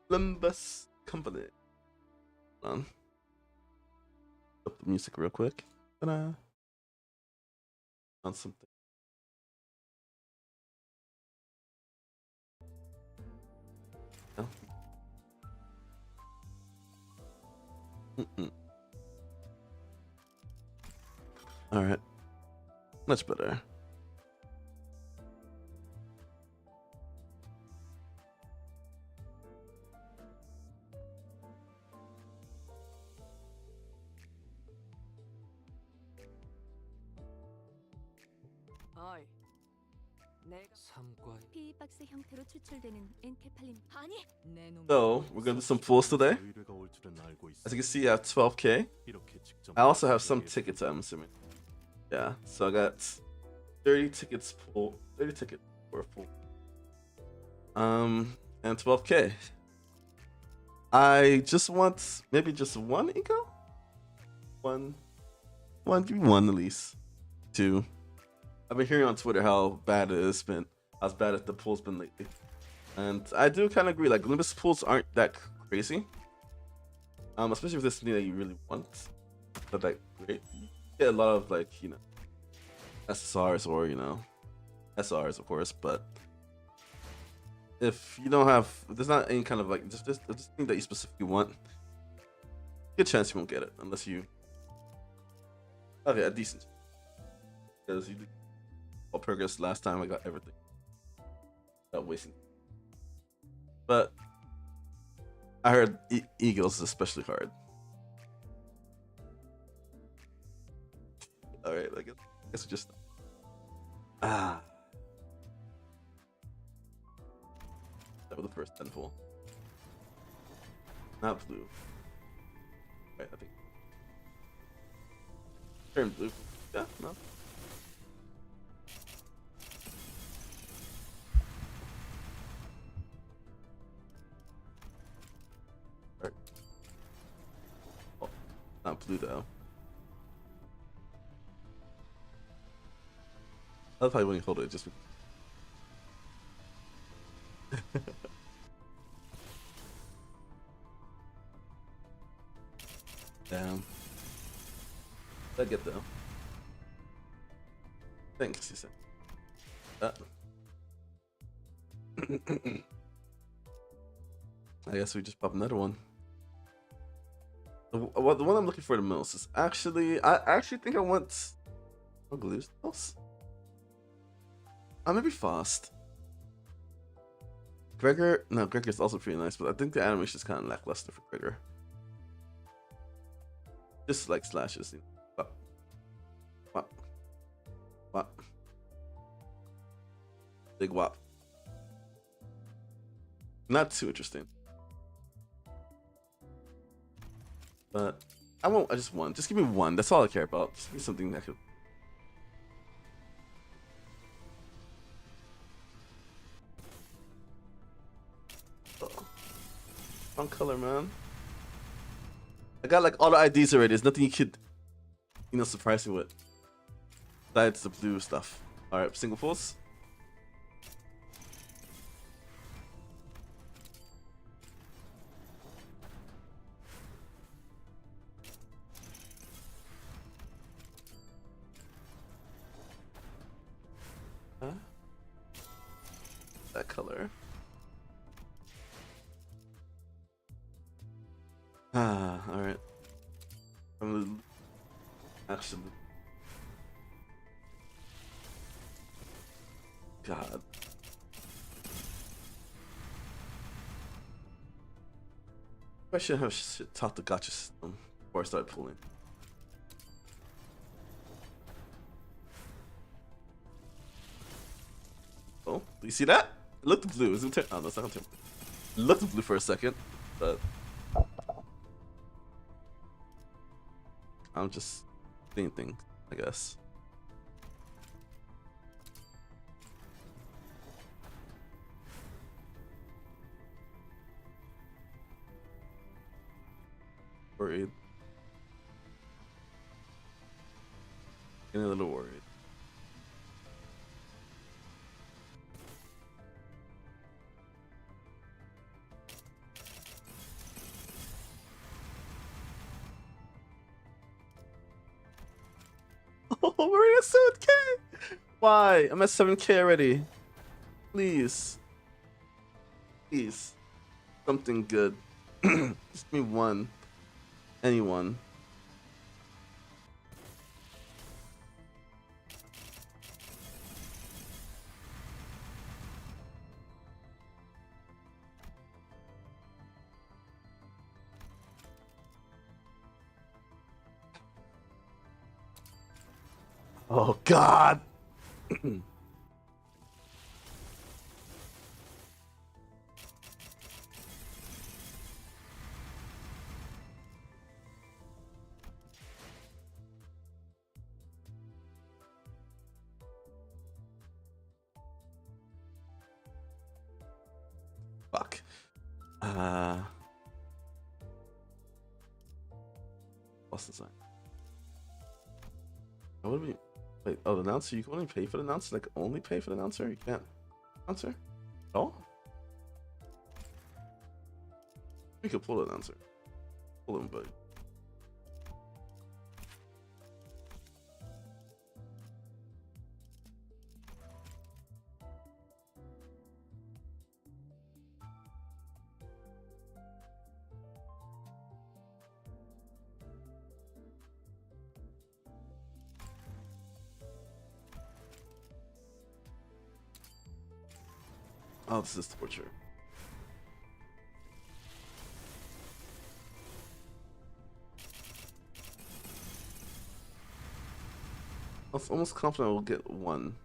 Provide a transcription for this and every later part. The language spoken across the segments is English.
Limbus Company. Hold on. Up the music real quick. Ta-da. On something. No. All right. Much better. PE 박스 형태로 추출되는 엔케팔린. 아니, So we're gonna do some pulls today. As you can see, I have 12k. I also have some tickets, I'm assuming. Yeah, so I got 30 tickets pulled, 30 tickets for a pull. And 12k. I just want maybe just one eco? One, give me one at least. Two. I've been hearing on Twitter how bad it has been, how bad the pool's been lately. And I do kind of agree, like Limbus pools aren't that crazy. Especially if this is something that you really want. But like great. You get a lot of like, you know, SSRs or, you know, SRs of course, but if you don't have, if there's not any kind of like just this thing that you specifically want, good chance you won't get it unless you okay, a decent, because you did all progress last time. I got everything without wasting. But I heard Eagles is especially hard. All right, I guess we just that was the first 10 pull. Not blue. Right, I think. Turn blue. Yeah, no. Right. Oh, not blue though. I love how when you hold it, just. Damn. I get though. Thanks, you said. I guess we just pop another one. The one I'm looking for the most is actually, I actually think I want Glues. Maybe Fast. Gregor, no, Gregor's also pretty nice, but I think the animation is kind of lackluster for Gregor. Just like slashes. You know. Wop. Wop. Big wop. Not too interesting. But I won't, I just one. Just give me one. That's all I care about. Just give me something that could. Oh. Wrong color, man. I got like all the IDs already. There's nothing you could, you know, surprise me with. Besides the blue stuff. Alright, single pulls. Huh? That color. Alright. Actually. God. I should have taught the gotcha system before I started pulling. Oh, do you see that? It looked blue. Is it turn? Oh, no, it's not gonna turn blue. It looked blue for a second, but I'm just seeing things, I guess. Worried. Getting a little worried. we're at 7K. Why? I'm at 7K already. Please. Please. Something good. Just give me one. Anyone. Oh God. Fuck. What's the sign? What would we? Wait. Oh, the announcer. You can only pay for the announcer. Like only pay for the announcer. You can't announcer at all. We could pull the announcer. Pull him, but. Oh, this is torture. I was almost confident we'll get one.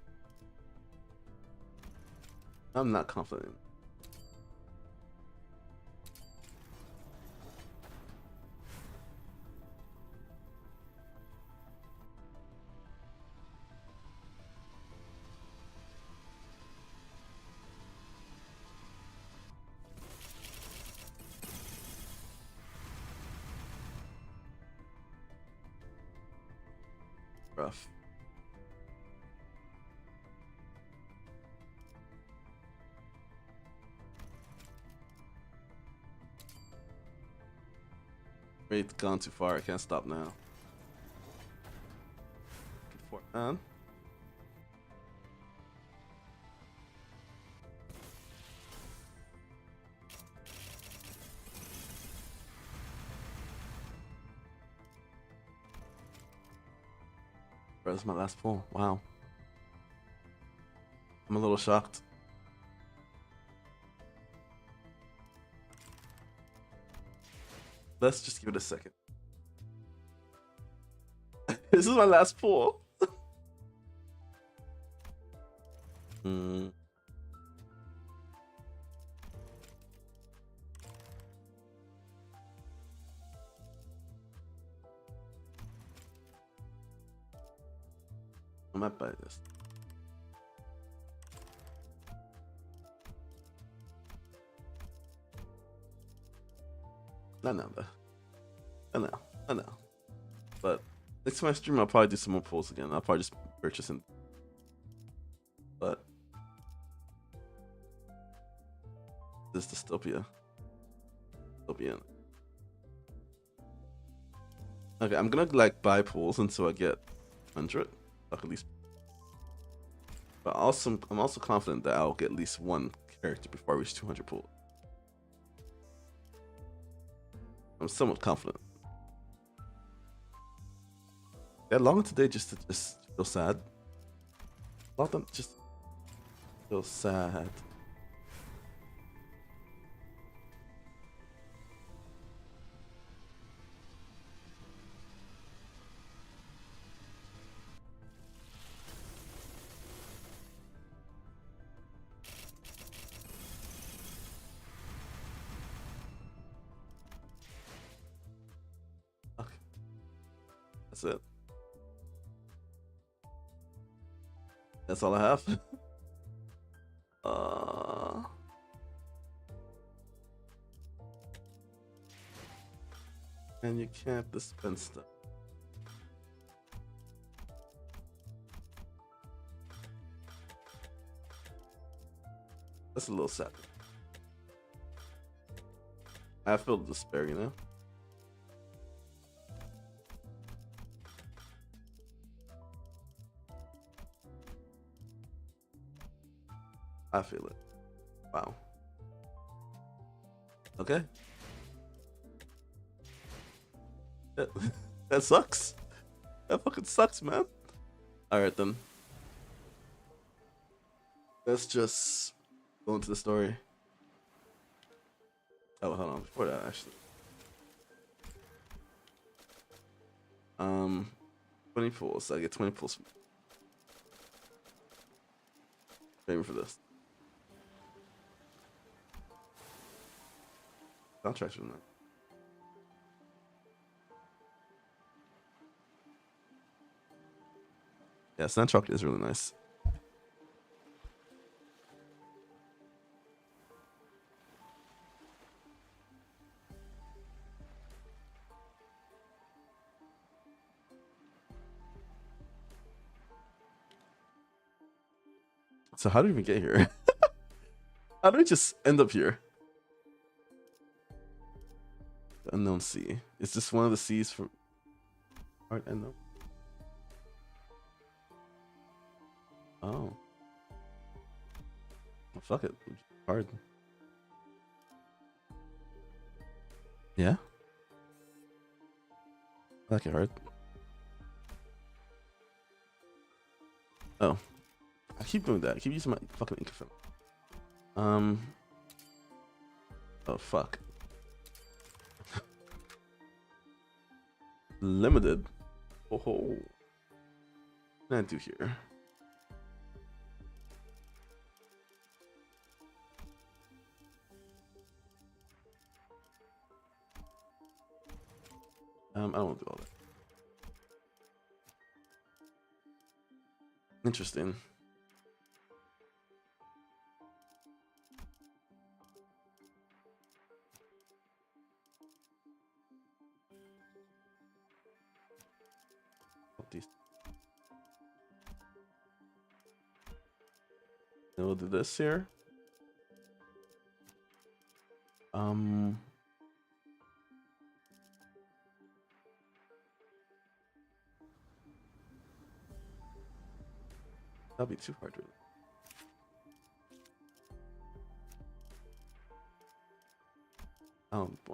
I'm not confident. Rough. It's gone too far. I can't stop now. Good for it, man. Bro, this is my last pull. Wow. I'm a little shocked. Let's just give it a second. This is my last pull. I might buy this. Not now, though. I know. But next time I stream, I'll probably do some more pulls again. I'll probably just purchase them. But this is dystopia. Dystopian. Okay, I'm gonna like buy pulls until I get 100. Like at least. But also, I'm also confident that I'll get at least one character before I reach 200 pulls. I'm somewhat confident. Yeah, logging today just to feel sad. A lot of them just feel sad. Okay. That's it. That's all I have. And you can't dispense stuff. That's a little sad. I feel despair, you know? I feel it. Wow. Okay. That sucks. That fucking sucks, man. Alright then. Let's just go into the story. Oh, hold on. Before that, actually. 20 pulls. I get 20 pulls. Waiting for this. Soundtrack's really nice. Yeah, soundtrack is really nice. So how did we even get here? How did we just end up here? The unknown sea. Is this one of the seas from Art Unknown? Oh. Well, fuck it. Hard. Yeah? I like it hard. Oh. I keep doing that. I keep using my fucking ink film. Oh fuck. Limited. Oh, what can I do here? I don't want to do all that. Interesting. These. And we'll do this here. That'll be too hard, really.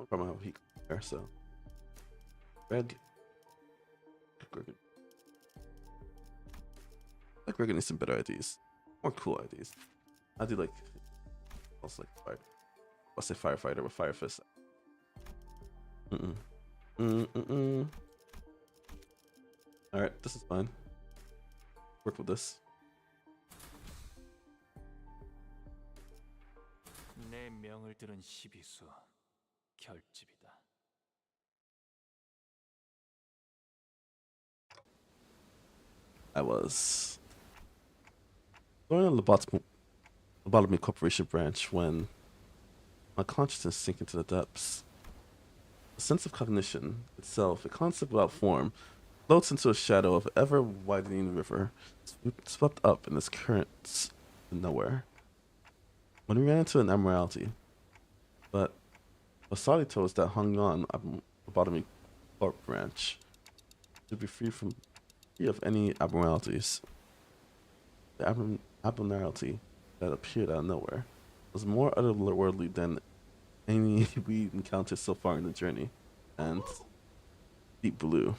Probably have heat there, so red. Like we're getting some better ideas, more cool ideas. I do like also like fire. I'll say firefighter with fire fist. All right, this is fine. Work with this. 내 명을 들은 시비수 결집이다. I was joining the lobotomy corporation branch when my consciousness sank into the depths. A sense of cognition itself, a concept without form, floats into a shadow of ever-widening river, swept up in its currents to nowhere. When we ran into an abnormality, but Basalitos that hung on a lobotomy corp branch should be free of any abnormalities. The abnormality that appeared out of nowhere was more otherworldly than any we encountered so far in the journey, and deep blue.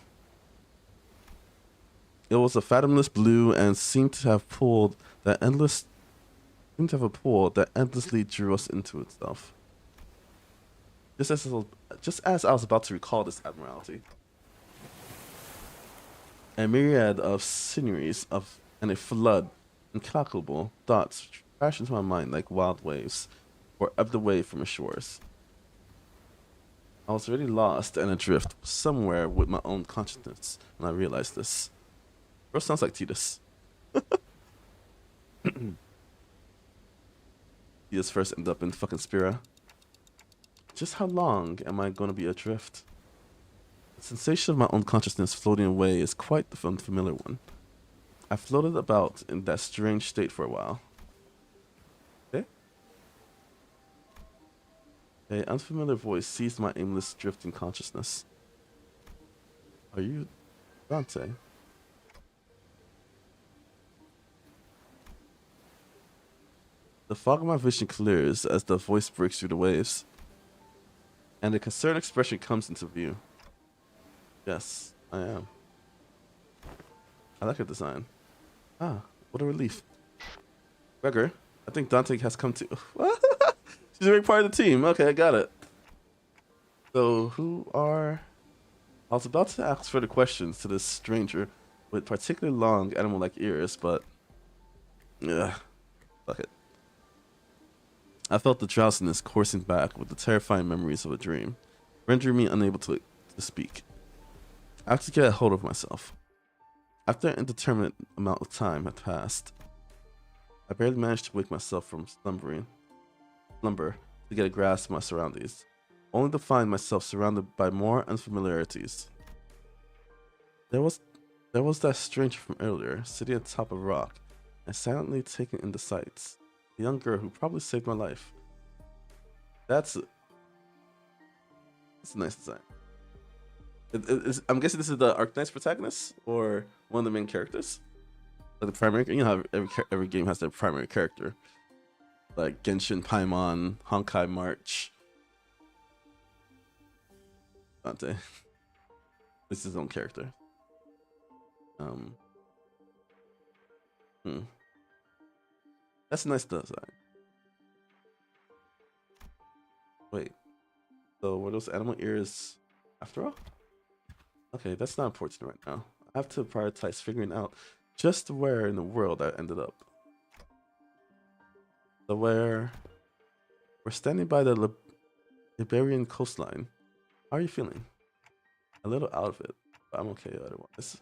It was a fathomless blue and seemed to have a pool that endlessly drew us into itself. Just as I was about to recall this abnormality, a myriad of sceneries and a flood incalculable thoughts crashed into my mind like wild waves, or ebbed away from the shores. I was already lost and adrift somewhere with my own consciousness when I realized this. Bro sounds like Titus. Titus first ended up in fucking Spira. Just how long am I going to be adrift? The sensation of my own consciousness floating away is quite the unfamiliar one. I floated about in that strange state for a while. Okay? An unfamiliar voice seized my aimless drifting consciousness. Are you Dante? The fog of my vision clears as the voice breaks through the waves, and a concerned expression comes into view. Yes, I am. I like her design. Ah, what a relief. Gregor, I think Dante has come to. She's a big part of the team. Okay, I got it. So, I was about to ask further questions to this stranger with particularly long animal-like ears, but yeah, fuck it. I felt the drowsiness coursing back with the terrifying memories of a dream, rendering me unable to speak. I have to get a hold of myself. After an indeterminate amount of time had passed, I barely managed to wake myself from slumber to get a grasp of my surroundings, only to find myself surrounded by more unfamiliarities. There was that stranger from earlier, sitting atop a rock and silently taking in the sights. The young girl who probably saved my life. That's a nice design. I'm guessing this is the ArkKnights protagonist or one of the main characters, like the primary. You know how every game has their primary character, like Genshin, Paimon, Honkai, March, Dante. This is his own character. That's a nice design. Wait, so were those animal ears after all? Okay, that's not important right now. I have to prioritize figuring out just where in the world I ended up. So we're standing by the Iberian coastline. How are you feeling? A little out of it, but I'm okay otherwise.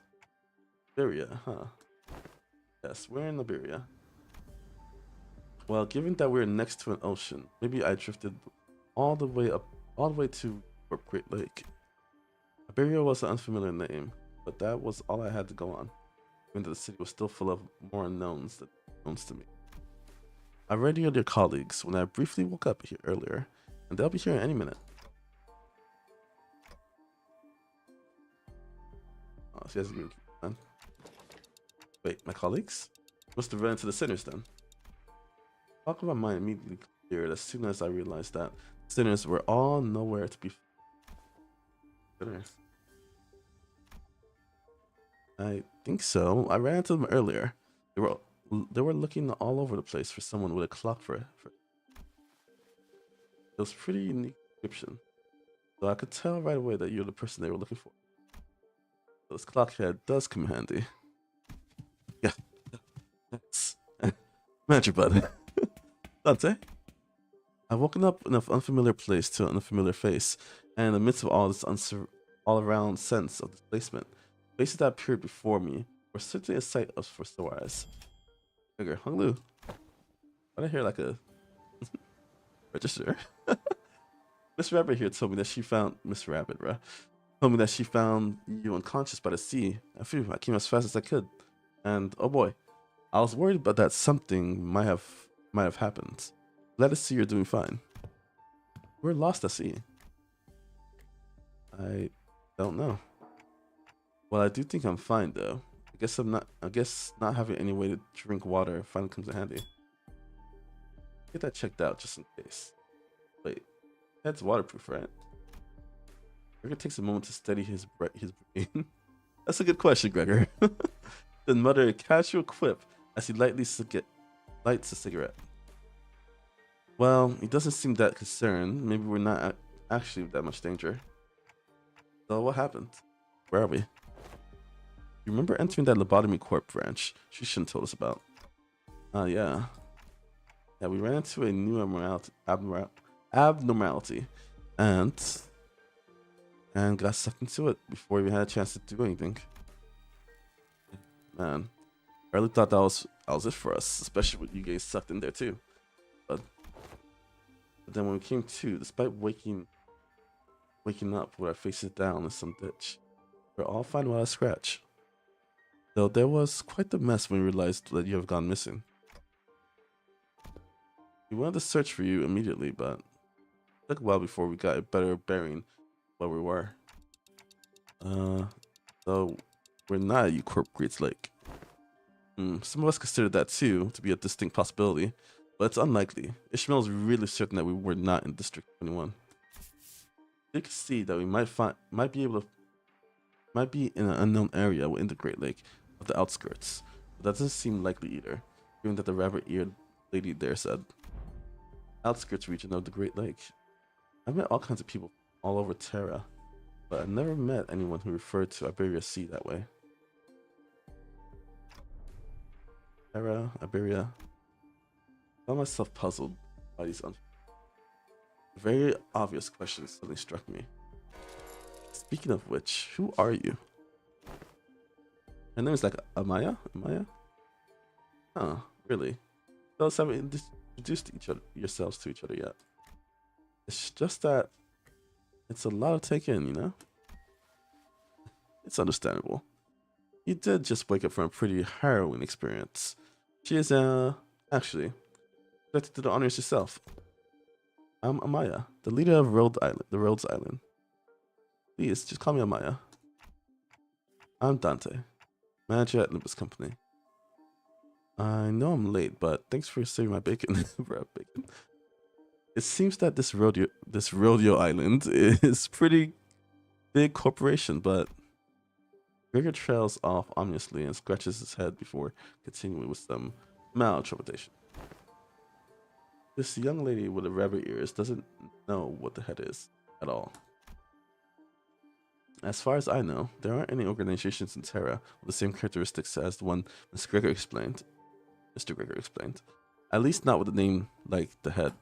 Iberia, huh? Yes, we're in Iberia. Well, given that we're next to an ocean, maybe I drifted all the way to Great Lake. Iberia was an unfamiliar name, but that was all I had to go on, even though the city was still full of more unknowns than knowns to me. I radioed your colleagues when I briefly woke up here earlier, and they'll be here any minute. Oh, she hasn't even done. Wait, my colleagues? Must have run into the sinners then. Talk of my mind immediately cleared as soon as I realized that sinners were all nowhere to be found. I think so. I ran into them earlier. They were looking all over the place for someone with a clock for it. It was a pretty unique description, so I could tell right away that you're the person they were looking for. This clock head does come in handy. Yeah, that's magic, bud. Dante. I've woken up in an unfamiliar place to an unfamiliar face, and in the midst of all this all-around sense of displacement, faces that appeared before me were certainly a sight for sore eyes. Nigga, Hung Lu. Why did I hear like a register? Miss Rabbit here told me that she found Miss Rabbit, bruh. Told me that she found you unconscious by the sea. I came as fast as I could, and oh boy, I was worried about that something might have happened. Let us see you're doing fine. We're lost at sea. I don't know. Well, I do think I'm fine though. I guess not having any way to drink water finally comes in handy. Get that checked out just in case. Wait, head's waterproof, right? Gregor takes a moment to steady his breathing. That's a good question, Gregor. Then mutter a casual quip as he lights a cigarette. Well, he doesn't seem that concerned. Maybe we're not actually that much danger. So what happened? Where are we? You remember entering that lobotomy corp branch she shouldn't told us about? Yeah. Yeah, we ran into a new abnormality and got sucked into it before we had a chance to do anything. Man, I really thought that was it for us, especially with you guys sucked in there too. But then when we came to, despite waking up with our faces down in some ditch, we're all fine without a scratch. Though there was quite the mess when we realized that you have gone missing. We wanted to search for you immediately, but it took a while before we got a better bearing where we were. So we're not at Great Lake. Some of us considered that too to be a distinct possibility, but it's unlikely. Ishmael is really certain that we were not in District 21. You can see that we might be in an unknown area within the Great Lake of the outskirts. But that doesn't seem likely either, given that the rabbit-eared lady there said. Outskirts region of the Great Lake. I've met all kinds of people all over Terra, but I've never met anyone who referred to Iberia Sea that way. Terra, Iberia. I found myself puzzled by these very obvious questions suddenly struck me. Speaking of which, who are you? Her name is like Amaya? Amaya? Huh, really? You guys haven't introduced yourselves to each other yet. It's just that it's a lot to take in, you know? It's understandable. You did just wake up from a pretty harrowing experience. She is, actually, expected to do the honors yourself. I'm Amaya, the leader of the Rhodes Island. Please, just call me Amaya. I'm Dante, manager at Limbus Company. I know I'm late, but thanks for saving my bacon. Bacon. It seems that this rodeo island is pretty big corporation, but Gregor trails off ominously and scratches his head before continuing with some mild trepidation. This young lady with the rabbit ears doesn't know what the head is at all. As far as I know, there aren't any organizations in Terra with the same characteristics as the one Mr. Gregor explained. At least not with a name like the head.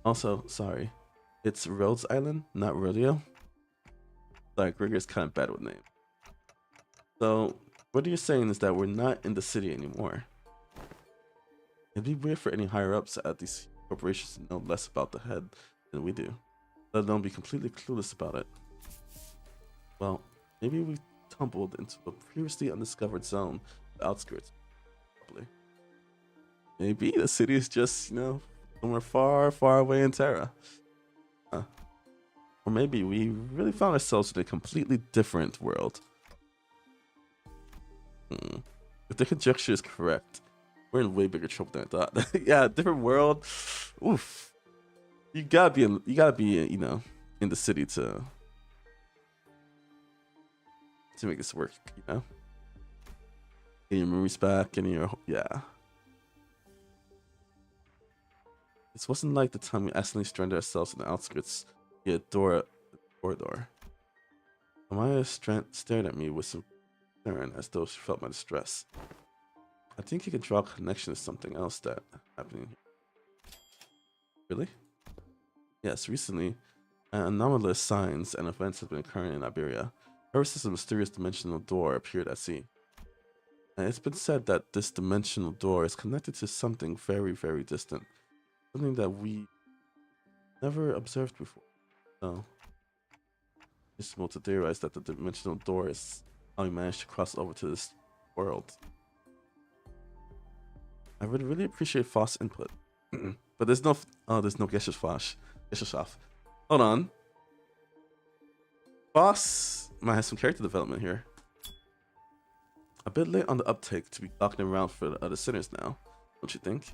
Also, sorry, it's Rhodes Island, not Rodeo. Like, Gregor's kind of bad with names. So, what you're saying is that we're not in the city anymore. It'd be weird for any higher ups at these corporations to know less about the head than we do, let alone be completely clueless about it. Well, maybe we tumbled into a previously undiscovered zone, the outskirts. Probably. Maybe the city is just, you know, somewhere far, far away in Terra. Or maybe we really found ourselves in a completely different world. If the conjecture is correct, we're in way bigger trouble than I thought. Yeah, different world. Oof. You gotta be, you know, in the city to make this work, you know? Getting your memories back, getting your, yeah. This wasn't like the time we accidentally stranded ourselves in the outskirts via the corridor. Amaya stared at me with some concern as though she felt my distress. I think you could draw a connection to something else that happening here. Really? Yes, recently, anomalous signs and events have been occurring in Iberia, ever since a mysterious dimensional door appeared at sea. And it's been said that this dimensional door is connected to something very, very distant. Something that we never observed before. So, it's possible to theorize that the dimensional door is how we managed to cross over to this world. I would really appreciate Foss input. But there's no Geschoff. Hold on. Foss might have some character development here. A bit late on the uptake to be knocking around for the other sinners now, don't you think?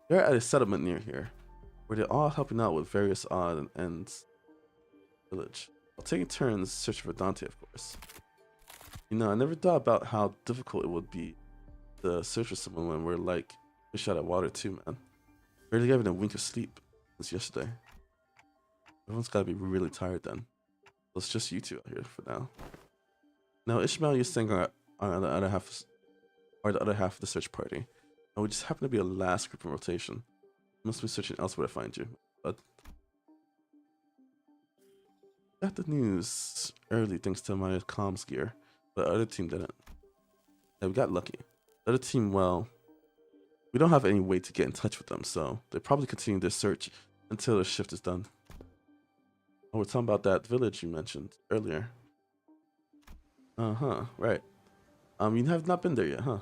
They're at a settlement near here, where they're all helping out with various odd ends village. While taking turns searching for Dante, of course. You know, I never thought about how difficult it would be to search for someone when we're like fish out of water too, man. Barely having a wink of sleep since yesterday. Everyone's gotta be really tired then. So it's just you two out here for now. Now Ishmael, you're saying are the other half of the search party. And we just happen to be a last group in rotation. Must be searching elsewhere to find you. But got the news early thanks to my comms gear, but the other team didn't. Yeah, we got lucky. The other team, well, we don't have any way to get in touch with them, so they probably continue their search until their shift is done. Oh, we're talking about that village you mentioned earlier. Right. You have not been there yet, huh?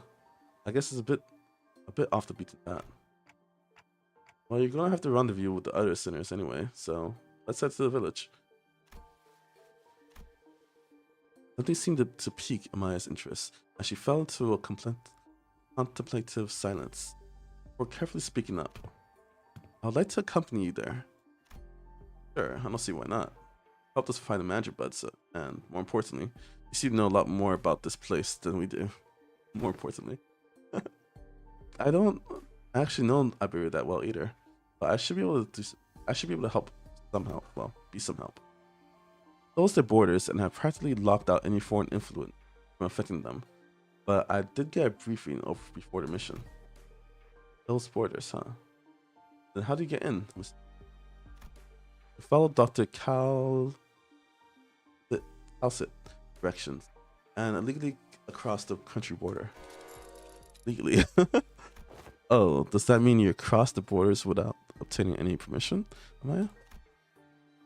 I guess it's a bit off the beaten path. Well, you're gonna have to rendezvous with the other sinners anyway, so let's head to the village. Something seemed to pique Amaya's interest as she fell into a contemplative silence. Before carefully speaking up, I would like to accompany you there. Sure, I don't see why not. Helped us find the magic buds, and more importantly, you seem to know a lot more about this place than we do. More importantly, I don't actually know Iberia that well either, but I should be able to I should be able to help somehow. Well, be some help. Close their borders and have practically locked out any foreign influence from affecting them. But I did get a briefing over before the mission. Those borders, huh? Then how do you get in? We followed Dr. Calcit directions and illegally across the country border. Legally. Oh, does that mean you crossed the borders without obtaining any permission, Amaya?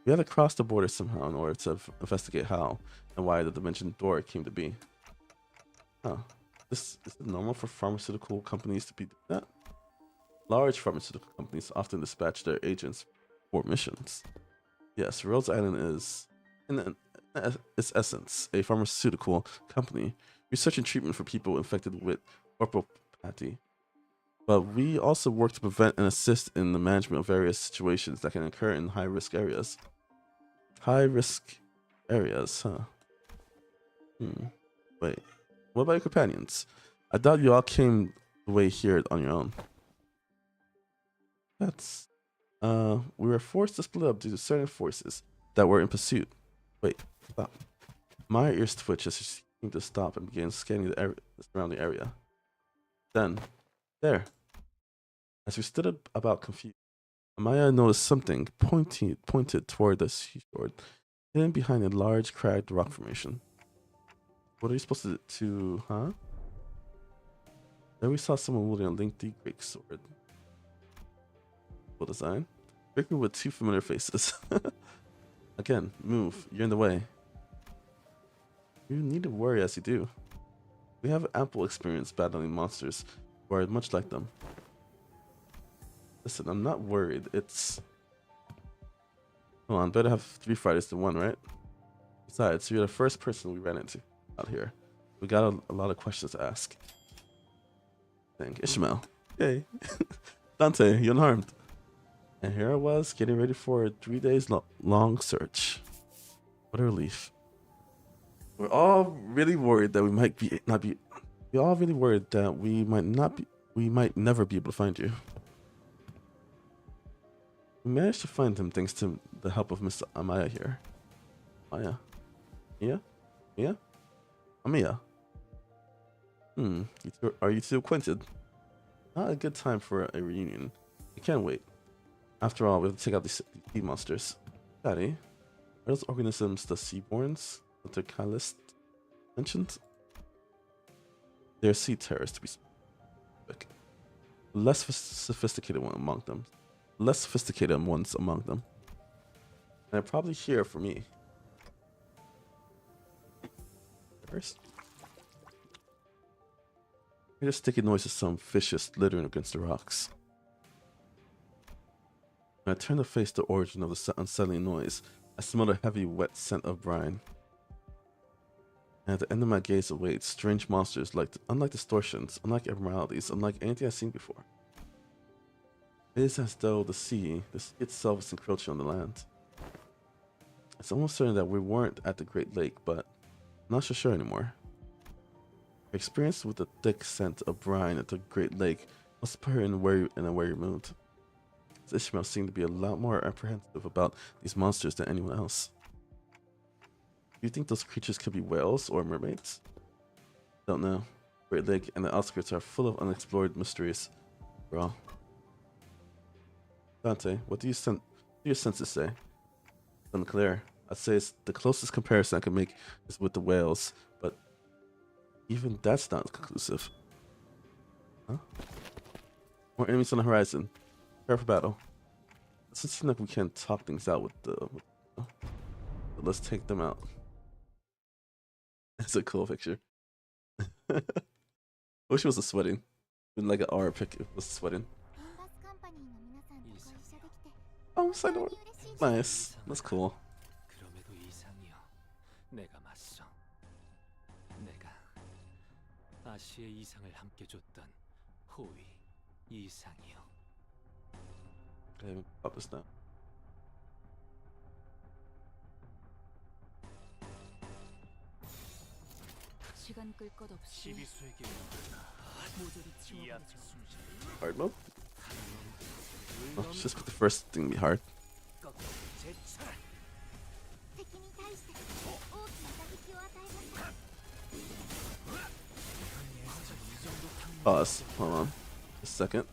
We had to cross the border somehow in order to investigate how and why the dimension door came to be. Huh. This is it normal for pharmaceutical companies to be doing that? Large pharmaceutical companies often dispatch their agents for missions. Yes, Rhodes Island is, in its essence, a pharmaceutical company researching treatment for people infected with orthopathy. But we also work to prevent and assist in the management of various situations that can occur in high-risk areas. High-risk areas, huh? Wait, what about your companions? I doubt you all came the way here on your own. That's... we were forced to split up due to certain forces that were in pursuit. Wait, stop. My ears twitched as she seemed to stop and began scanning the surrounding area. Then, there. As we stood up about confused, Amaya noticed something pointed toward the seashore, hidden behind a large cracked rock formation. What are you supposed to huh? There we saw someone wielding a lengthy great sword. Cool design. Breaker with two familiar faces. Again, move. You're in the way. You need to worry as you do. We have ample experience battling monsters who are much like them. Listen, I'm not worried. It's... Hold on, better have 3 fighters than 1, right? Besides, you're the first person we ran into out here. We got a lot of questions to ask. Dang, Ishmael. Hey. Dante, you're unharmed. And here I was, getting ready for a 3 days long search. What a relief. We're all really worried that we might we're all really worried that we might never be able to find you. We managed to find him thanks to the help of Miss Amaya here. Amaya? Mia? Mia? Amaya? Are you two acquainted? Not a good time for a reunion. I can't wait. After all, we have to take out these sea monsters. Daddy, are those organisms the Seaborns that the Calist mentioned? They're sea terrors to be specific. Less sophisticated one among them. Less sophisticated ones among them. And they're probably here for me. First. I hear the sticky noise of some fishes littering against the rocks. When I turn to face the origin of the unsettling noise, I smell a heavy, wet scent of brine. And at the end of my gaze awaits strange monsters unlike distortions, unlike abnormalities, unlike anything I've seen before. It is as though the sea itself is encroaching on the land. It's almost certain that we weren't at the Great Lake, but I'm not so sure anymore. My experience with the thick scent of brine at the Great Lake must put her in a wary mood. Ishmael seemed to be a lot more apprehensive about these monsters than anyone else. Do you think those creatures could be whales or mermaids? Don't know. Great Lake and the outskirts are full of unexplored mysteries. Well, Dante, what do your senses say? It's unclear. I'd say it's the closest comparison I can make is with the whales, but even that's not conclusive. Huh? More enemies on the horizon. Prepare for battle. It doesn't seem like we can talk things out with but let's take them out. That's a cool picture. I wish it was a sweating. Been like an hour pic if it was sweating. Oh, side door. Nice. That's cool. 그럼에도 이상이여. 내가 맞서. 내가 아시의 이상을 함께 줬던 호위. 이상이요. Okay, let me pop this down. 시간 끌 것 없이 시비수에게 모조리 지워버리죠. Hard mode? Oh, just put the first thing to be hard. Pause. Hold on. A second.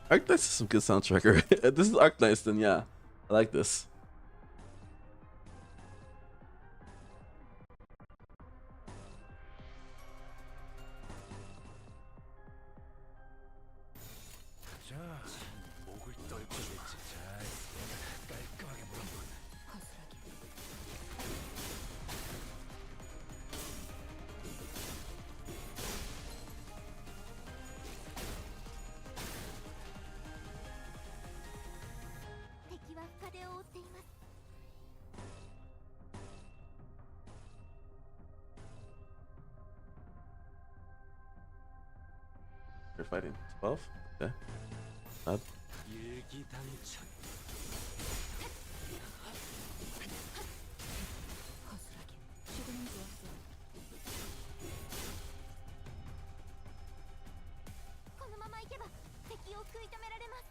ArkKnights is some good soundtrack. This is ArkKnights, then yeah. I like this. 자, 목을 떨고 있지. 잘 깔끔하게 물어보고. 허술하게. You're fighting 12? Okay. 일기당천. 허술하게. 지금은 좋았어. このまま行けば敵を食い止められます。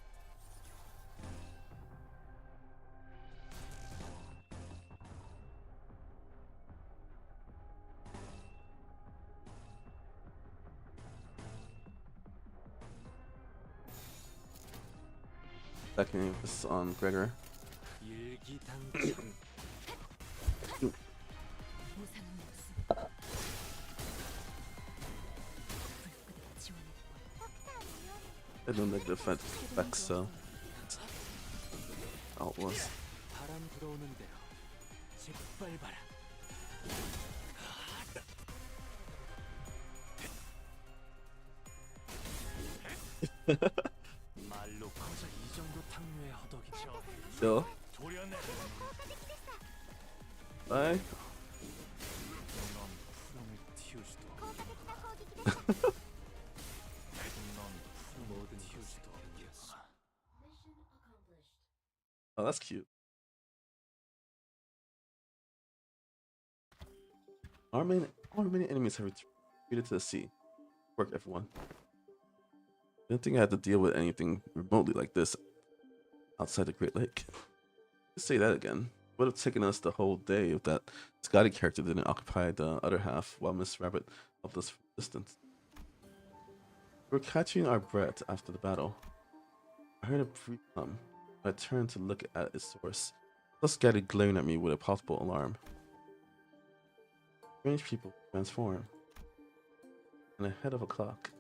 Second this on Gregor. 일기당천. 무상은 없음. 불끄덕 지원해. I don't like the effects, so all it was. 바람 불어오는 대로 짓밟아라. 말로 커져 이 정도 탕류의 허덕이죠. Yo. 도련해. Bye. 넌 푸름을 틔우지도. 넌 모든 틔우지도 경기였어. Oh, that's cute. How many enemies have retreated to the sea? Work, everyone. I didn't think I had to deal with anything remotely like this outside the Great Lake. Let's say that again. It would have taken us the whole day if that Scotty character didn't occupy the other half while Miss Rabbit helped us from a distance. We were catching our breath after the battle. I heard a breeze come. I turned to look at its source. I saw Scotty glaring at me with a possible alarm. Strange people transform. And ahead of a clock.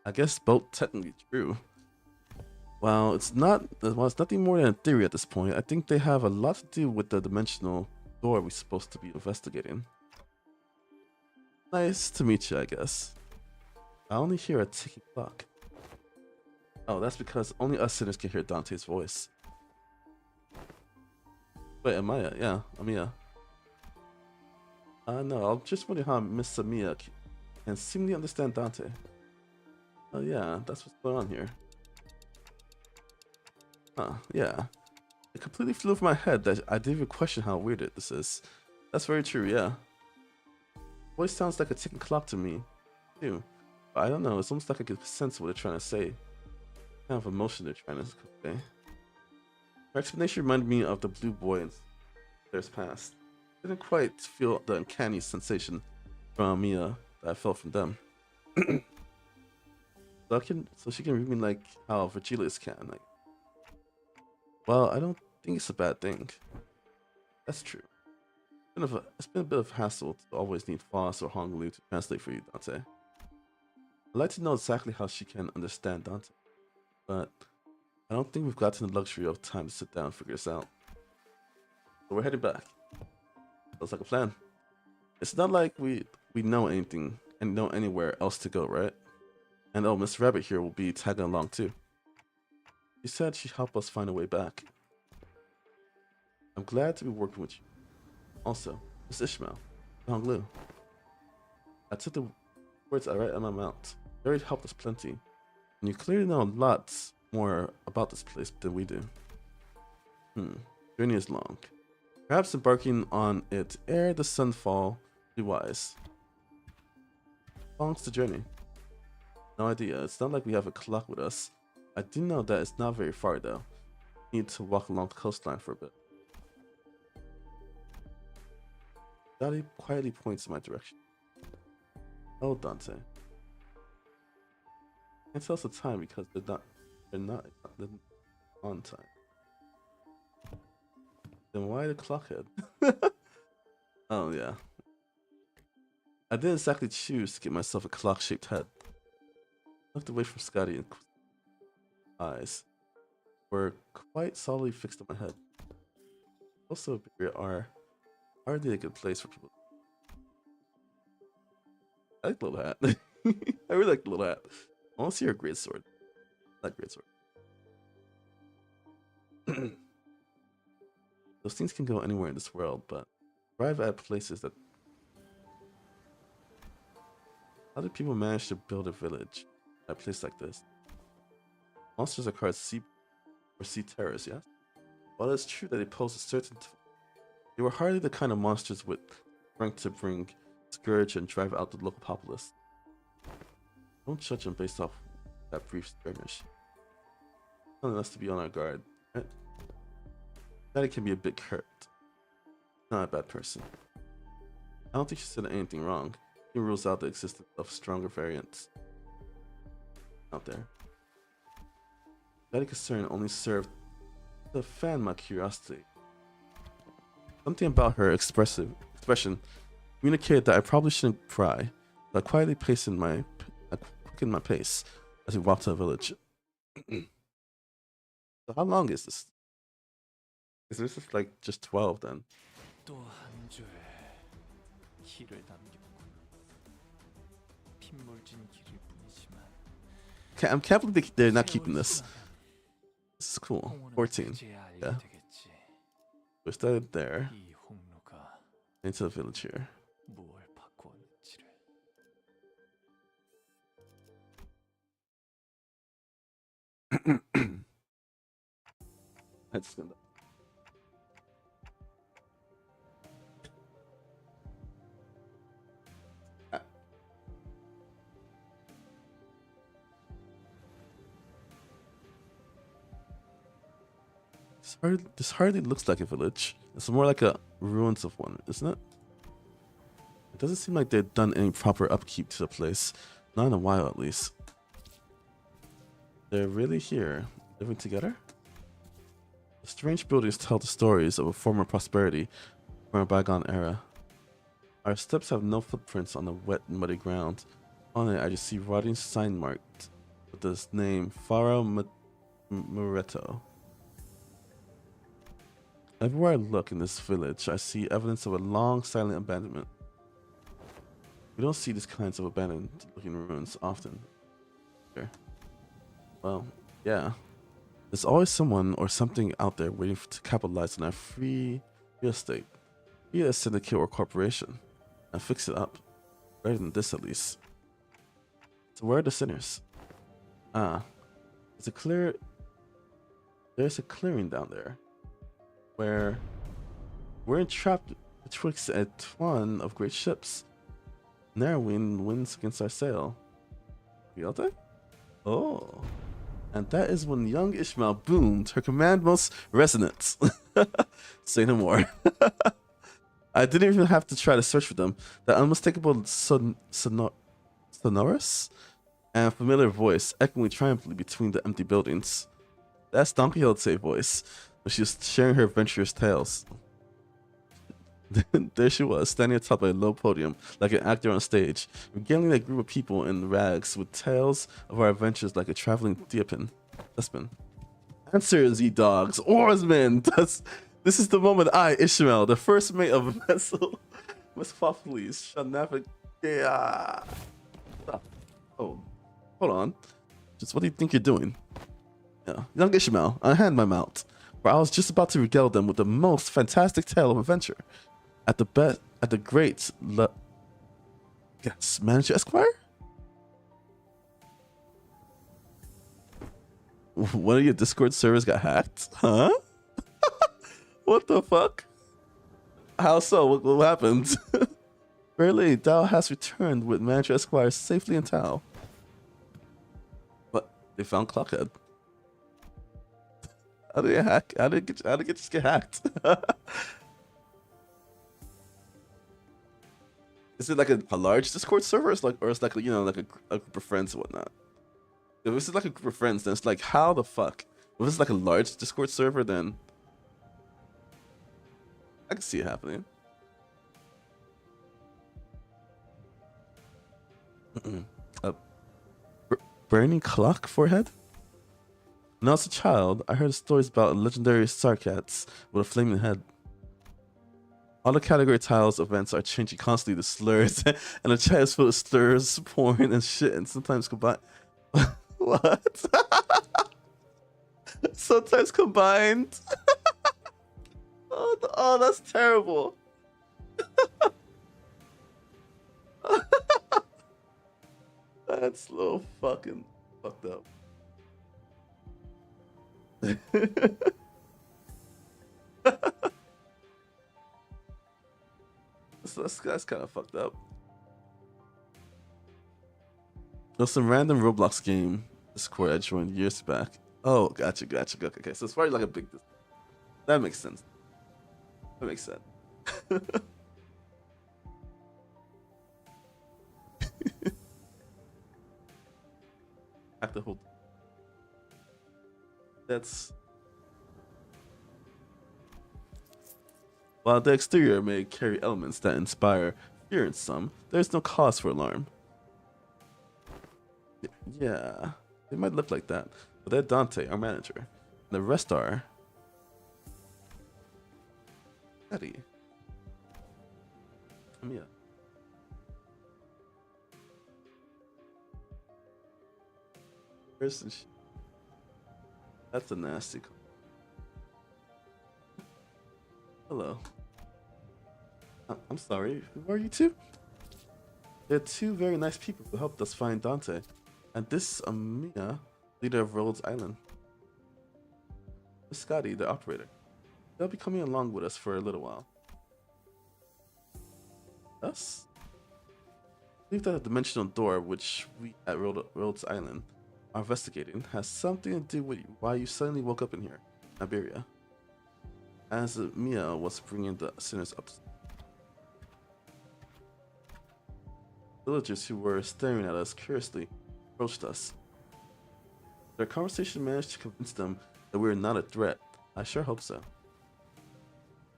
I guess both technically true. Well, it's nothing more than a theory at this point. I think they have a lot to do with the dimensional door we're supposed to be investigating. Nice to meet you, I guess. I only hear a ticking clock. Oh, that's because only us sinners can hear Dante's voice. Wait, Amaya? Yeah, Amaya. No, I'm just wondering how Miss Amaya can seemingly understand Dante. Oh yeah, that's what's going on here. Huh, yeah. It completely flew over my head that I didn't even question how weird this is. That's very true, yeah. Voice sounds like a ticking clock to me, too. But I don't know, it's almost like I can sense what they're trying to say. Kind of emotion they're trying to convey. Her explanation reminded me of the blue boy in There's Past. I didn't quite feel the uncanny sensation from Mia that I felt from them. So she can read me like how Virgilius can. Like, well, I don't think it's a bad thing. That's true. It's been a bit of hassle to always need Foss or Honglu to translate for you, Dante. I'd like to know exactly how she can understand Dante, but I don't think we've gotten the luxury of time to sit down and figure this out. So we're heading back. Looks like a plan. It's not like we know anything and know anywhere else to go, right? And oh, Miss Rabbit here will be tagging along too. She said she'd help us find a way back. I'm glad to be working with you. Also, Miss Ishmael, Honglu. I took the words I read on my mount. Very helped us plenty. And you clearly know lots more about this place than we do. Journey is long. Perhaps embarking on it ere the sun fall be wise. How long's the journey? No idea. It's not like we have a clock with us. I do know that it's not very far though. Need to walk along the coastline for a bit. Daddy quietly points in my direction. Oh, Dante. Can't tell us the time because they're not on time. Then why the clock head? Oh yeah. I didn't exactly choose to get myself a clock-shaped head. I looked away from Scotty and eyes were quite solidly fixed on my head. Also, are hardly a good place for people. I like the little hat. I really like the little hat. I want to see her great sword. I like great sword. Those things can go anywhere in this world, but arrive at places that. How did people manage to build a village at a place like this? Monsters are called sea terrors, yes? While it's true that they pose a certain they were hardly the kind of monsters with strength to bring scourge and drive out the local populace. Don't judge them based off that brief skirmish. Telling us to be on our guard, right? Daddy can be a bit curt. Not a bad person. I don't think she said anything wrong. He rules out the existence of stronger variants out there. That concern only served to fan my curiosity. Something about her expression communicated that I probably shouldn't cry, but I quietly quickened my pace as we walked to the village. So how long is this? Is this just like just 12 then? I can't believe they're not keeping this. This is cool. 14. Yeah. We started there. Into the village here. Let's stand up. This hardly looks like a village. It's more like a ruins of one, isn't it? It doesn't seem like they've done any proper upkeep to the place. Not in a while, at least. They're really here, living together? The strange buildings tell the stories of a former prosperity from a bygone era. Our steps have no footprints on the wet, muddy ground. On it, I just see rotting sign marked with this name, Faro Muretto. Everywhere I look in this village, I see evidence of a long, silent abandonment. We don't see these kinds of abandoned-looking ruins often. Here. Well, yeah. There's always someone or something out there waiting to capitalize on our free real estate. Be it a syndicate or corporation. And fix it up. Better than this, at least. So where are the sinners? There's a clearing down there. Where we're entrapped betwixt a twine of great ships. Narrow wind winds against our sail. You out there? Oh. And that is when young Ishmael boomed her command most resonance. Say no more. I didn't even have to try to search for them. That unmistakable sonorous and familiar voice echoing triumphantly between the empty buildings. That's Don Quixote's voice. She was sharing her adventurous tales. There she was, standing atop a low podium, like an actor on stage, regaling a group of people in rags with tales of our adventures like a traveling despin. Answers, ye dogs, oarsmen! This is the moment I, Ishmael, the first mate of a vessel, must faithfully shall navigate. Oh, hold on. Just what do you think you're doing? Yeah, young Ishmael, unhand my mount. where I was just about to regale them with the most fantastic tale of adventure. At the great yes, Manager Esquire? One of your Discord servers got hacked? Huh? What the fuck? How so? What happened? Barely, Dao has returned with Manager Esquire safely in Tao. But they found Clockhead. How did it hack? How did it just get hacked? Is it like a large Discord server? Or it's like, you know, like a group of friends and whatnot. If this is like a group of friends, then it's like, how the fuck? If it's like a large Discord server, then I can see it happening. A burning clock forehead? When I was a child, I heard stories about legendary Sarkats with a flaming head. All the category tiles events are changing constantly to slurs, and the chat is full of slurs, porn, and shit, and sometimes combined. What? Sometimes combined. Oh, that's terrible. That's a little fucking fucked up. That's kind of fucked up. There's some random Roblox game Discord I joined years back. Oh, gotcha. Okay, so it's probably like a big. That makes sense. That makes sense. Have to hold. That's. While the exterior may carry elements that inspire fear in some, there's no cause for alarm. Yeah, they might look like that, but they're Dante, our manager. And the rest are Eddie. Yeah. Person. That's a nasty. Hello. I'm sorry. Who are you two? They're two very nice people who helped us find Dante. And this is Mia, leader of Rhodes Island. Miss Scotty, the operator. They'll be coming along with us for a little while. Us? I believe that the dimensional door which we at Rhodes Island are investigating has something to do with why you suddenly woke up in here, Iberia. As Mia was bringing the sinners up. Villagers who were staring at us curiously approached us. Their conversation managed to convince them that we are not a threat. I sure hope so.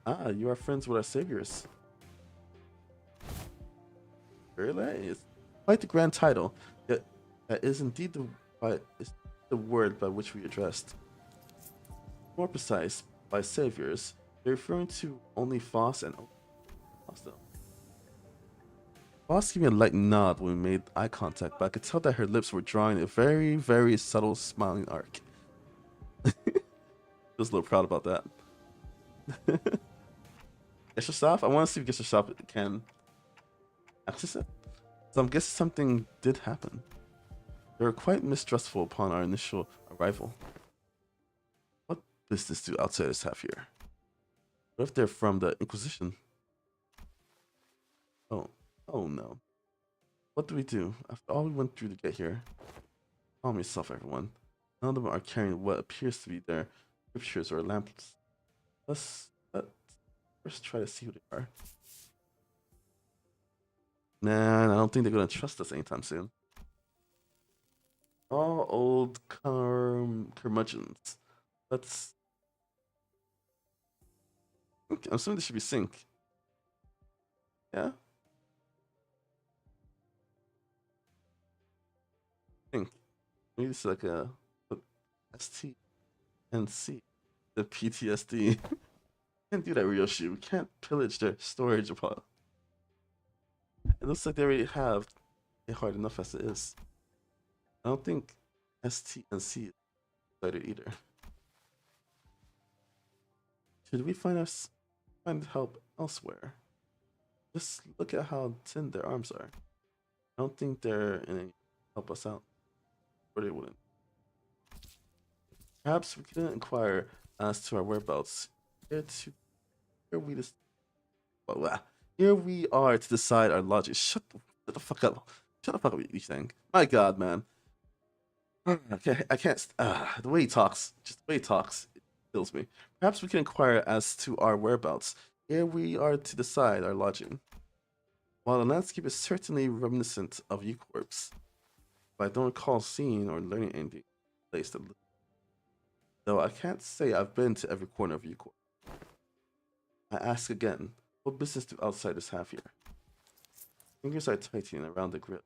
Ah, you are friends with our saviors. Really? It's quite the grand title. Yet that is indeed the word by which we addressed. More precise, by saviors, they're referring to only Foss and Foss. Foss gave me a light nod when we made eye contact, but I could tell that her lips were drawing a very, very subtle smiling arc. Just a little proud about that. Gesha, I want to see if Gesha can access it. So I'm guessing something did happen. They were quite mistrustful upon our initial arrival. What business do outsiders have here? What if they're from the Inquisition? Oh no. What do we do? After all we went through to get here. Calm yourself, everyone. None of them are carrying what appears to be their scriptures or lamps. Let's first try to see who they are. Nah, I don't think they're gonna trust us anytime soon. All old curmudgeons. Let's. I'm assuming this should be sync. Yeah. Sync. Maybe it's like a ST and C. The PTSD. Can't do that, Ryoshi. We can't pillage their storage apart. It looks like they already have it hard enough as it is. I don't think ST and C is excited either. Should we find help elsewhere? Just look at how thin their arms are. I don't think they're in any help us out, or they wouldn't. Perhaps we can inquire as to our whereabouts. Here we just here we are to decide our logic. Shut the fuck up. Shut the fuck up, you thing. My God, man. I can't. The way he talks, just the way he talks, it kills me. Perhaps we can inquire as to our whereabouts. Here we are to decide our lodging. While the landscape is certainly reminiscent of U-Corps, but I don't recall seeing or learning anything place that. Though I can't say I've been to every corner of U-Corps. I ask again, what business do outsiders have here? Fingers are tightening around the grip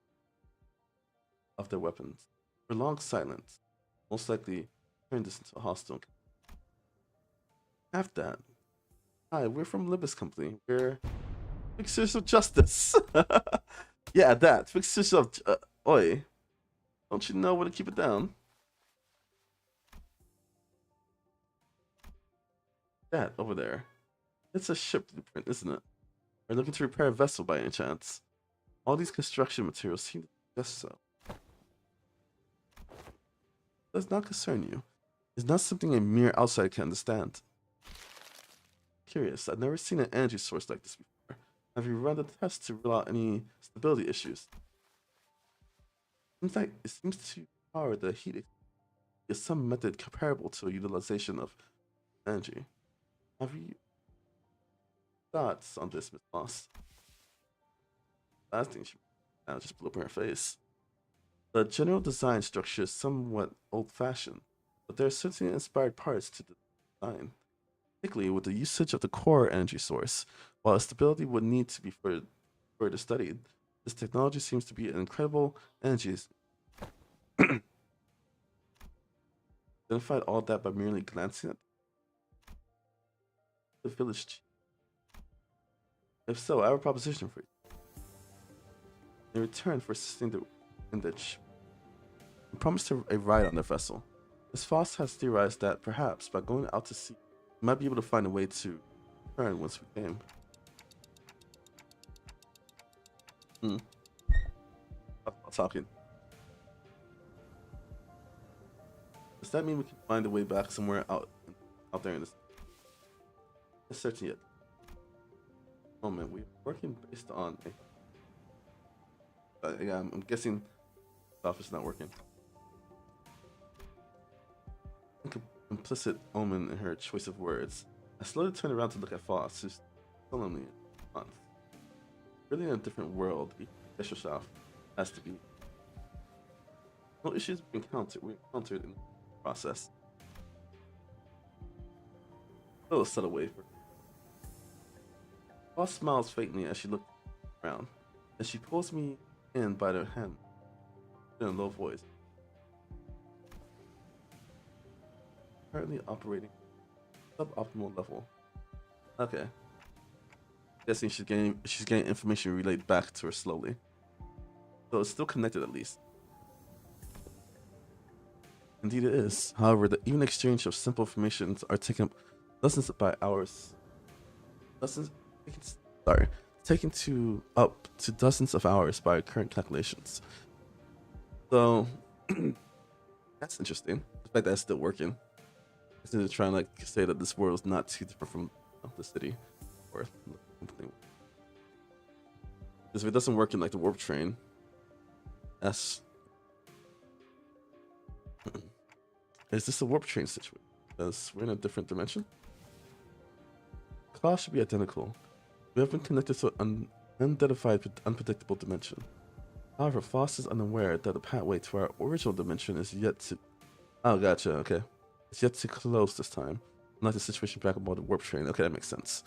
of their weapons. For long silence, most likely turn this into a hostile. Have that. Hi, we're from Limbus Company. We're fixers of justice. Yeah, that. Fixers of... oi. Don't you know where to keep it down? That over there. It's a ship blueprint, isn't it? We're looking to repair a vessel by any chance. All these construction materials seem to suggest so. Does not concern you. It's not something a mere outsider can understand. Curious, I've never seen an energy source like this before. Have you run the test to rule out any stability issues? In fact, it seems to power the heat is some method comparable to a utilization of energy. Have you thoughts on this, Miss Moss? Last thing she now just blew up in her face. The general design structure is somewhat old-fashioned, but there are certainly inspired parts to the design, particularly with the usage of the core energy source. While stability would need to be further studied, this technology seems to be an incredible energy. Identified all that by merely glancing at the village chief. If so, I have a proposition for you. In return for assisting the Inditch, we promised her a ride on their vessel. Ms. Foss has theorized that perhaps by going out to sea, we might be able to find a way to return once we came. I'm talking. Does that mean we can find a way back somewhere out there in this? Not certain yet. Moment, we're working based on yeah, I'm guessing stuff is not working. Implicit omen in her choice of words. I slowly turned around to look at Foss, who's solemnly on. Really in a different world, each special shop has to be. No issues we encountered in the process. A little subtle way for. Foss smiles faintly as she looks around, and she pulls me in by the hand in a low voice. Currently operating suboptimal level. Okay. Guessing she's getting information relayed back to her slowly. So it's still connected at least. Indeed it is. However, the even exchange of simple information are taken up to dozens of hours by current calculations. So that's interesting. The fact that it's still working. Instead of trying to say that this world is not too different from the city or something. Because if it doesn't work in the warp train, that's is this a warp train situation? Because we're in a different dimension. Claws should be identical. We have been connected to an unidentified, unpredictable dimension. However, Foss is unaware that the pathway to our original dimension is yet to. Oh, gotcha. Okay, it's yet to close this time. Unlike the situation back aboard the warp train. Okay, that makes sense.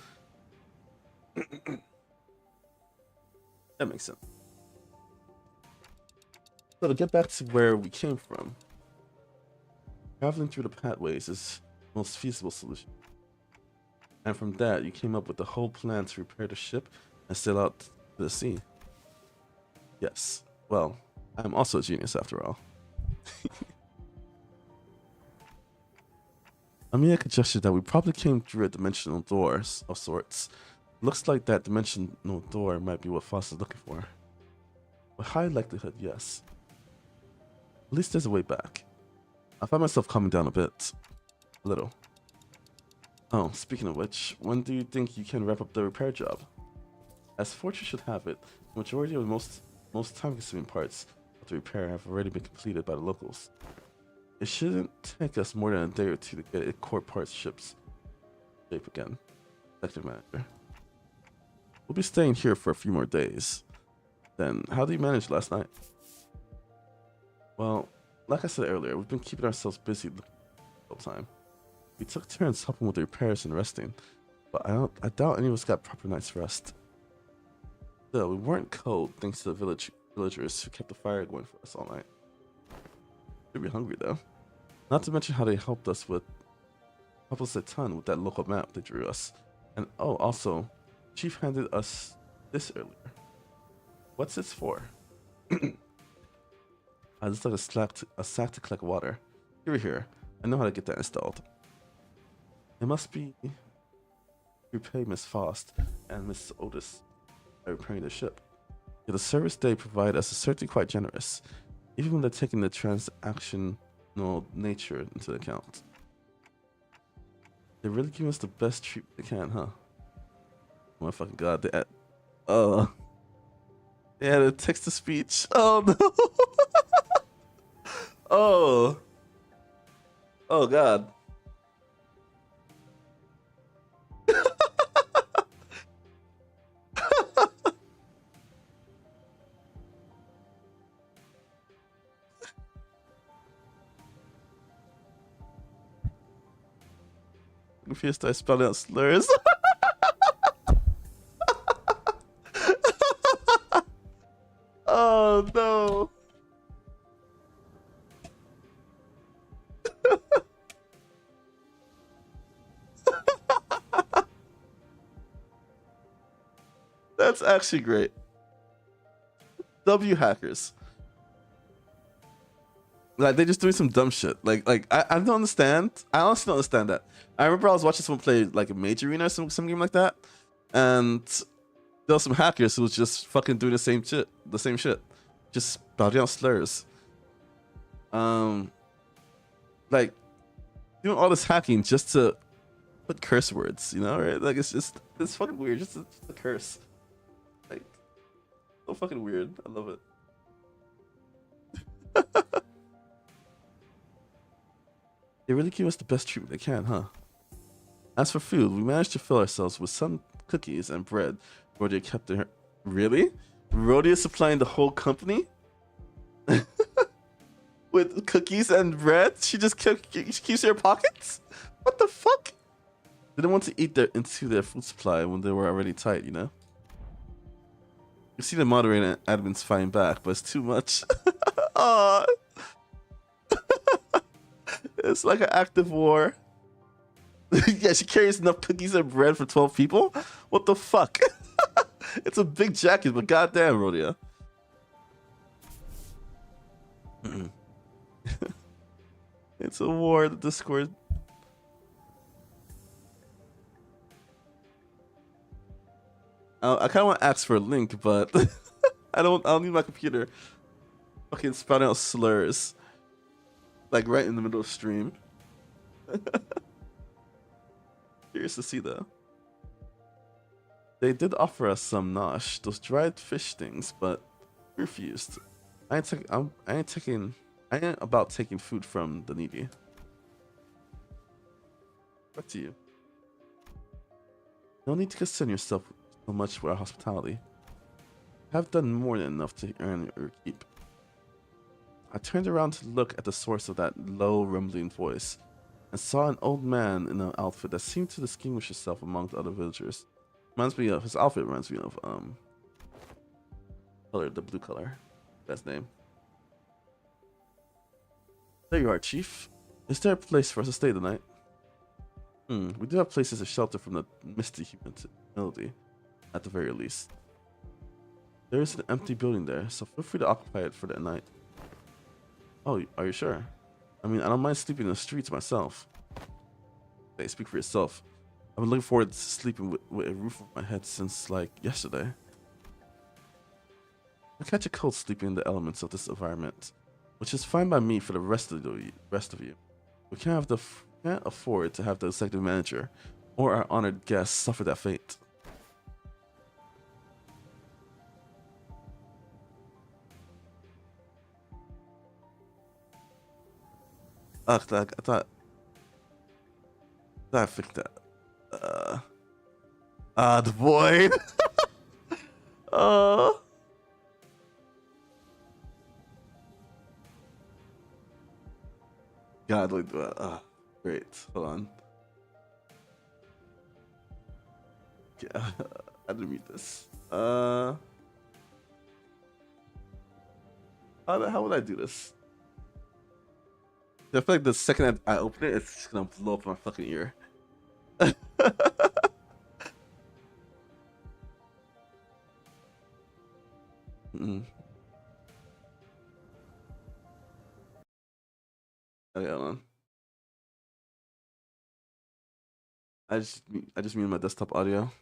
That makes sense. So to get back to where we came from, traveling through the pathways is the most feasible solution. And from that, you came up with the whole plan to repair the ship and sail out to the sea. Yes. Well, I'm also a genius after all. Amiya conjectured that we probably came through a dimensional door of sorts. Looks like that dimensional door might be what Foss is looking for. With high likelihood, yes. At least there's a way back. I find myself calming down a bit. A little. Oh, speaking of which, when do you think you can wrap up the repair job? As fortune should have it, the majority of most time-consuming parts of the repair have already been completed by the locals. It shouldn't take us more than a day or two to get it core parts ships shape again. Executive Manager. We'll be staying here for a few more days. Then, how did you manage last night? Well, like I said earlier, we've been keeping ourselves busy the whole time. We took turns helping with the repairs and resting, but I doubt any of us got proper night's rest. Still, we weren't cold thanks to the villagers who kept the fire going for us all night. We'd be hungry though. Not to mention how they helped us a ton with that local map they drew us. And oh, also, Chief handed us this earlier. What's this for? I just like a sack to collect water. Here. I know how to get that installed. It must be repay Miss Faust and Miss Otis by repairing the ship. Yeah, the service they provide us is certainly quite generous, even when they're taking the transactional nature into account. They really give us the best treatment they can, huh? Oh my fucking god, they had a text-to-speech. Oh no! Oh god. Confused, I spelled out slurs. Oh no. That's actually great. W hackers. Like, they just doing some dumb shit. Like I don't understand. I honestly don't understand that. I remember I was watching someone play like a Mage Arena or some game like that, and there were some hackers who was just fucking doing the same shit, just spouting out slurs. Like doing all this hacking just to put curse words, you know, right? Like it's fucking weird, just a curse. Like, so fucking weird. I love it. They really give us the best treatment they can, huh? As for food, we managed to fill ourselves with some cookies and bread. Rhodia kept her. Really? Rhodia supplying the whole company? With cookies and bread? She keeps her pockets? What the fuck? They didn't want to eat into their food supply when they were already tight, you know? You see the moderator and admins fighting back, but it's too much. Aww. It's like an active war. Yeah, she carries enough cookies and bread for 12 people? What the fuck? It's a big jacket, but goddamn, Rhodia. It's a war, the Discord. I kind of want to ask for a link, but I don't need my computer fucking spouting out slurs. Like right in the middle of stream. Curious to see though. They did offer us some nosh, those dried fish things, but we refused. I ain't about taking food from the needy. Back to you. No need to concern yourself so much with our hospitality. You have done more than enough to earn your keep. I turned around to look at the source of that low, rumbling voice, and saw an old man in an outfit that seemed to distinguish himself among the other villagers. His outfit reminds me of the blue color. That's name. There you are, Chief. Is there a place for us to stay tonight? We do have places of shelter from the misty humidity, at the very least. There is an empty building there, so feel free to occupy it for the night. Oh, are you sure? I mean, I don't mind sleeping in the streets myself. Hey, speak for yourself. I've been looking forward to sleeping with a roof over my head since like yesterday. I catch a cold sleeping in the elements of this environment, which is fine by me for the rest of you. We can't afford to have the executive manager or our honored guests suffer that fate. I fixed that. The void. uh, God, like, great. Hold on. Yeah, I didn't read this. How would I do this? I feel like the second I open it, it's just gonna blow up my fucking ear. Mm. Okay, hold on. I just muted my desktop audio.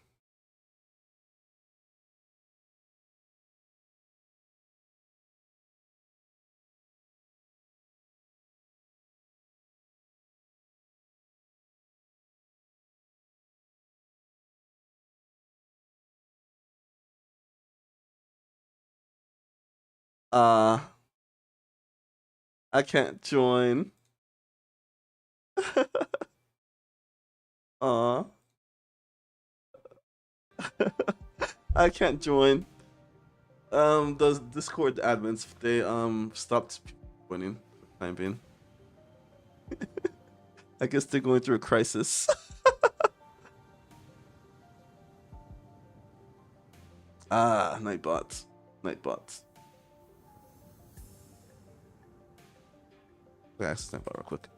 Uh, I can't join. uh, I can't join. The Discord admins, they stopped joining for the time being. I guess they're going through a crisis. Nightbots. Nightbots. Okay, access Nightbot real quick.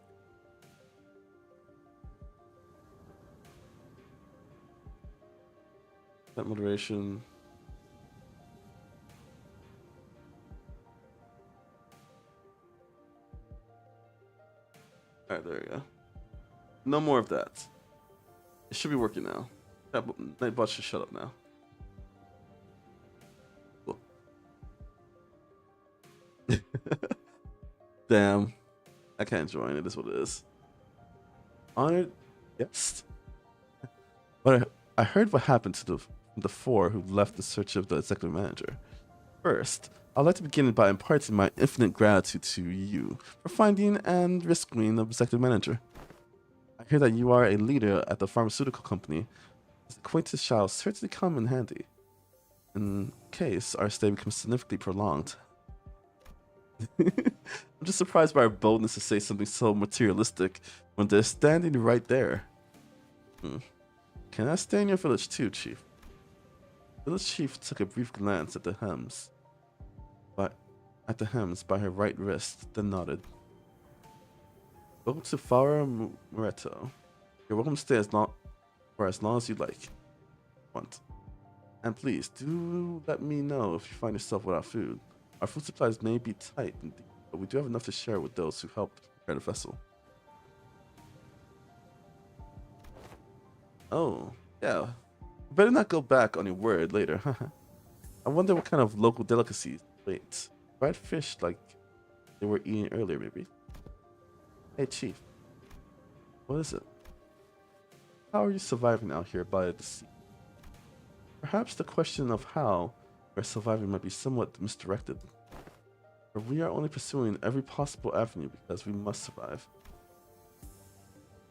That moderation. Alright, there we go. No more of that. It should be working now. Nightbot should shut up now. Cool. Damn. I can't join. It is what it is. Honored guest. But I heard what happened to the four who left in search of the executive manager. First, I'd like to begin by imparting my infinite gratitude to you for finding and rescuing the executive manager. I hear that you are a leader at the pharmaceutical company. This acquaintance shall certainly come in handy, in case our stay becomes significantly prolonged. I'm just surprised by our boldness to say something so materialistic when they're standing right there. Can I stay in your village too, Chief? The village chief took a brief glance at the hems by her right wrist, then nodded. Welcome to Fara Mureto. You're welcome to stay for as long as you want. And please, do let me know if you find yourself without food. Our food supplies may be tight indeed, but we do have enough to share with those who helped prepare the vessel. Oh, yeah. Better not go back on your word later. I wonder what kind of local delicacies. Wait, fried fish like they were eating earlier, maybe? Hey, Chief. What is it? How are you surviving out here by the sea? Perhaps the question of how we're surviving might be somewhat misdirected. For we are only pursuing every possible avenue because we must survive.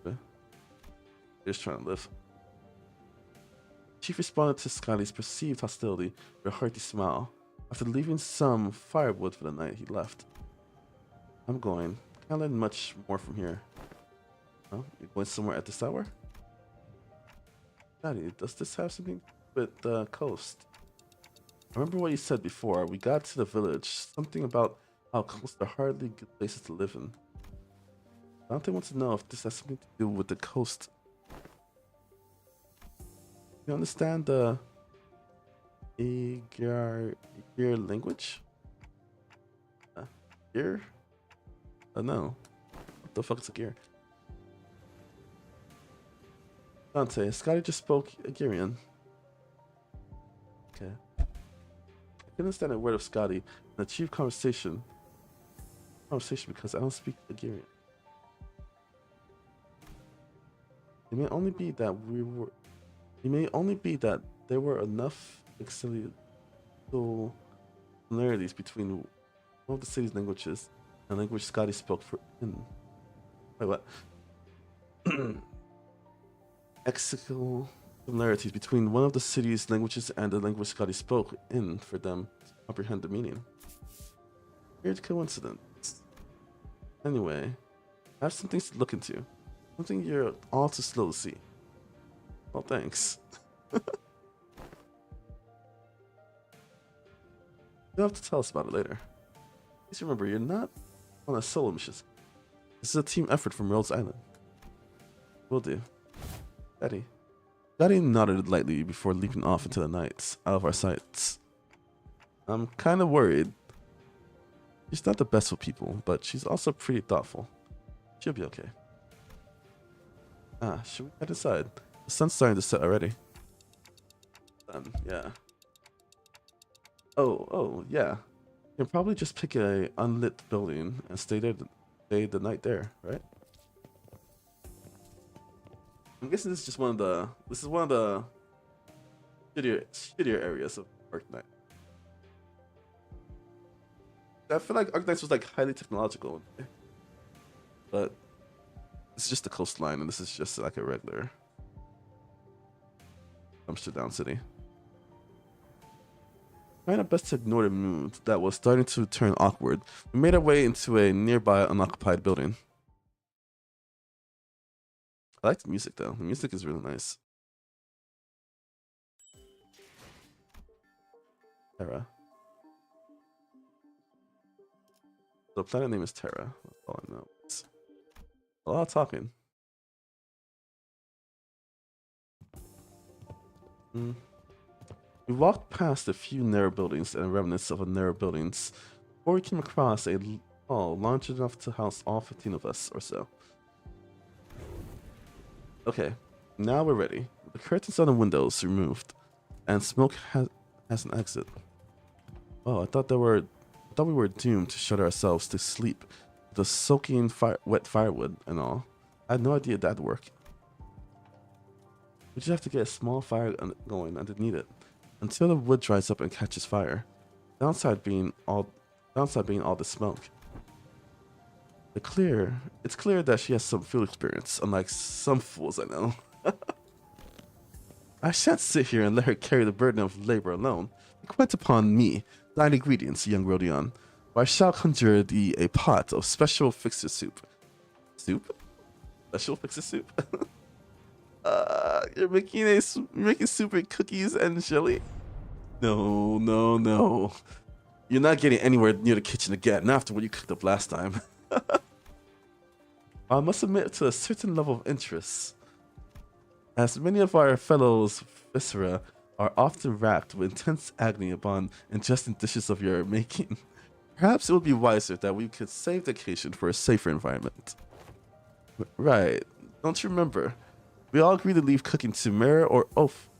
Okay. Just trying to live. Chief responded to Skyly's perceived hostility with a hearty smile. After leaving some firewood for the night, he left. I'm going. Can't learn much more from here. Oh, you're going somewhere at this hour? Daddy, does this have something with the coast? I remember what you said before. We got to the village. Something about how coasts are hardly good places to live in. I don't want to know if this has something to do with the coast. You understand the Aegir language? Gear? No. What the fuck is a gear? Dante, Scotty just spoke Agirian. Okay. I couldn't understand a word of Scotty and achieve conversation because I don't speak Agirian. It may only be that there were enough accidental similarities between one of the city's languages and language Scotty spoke for in. Wait, what? Lexical similarities between one of the city's languages and the language Scotty spoke in for them to comprehend the meaning. Weird coincidence. Anyway, I have some things to look into. Something you're all too slow to see. Well, thanks. You'll have to tell us about it later. Please remember, you're not on a solo mission. This is a team effort from Rhodes Island. Will do. Daddy. Daddy nodded lightly before leaping off into the night, out of our sights. I'm kind of worried. She's not the best with people, but she's also pretty thoughtful. She'll be okay. Should we head inside? The sun's starting to set already. Yeah. Oh, yeah. You can probably just pick a unlit building and stay the night there, right? I'm guessing this is just one of the shittier areas of ArkKnight. I feel like ArkKnights was like highly technological, but this is just the coastline, and this is just like a regular Amsterdam city. Trying our best to ignore the mood that was starting to turn awkward, we made our way into a nearby unoccupied building. I like the music though. The music is really nice. Terra. The planet name is Terra. That's all I know. It's a lot of talking. We walked past a few narrow buildings and remnants of narrow buildings before we came across a hall large enough to house all 15 of us or so. Okay, now we're ready. The curtains on the windows removed, and smoke has an exit. Oh, I thought we were doomed to shut ourselves to sleep with the soaking wet firewood and all. I had no idea that'd work. We just have to get a small fire going underneath it until the wood dries up and catches fire. Downside being all the smoke. It's clear that she has some field experience, unlike some fools I know. I shan't sit here and let her carry the burden of labor alone. Requite upon me thine ingredients, young Rodion, or I shall conjure thee a pot of special fixer soup. Soup? Special fixer soup? You're making soup with cookies and jelly? No. You're not getting anywhere near the kitchen again, not after what you cooked up last time. I must admit to a certain level of interest, as many of our fellows viscera are often racked with intense agony upon ingesting dishes of your making. Perhaps it would be wiser that we could save the occasion for a safer environment. Right. Don't you remember? We all agreed to leave cooking to Mara or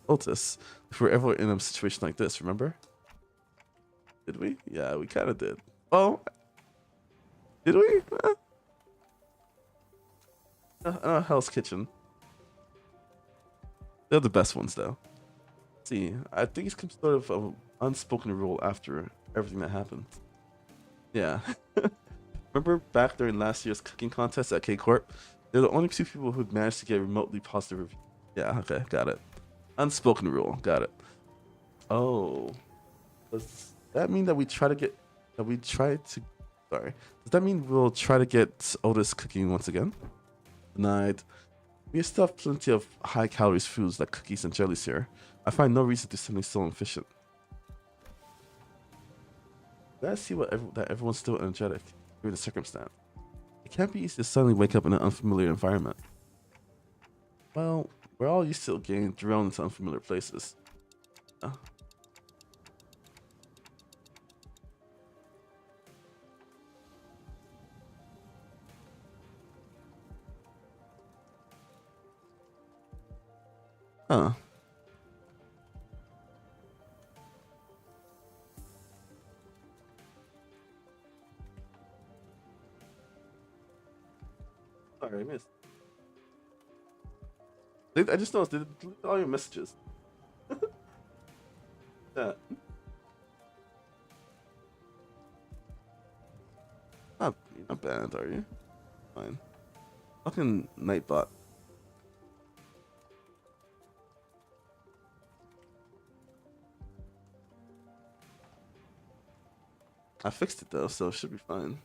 Otis if we're ever in a situation like this, remember? Did we? Yeah, we kind of did. Oh, did we? Hell's Kitchen. They're the best ones, though. Let's see, I think it's some sort of an unspoken rule after everything that happened. Yeah. Remember back during last year's cooking contest at K Corp? They're the only two people who'd managed to get remotely positive reviews. Yeah, okay, got it. Unspoken rule, got it. Oh, does that mean that sorry. Does that mean we'll try to get Otis cooking once again? Denied. We still have plenty of high calories foods like cookies and jellies here. I find no reason to do something so inefficient. Let's see that everyone's still energetic given the circumstance. It can't be easy to suddenly wake up in an unfamiliar environment. Well, we're all used to getting thrown into unfamiliar places. Oh. Sorry, I missed. I just noticed they deleted all your messages. Yeah. You're not bad, are you? Fine. Fucking Nightbot. I fixed it though, so it should be fine.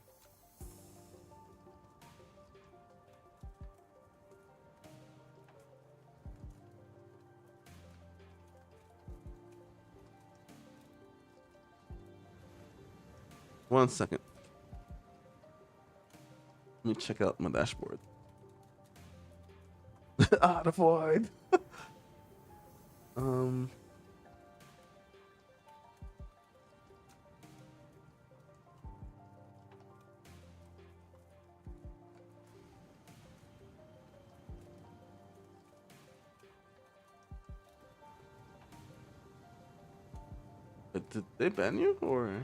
One second. Let me check out my dashboard. Ah, the void. um. Did they ban you or?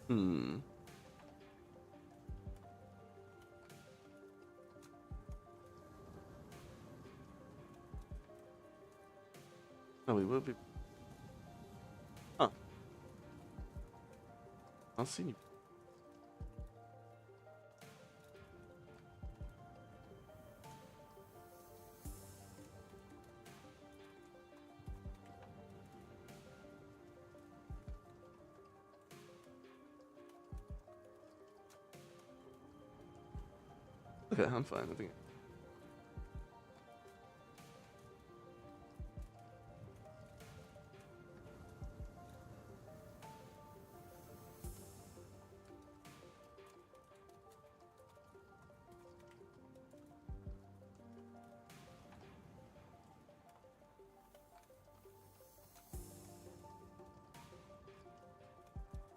Hmm. No, we will be. Huh. I'll see you. Okay, I'm fine. I think.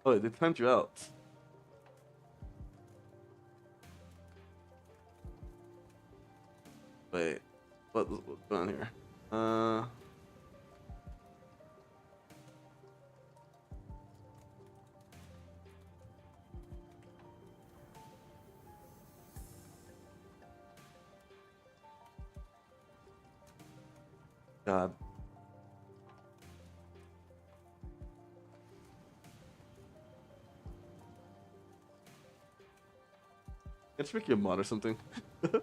Oh, they timed you out. Wait, what's going on here? God. Let's make you a mod or something. What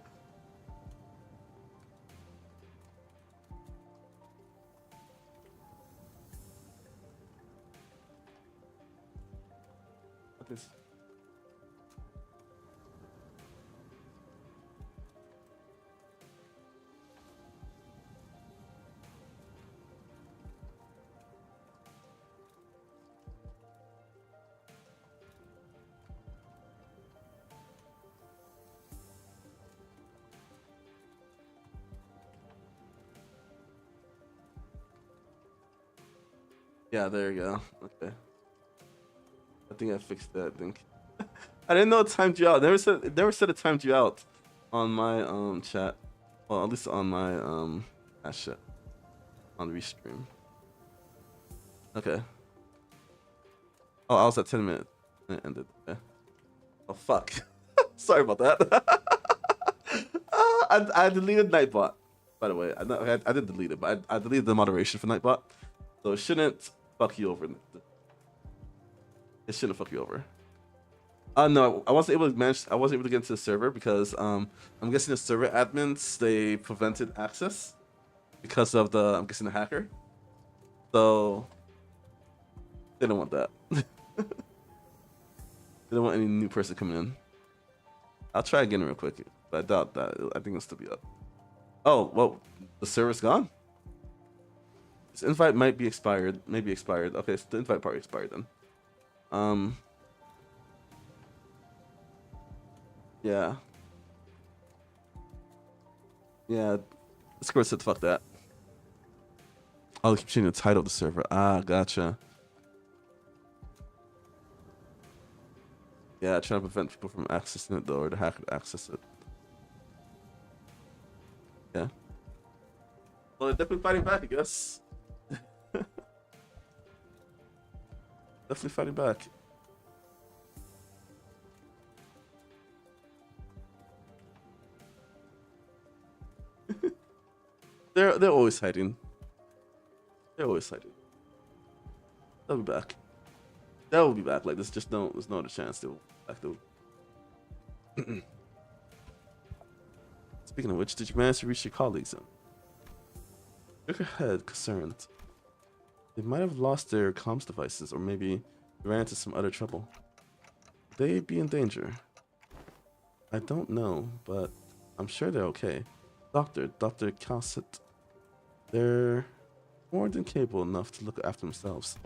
is? Yeah, there you go. Okay. I think I fixed that. I think. I didn't know it timed you out. It never said it timed you out on my chat. Well, at least on my shit on restream. Okay. Oh, I was at 10 minutes. It ended. Okay. Oh fuck. Sorry about that. I deleted Nightbot. By the way, I didn't delete it, but I deleted the moderation for Nightbot, so it shouldn't fuck you over. It shouldn't fuck you over. No, I wasn't able to manage. I wasn't able to get into the server because I'm guessing the server admins they prevented access because of I'm guessing the hacker. So they don't want that. They don't want any new person coming in. I'll try again real quick, but I doubt that. I think it'll still be up. Oh, well, the server's gone? This invite might be expired. Maybe expired. Okay, so the invite part expired then. Yeah. Yeah. Discord said fuck that. Oh, they keep changing the title of the server. Ah, gotcha. Yeah, trying to prevent people from accessing it though, or the hacker to access it. Well, they're definitely fighting back, I guess. Definitely fighting back. They're always hiding. They're always hiding. They'll be back. They'll be back. Like there's no other chance they'll be back though. Speaking of which, did you manage to reach your colleagues then? Shook her head, concerned. They might have lost their comms devices, or maybe they ran into some other trouble. Would they be in danger? I don't know, but I'm sure they're okay. Dr. Calcett, they're more than capable enough to look after themselves.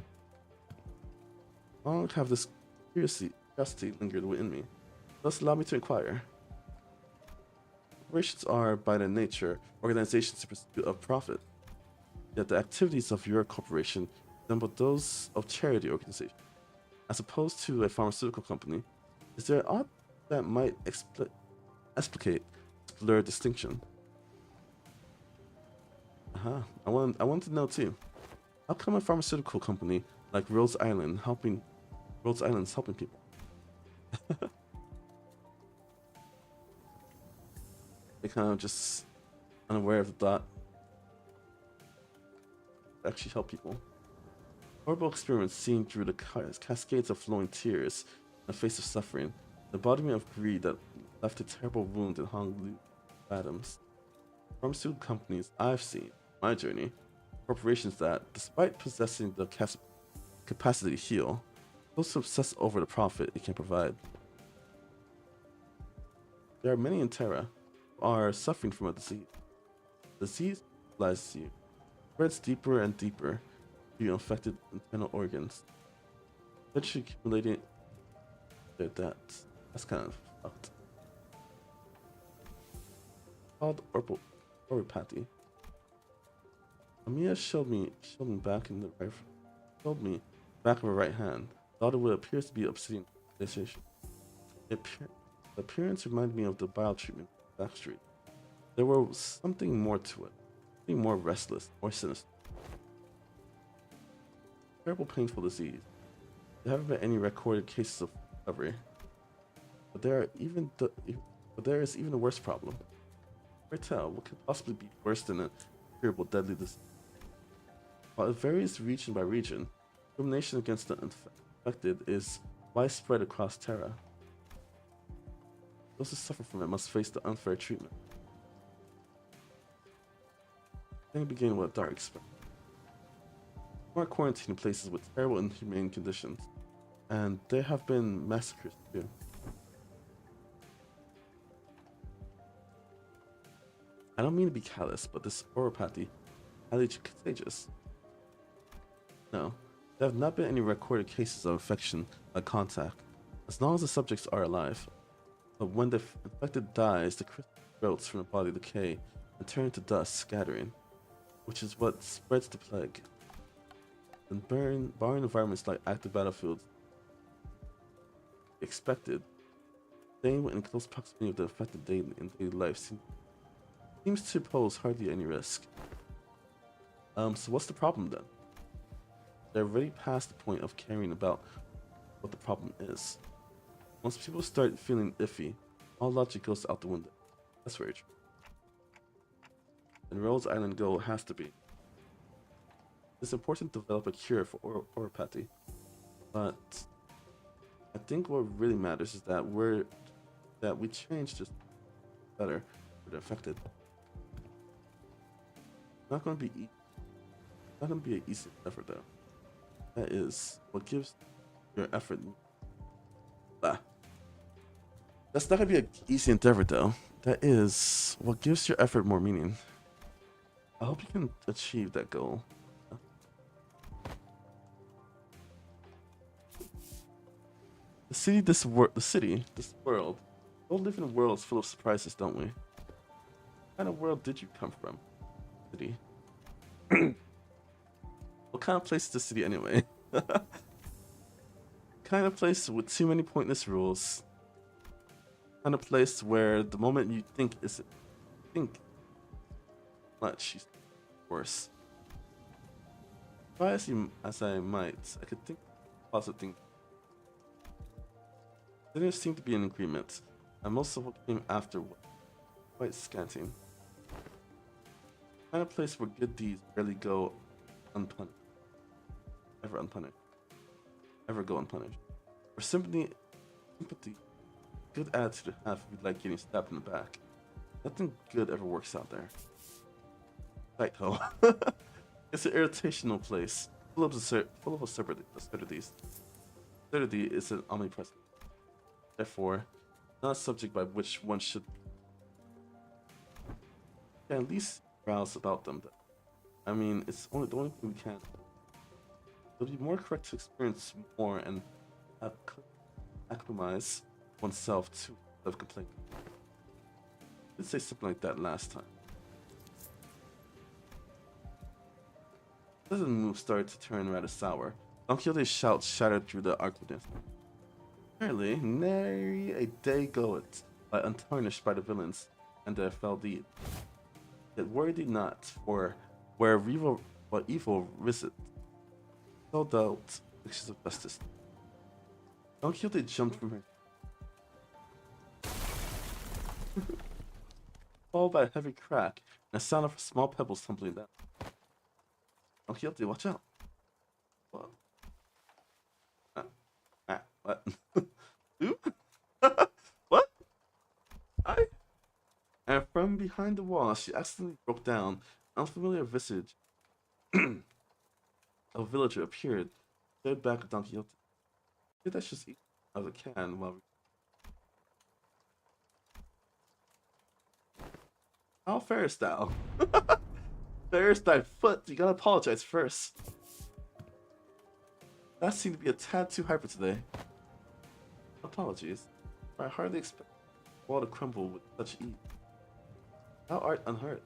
Long have this curiosity lingered within me. Thus allow me to inquire. Corporations are, by their nature, organizations in pursuit of profit. Yet the activities of your corporation resemble those of charity organizations. As opposed to a pharmaceutical company, is there aught that might explicate this blurred distinction? I want to know too. How come a pharmaceutical company like Rose Island's helping people? They kind of just unaware of the thought. Actually help people. Horrible experiments seen through the cascades of flowing tears in the face of suffering, the embodiment of greed that left a terrible wound in Hong Lu Adams. Pharmaceutical companies I've seen in my journey, corporations that, despite possessing the capacity to heal, also obsess over the profit it can provide. There are many in Terra who are suffering from a disease. The disease lies you, spreads deeper and deeper to your infected internal organs, eventually accumulating their deaths. That's kind of fucked. Called oropathy. Amia showed me back in the right, showed me back of her right hand. Thought it would appear to be obsidian glaciation. The appearance reminded me of the bile treatment back street. There was something more to it, something more restless, more sinister. Terrible, painful disease. There haven't been any recorded cases of recovery, but there is even a worse problem. Pray tell, what could possibly be worse than a curable deadly disease? While it varies region by region, discrimination against the infected is widespread across Terra. Those who suffer from it must face the unfair treatment. Things begin with dark experience. More quarantined in places with terrible inhumane conditions, and there have been massacres too. I don't mean to be callous, but this oropathy highly contagious. No, there have not been any recorded cases of infection by contact, as long as the subjects are alive. But when the infected dies, the crystal growths from the body decay and turn into dust, scattering, which is what spreads the plague. And barring environments like active battlefields, expected, staying in close proximity of the affected in daily life seems to pose hardly any risk. So what's the problem then? They're already past the point of caring about what the problem is. Once people start feeling iffy, all logic goes out the window. That's very true. And Rose Island goal has to be. It's important to develop a cure for oropathy, but I think what really matters is that we change this better for the affected. Not going to be not going to be an easy effort though. That is what gives your effort. That's not going to be an easy endeavor though. That is what gives your effort more meaning. I hope you can achieve that goal. This world. We all live in worlds full of surprises, don't we? What kind of world did you come from? City. What kind of place is the city anyway? Kind of place with too many pointless rules. Kind of place where the moment you think much, worse. Try as I might, I could think positive things. There seemed to be an agreement, and most of what came after was quite scanty. Kind of place where good deeds rarely go unpunished. Ever unpunished. Ever go unpunished. Or sympathy, good attitude to have if you like getting stabbed in the back. Nothing good ever works out there. Right, ho. It's an irritational place, full of absurdities. Absurdity is an omnipresent. Therefore, not a subject by which one should at least browse about them. I mean, it's the only thing we can. It would be more correct to experience more and acclimatize oneself to self-complaint. I did say something like that last time. As the move started to turn rather sour, Don Quixote's shouts shattered through the awkwardness. Apparently, nary a day goeth by untarnished by the villains and their fell deed. Yet worry thee not, for where evil riseth, so dealt fictions of justice. Don Quixote jumped from her, followed by a heavy crack and a sound of small pebbles tumbling down. Don Quixote, watch out! What? What? Who? What? And from behind the wall, she accidentally broke down. An unfamiliar visage of a villager appeared, stared back at Don Quixote. Did that just eat out of the can while we... How farest thou? Farest thy foot? You gotta apologize first. That seemed to be a tad too hyper today. Apologies. I hardly expect the wall to crumble with such ease. Thou art unhurt.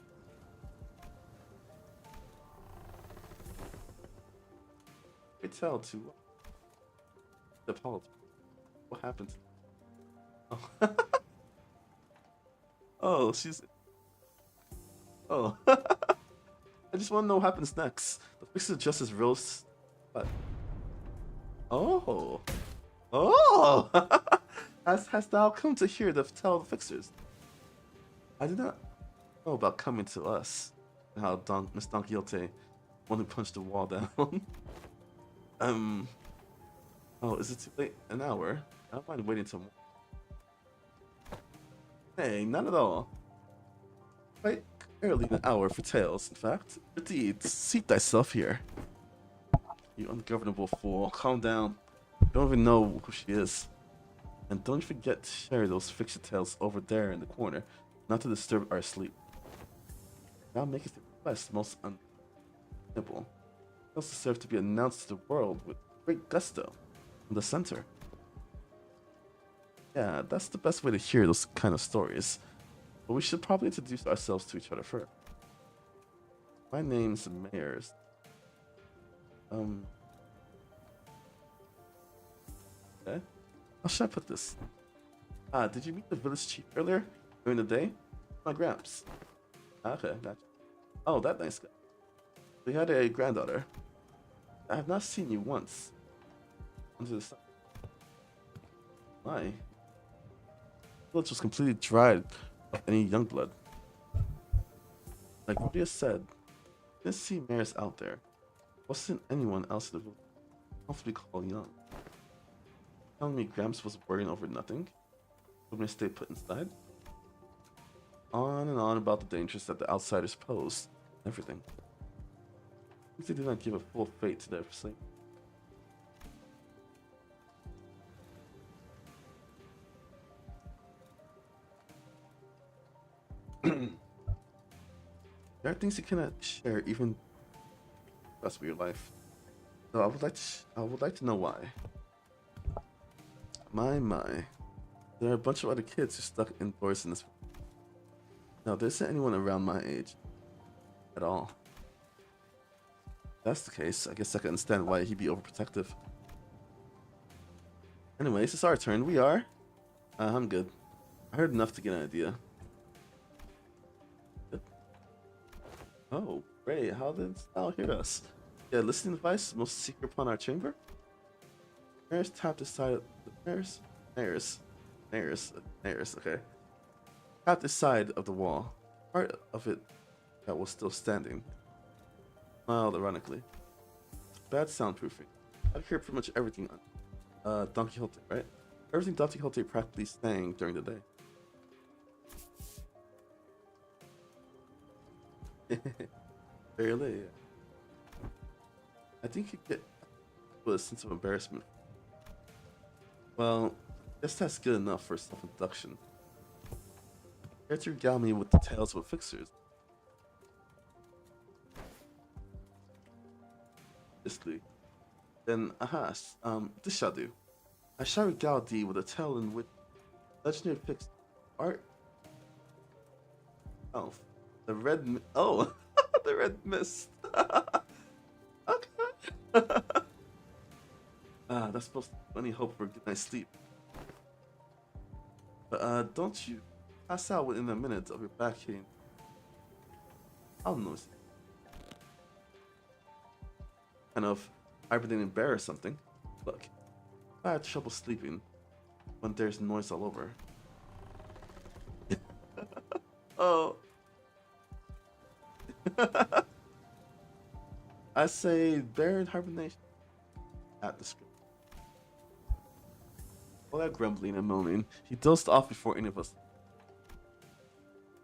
I tell to the apology. What happened? Oh, oh, she's. Oh, I just want to know what happens next. The fix is just as real. But oh, oh, has thou come to hear the tale of the fixers? I did not know about coming to us. And how Miss Don Quixote, one who punched the wall down. Oh, is it too late? An hour? I don't mind waiting till more. Hey, not at all. Quite early an hour for tales, in fact. Indeed, seat thyself here. You ungovernable fool, calm down. You don't even know who she is. And don't forget to share those fiction tales over there in the corner, not to disturb our sleep. Now maketh the request most untenable. It also serve to be announced to the world with great gusto from the center. Yeah, that's the best way to hear those kind of stories. But we should probably introduce ourselves to each other first. My name's Mayers. Okay. How should I put this? Did you meet the village chief earlier during the day? My gramps. Okay, gotcha. Oh, that nice guy. We had a granddaughter. I have not seen you once. Under the sun. Why? The village was completely dried of any young blood. Like Rodia said, didn't see Maris out there. Wasn't anyone else in the village comfortably called young. Telling me Gramps was worrying over nothing? Told me to stay put inside? On and on about the dangers that the outsiders pose. Everything. They did not give a full fate to their sleep. There are things you cannot share even the rest of your life. So I would like to know why. My. There are a bunch of other kids who are stuck indoors in this. Now there isn't anyone around my age at all. If that's the case, I guess I can understand why he'd be overprotective. Anyways, it's our turn. We are. I'm good. I heard enough to get an idea. Good. Oh, Great, how did Sal hear us? Yeah, listening device, most secret upon our chamber? Mayor's tapped the side of the Mayor's, okay. Tapped the side of the wall. Part of it that was still standing. Smiled ironically. Bad soundproofing. I hear pretty much everything on Don Quixote, right? Everything Don Quixote practically sang during the day. Very late. I think you get a sense of embarrassment. Well, I guess that's good enough for self-induction. Care to regale me with the tales of fixers? Obviously. Then, this shall do. I shall regale thee with a tale in which legendary fixed art. Oh, the oh, the red mist. Okay. That's supposed to be any hope for a good night's sleep. But don't you pass out within a minute of your back hitting. I'll notice. Kind of hibernating bear or something. Look, I have trouble sleeping when there's noise all over. Oh. I say bear in hibernation at the script. All that grumbling and moaning, he dozed off before any of us.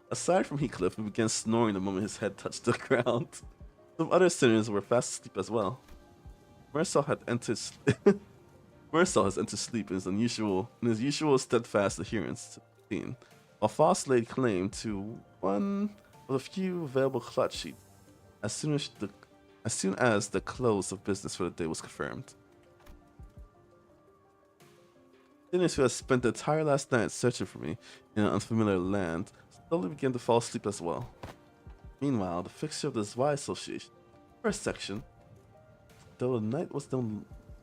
Aside from Heathcliff, who began snoring the moment his head touched the ground. Some other sinners were fast asleep as well. Marisol has entered sleep in his usual steadfast adherence to the routine, while Foss laid claim to one of the few available clutch sheets as soon as the close of business for the day was confirmed. Dennis, who had spent the entire last night searching for me in an unfamiliar land, slowly began to fall asleep as well. Meanwhile, the fixture of the Zwei Association, first section, though the night was no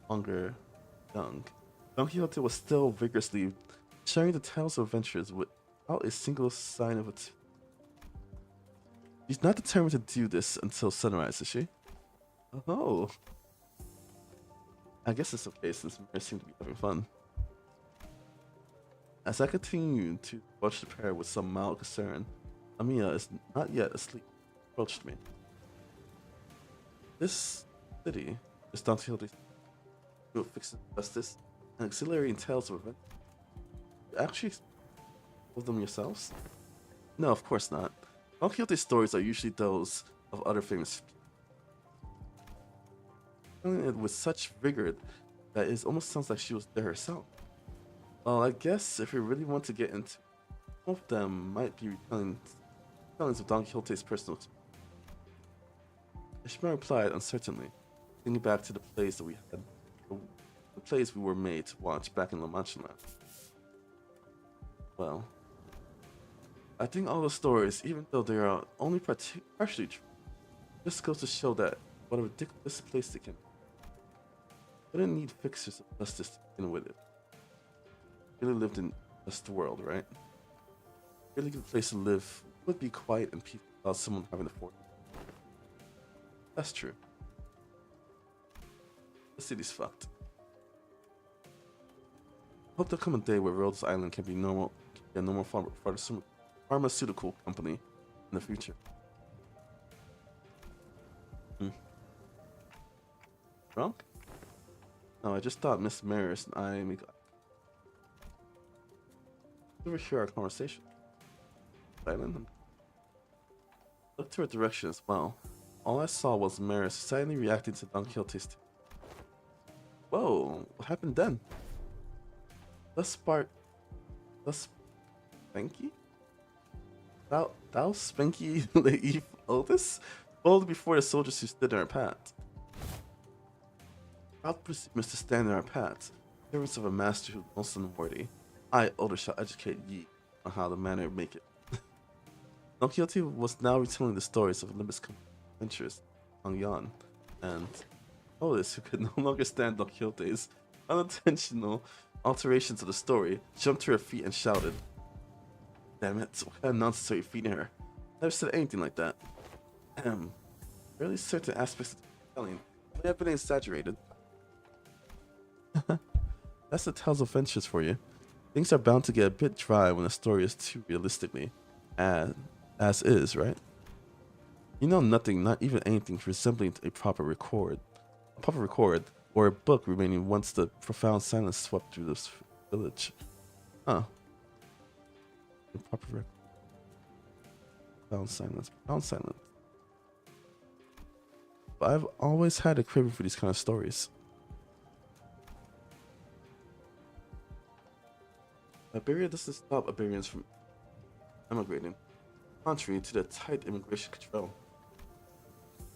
longer young, Don Quixote was still vigorously sharing the tales of adventures without a single sign of it. She's not determined to do this until sunrise, is she? Oh. I guess it's okay since Mary seemed to be having fun. As I continued to watch the pair with some mild concern, Amiya is not yet asleep, approached me. This city is Don Quixote's fixing justice and exhilarating tales of events. You actually told them yourselves? No, of course not. Don Quixote's stories are usually those of other famous people. Telling it with such vigor that it almost sounds like she was there herself. Well, I guess if we really want to get into it, some of them might be retellings of Don Quixote's personal experience. Ishmael replied uncertainly, thinking back to the plays that we had, the plays we were made to watch back in La Mancha Land. Well, I think all the stories, even though they are only partially true, just goes to show that what a ridiculous place they can be. We didn't need fixers of justice to begin with it. Really lived in just the world, right? Really good place to live would be quiet and peaceful without someone having to force it. That's true. The city's fucked. Hope there'll come a day where Rhodes Island can be a normal pharmaceutical company in the future. Drunk? No, I just thought Miss Maris and I may overhear our conversation. Island. Looked to her direction as well. All I saw was Maris silently reacting to Don Quixote's tale. Whoa, what happened then? Thus Spanky? Thou Spanky Leif Otis? Bold before the soldiers who stood in our path. Proud presumes to stand in our path, servants of a master who most unworthy. I, older, shall educate ye on how the manner make it. Don Quixote was now retelling the stories of Limbus adventures on Yan, and Otis, who could no longer stand Don Quixote's unintentional alterations of the story, jumped to her feet and shouted, "Damn it, what kind of nonsense are you feeding her? Never said anything like that." Really, certain aspects of the telling may have been exaggerated. That's the Tales of Ventures for you. Things are bound to get a bit dry when a story is too realistically as is, right? You know nothing, not even anything resembling a proper record. A proper record, or a book remaining once the profound silence swept through this village. Huh. A proper record. Profound silence. Profound silence. But I've always had a craving for these kind of stories. Iberia doesn't stop Iberians from emigrating, contrary to the tight immigration control.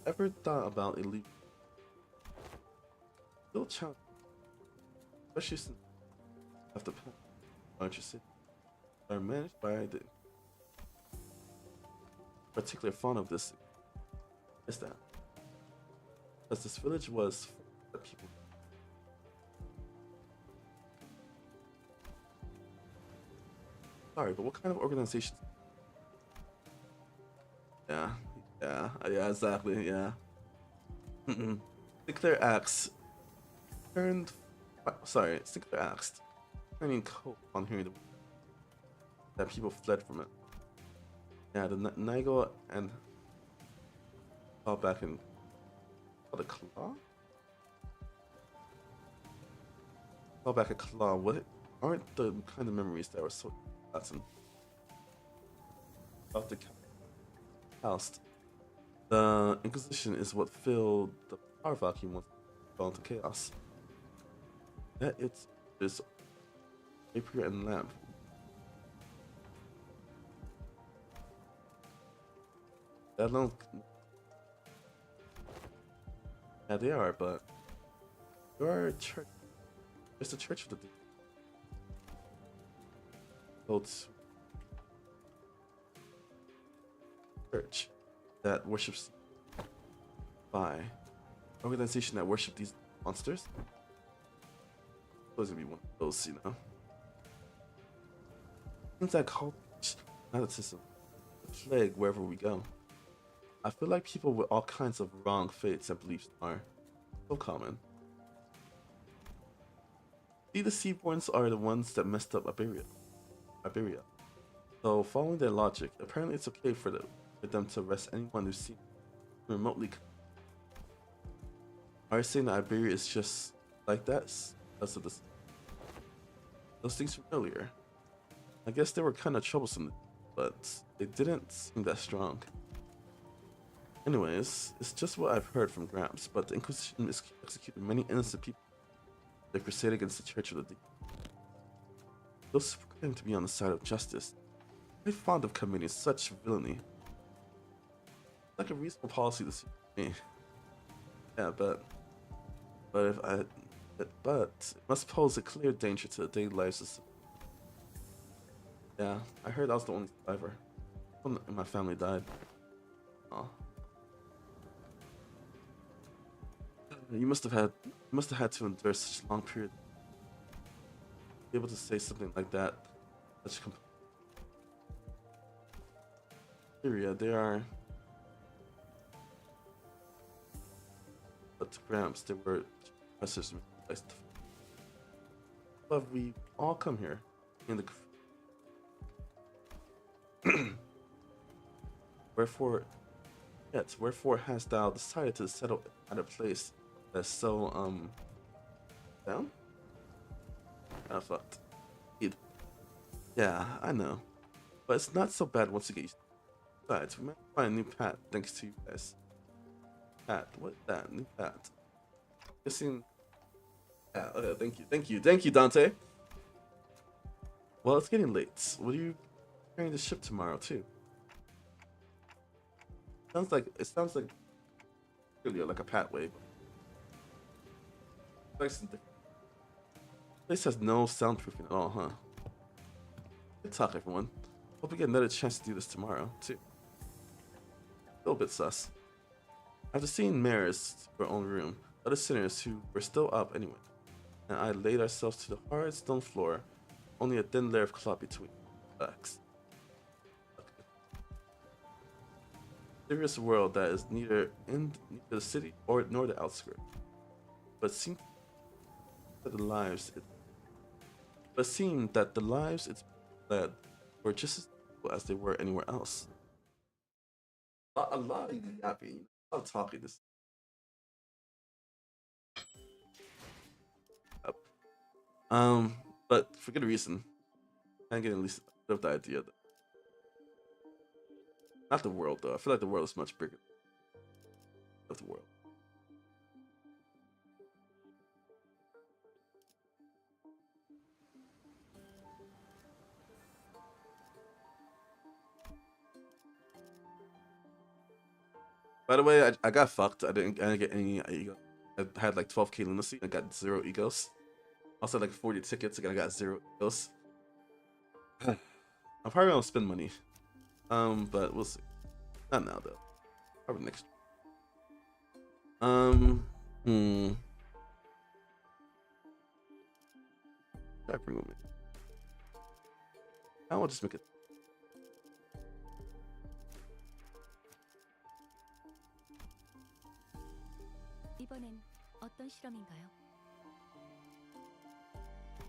Ever thought about illegal? Still challenging, especially since after larger cities are managed by the particular fond of this. Is that? Because this village was full of people. Sorry, but what kind of organization? Yeah, exactly, yeah. Sinclair Axe turned. Sorry, Sinclair Axe turning cold on hearing that people fled from it. Yeah, the Nigel and fall back and the claw. Fall back a claw. What aren't the kind of memories that were so pleasant about the house? The Inquisition is what filled the power vacuum once it fell into chaos. That it's this rapier and lamp. That alone. Yeah, they are, but there are a church. It's the Church of the Old Church that worships by organization that worship these monsters. Supposed to be one of those, you know. Things like cult fanaticism, the plague wherever we go. I feel like people with all kinds of wrong faiths and beliefs are so common. See, the Seaborns are the ones that messed up Iberia. So, following their logic, apparently it's okay for them to arrest anyone who seems remotely. Are you saying that Iberia is just like that because of those things from earlier? I guess they were kind of troublesome, but they didn't seem that strong. Anyways, it's just what I've heard from Gramps, but the Inquisition is executing many innocent people. They crusade against the Church of the Deep. Those who claim to be on the side of justice, they're fond of committing such villainy. Like a reasonable policy to see me. Yeah, but it must pose a clear danger to the daily lives of. Yeah, I heard I was the only survivor. Someone in my family died. Aw. You must have had to endure such a long period. Be able to say something like that, such Syria, they are. But to Gramps, they were professors. But we all come here in the. Wherefore hast thou decided to settle at a place that's so down? Ah, fucked. Yeah, I know, but it's not so bad once you get used to it. Besides, we might find a new path thanks to you guys. Pat, what is that? New path. Guessing. Yeah, okay, thank you, Dante. Well, it's getting late. What are you carrying the ship tomorrow too? It sounds like really like a pathway. Nice and different. Place has no soundproofing at all, huh? Good talk, everyone. Hope we get another chance to do this tomorrow too. A little bit sus. After seeing Maris to her own room, other sinners who were still up anyway, and I laid ourselves to the hard stone floor, only a thin layer of cloth between backs. mysterious world that is neither in neither the city or nor the outskirts, but seems that the lives it, but seemed that the lives it's led were just as simple as they were anywhere else. A lot of yapping, a lot of talking. This up. But for good reason. I get at least a bit of the idea. Not the world though. I feel like the world is much bigger of the world. By the way, I got fucked. I didn't get any ego. I had like 12k lunacy and I got 0 egos. Also like 40 tickets and I got 0 egos. I'm probably gonna spend money. But we'll see. Not now though. Probably next year. I bring with me. I will just make it. 이번엔 어떤 실험인가요?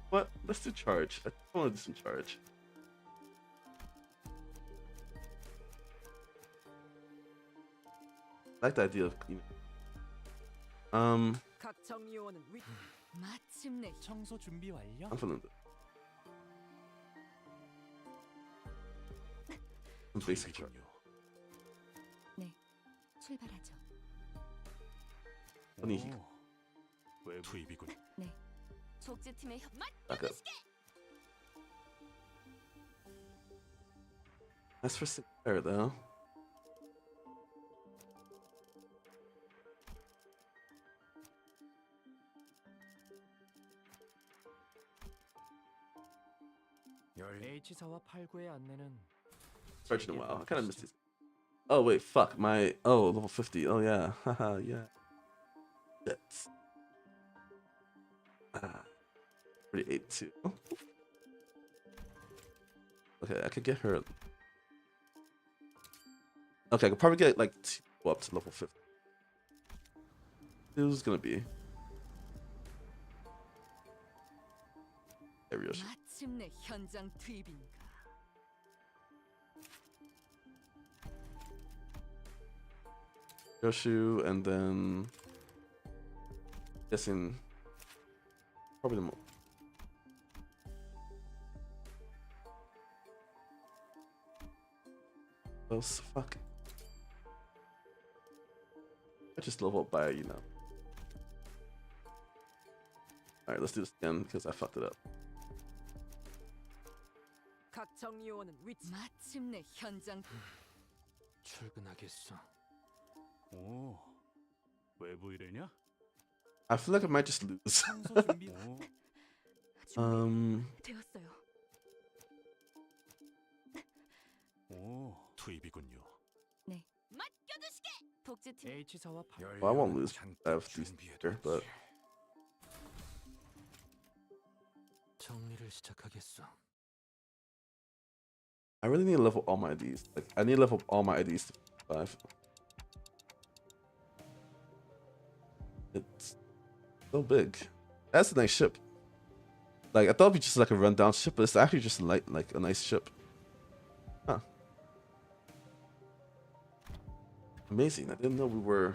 What? Let's do charge. I want to do some charge. I like the idea of cleaning. 각 정리요원은 마침내 청소 준비 완료. I'm feeling it. Some basic charge. 네, 출발하죠. 분위기. 왜 투입이군. 네, 족제팀의 Back up. That's for there though. H4와 8구의 안내는 Searching a while. I kind of missed these. Oh wait, fuck my. Oh, level 50. Oh yeah, haha, yeah. That's 38 too. Okay, I could get her. Okay, I could probably get like 2 up to level 50. Who's gonna be? There we go. 마침내 현장 투입인가? Yoshu, and then guessing probably the most. Oh fuck! I just level up by All right, let's do this again because I fucked it up. 각 정리요원은 마침내 현장 출근하겠어. 오, 외부 일이냐? I feel like I might just lose. 청소 준비. 되었어요. 오, 투입이군요. 네, 맡겨두시게. 복제팀 H4와 8. Well, I won't lose. I have 3 here, but 정리를 시작하겠어. I really need to level all my IDs. Like, I need to level up all my IDs to 5. It's so big. That's a nice ship. Like, I thought it'd be just like a rundown ship, but it's actually just like a nice ship. Huh. Amazing. I didn't know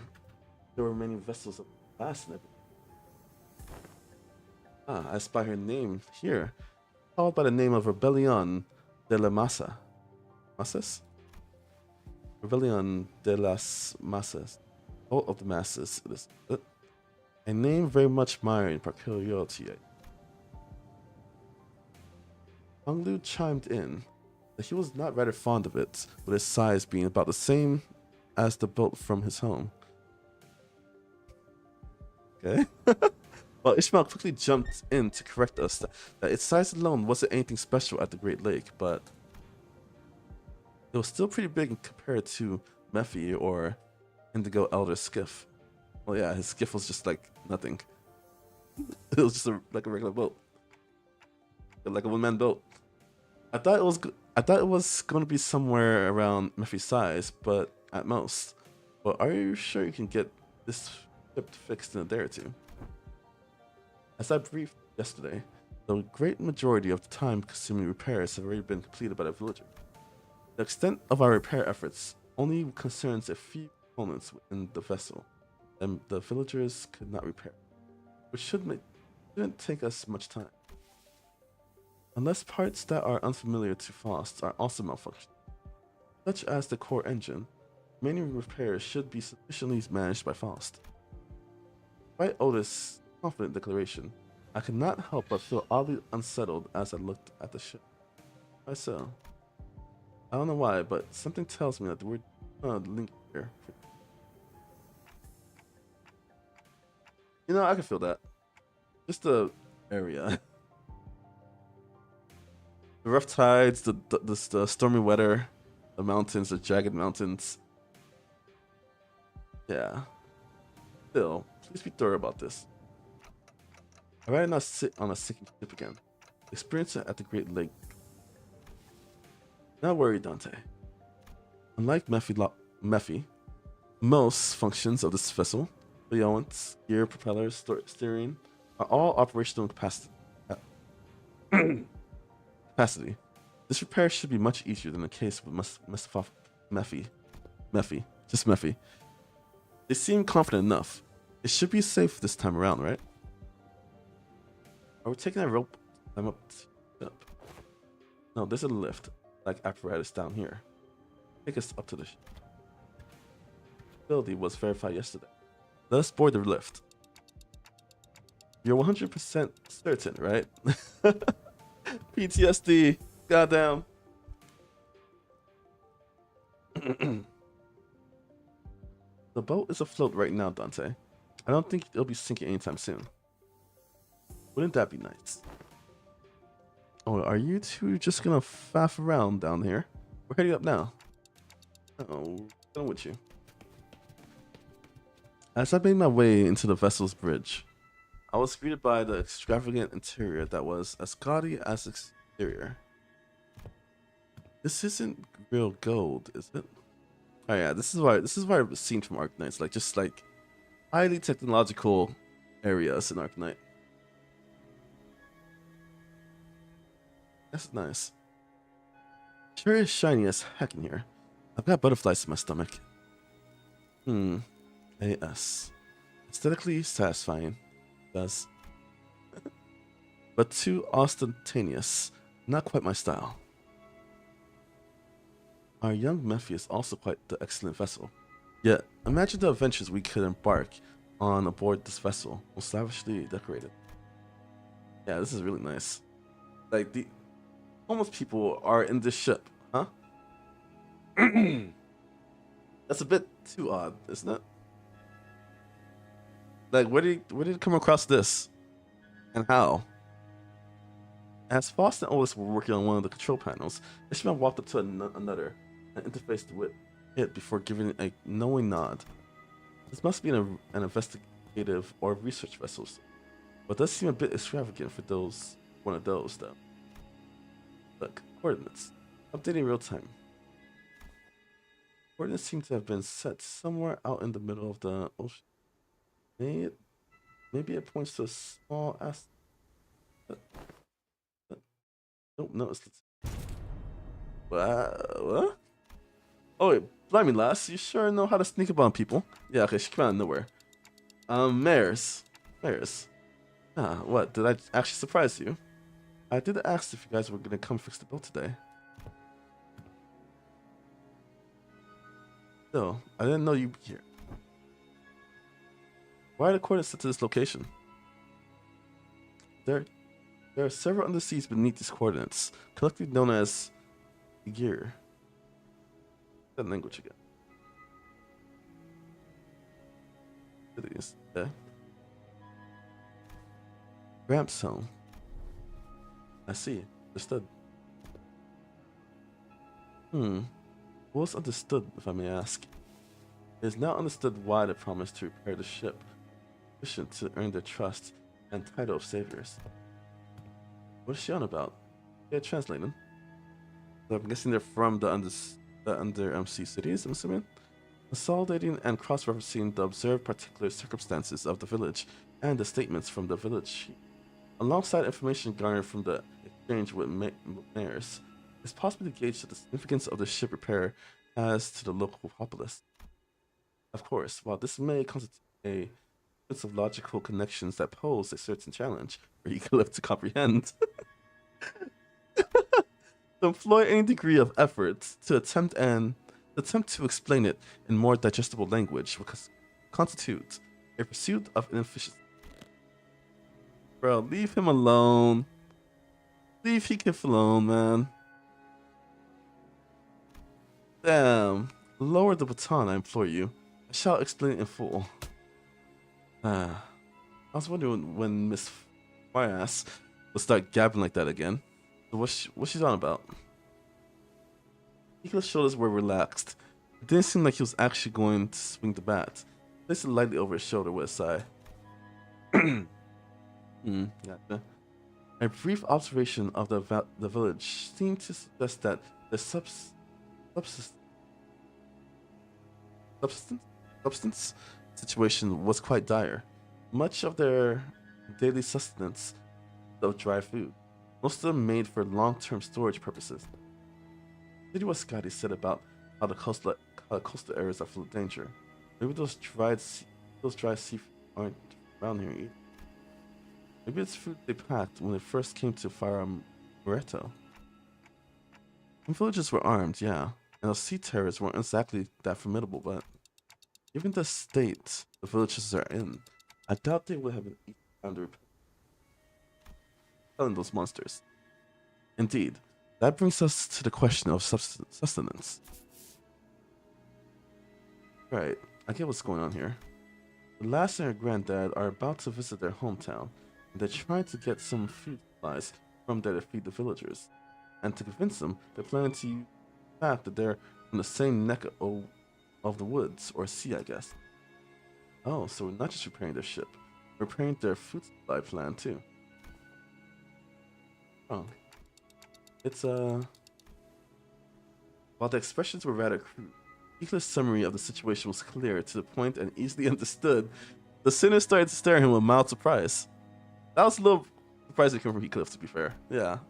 there were many vessels of class and everything. I spy her name here. Called by the name of Rebellion de la Masa. Masas? Rebellion de las Masas. Oh, of the masses. A name very much admired in peculiarity. Hong Lu chimed in that he was not rather fond of it, with its size being about the same as the boat from his home. Okay. Well, Ishmael quickly jumped in to correct us that its size alone wasn't anything special at the Great Lake, but it was still pretty big compared to Mephi or Indigo Elder's skiff. Well, yeah, his skiff was just like nothing. It was just like a regular boat, like a one-man boat. I thought it was going to be somewhere around Mephi's size, but at most. But are you sure you can get this ship fixed in a day or two? As I briefed yesterday, the great majority of the time-consuming repairs have already been completed by the villager. The extent of our repair efforts only concerns a few components within the vessel, and the villagers could not repair, which shouldn't take us much time. Unless parts that are unfamiliar to Faust are also malfunctioning, such as the core engine, many repairs should be sufficiently managed by Faust. Despite Otis' confident declaration, I could not help but feel oddly unsettled as I looked at the ship. Why so? I don't know why, but something tells me that we're linked here. You know, I can feel that. Just the area. The rough tides, the stormy weather, the mountains, the jagged mountains. Yeah. Still, please be thorough about this. I'd rather not sit on a sinking ship again. Experience it at the Great Lake. Not worry, Dante. Unlike Mephi, most functions of this vessel, the elements, gear, propellers, steering, are all operational capacity. This repair should be much easier than the case with Mephi. Just Mephi. They seem confident enough. It should be safe this time around, right? Are we taking that rope? I'm up. No, there's a lift, like apparatus down here. Take us up to the ship. Ability was verified yesterday. Let us board the lift. You're 100% certain, right? PTSD. Goddamn. The boat is afloat right now, Dante. I don't think it'll be sinking anytime soon. Wouldn't that be nice? Oh, are you two just gonna faff around down here? We're heading up now. Oh, I'm with you. As I made my way into the vessel's bridge, I was greeted by the extravagant interior that was as gaudy as exterior. This isn't real gold, is it? Oh yeah, this is why I've seen from ArkKnights, like just like highly technological areas in ArkKnight. That's nice. Sure is shiny as heck in here. I've got butterflies in my stomach. AS. Aesthetically satisfying. Does. But too ostentatious. Not quite my style. Our young Mephi is also quite the excellent vessel. Yet, imagine the adventures we could embark on aboard this vessel, most lavishly decorated. Yeah, this is really nice. Like, the homeless people are in this ship, huh? That's a bit too odd, isn't it? Like, where did it come across this? And how? As Faust and Otis were working on one of the control panels, Ishmael walked up to another and interfaced with it before giving a knowing nod. This must be an investigative or research vessel, but does seem a bit extravagant for one of those, though. Look, coordinates. Updating real time. Coordinates seem to have been set somewhere out in the middle of the ocean. Maybe it points to a small ass. Don't notice. What? Oh wait, blimey, lass, you sure know how to sneak up on people. Yeah, okay, she came out of nowhere. Mares. Ah, what? Did I actually surprise you? I did ask if you guys were gonna come fix the boat today. No, I didn't know you'd be here. Why are the coordinates set to this location? There are several underseas beneath these coordinates, collectively known as gear. That language again. Cities. Okay. Ramp zone. I see. Understood. What's understood, if I may ask? It is now understood why they promised to repair the ship, sufficient to earn their trust and title of saviors. What is she on about? Yeah, translating. So I'm guessing they're from the under MC cities, I'm assuming? consolidating and cross-referencing the observed particular circumstances of the village and the statements from the village chief, alongside information garnered from the exchange with mayors. It's possible to gauge the significance of the ship repair as to the local populace. Of course, while this may constitute a sense of logical connections that pose a certain challenge for Eclipse to comprehend, to employ any degree of effort to attempt to explain it in more digestible language would constitute a pursuit of inefficiency. Bro, leave him alone. Leave Heathcliff alone, man. Damn. Lower the baton, I implore you. I shall explain it in full. I was wondering when Miss Fireass will start gabbing like that again. So what's she on about? Heathcliff's shoulders were relaxed. It didn't seem like he was actually going to swing the bat. He placed it lightly over his shoulder with a sigh. Gotcha. A brief observation of the village seemed to suggest that the substance situation was quite dire. Much of their daily sustenance of dry food, most of them made for long-term storage purposes. Did what Scotty said about how the coastal areas are full of danger. Maybe those dry seafood aren't around here either. Maybe it's food they packed when they first came to Fire Moretto. Some villages were armed, yeah, and those sea terrors weren't exactly that formidable, but given the state the villages are in, I doubt they would have been eaten under repelling those monsters. Indeed, that brings us to the question of sustenance. Right, I get what's going on here. The lass and her granddad are about to visit their hometown, and they're trying to get some food supplies from there to feed the villagers. And to convince them, they're planning to use the fact that they're from the same neck of the woods, or sea, I guess. Oh, so we're not just repairing their ship, we're repairing their food supply plan too. Oh. It's, while the expressions were rather crude, Heathcliff's summary of the situation was clear, to the point, and easily understood. The sinner started to stare at him with mild surprise. That was a little surprising coming from Heathcliff, to be fair. Yeah.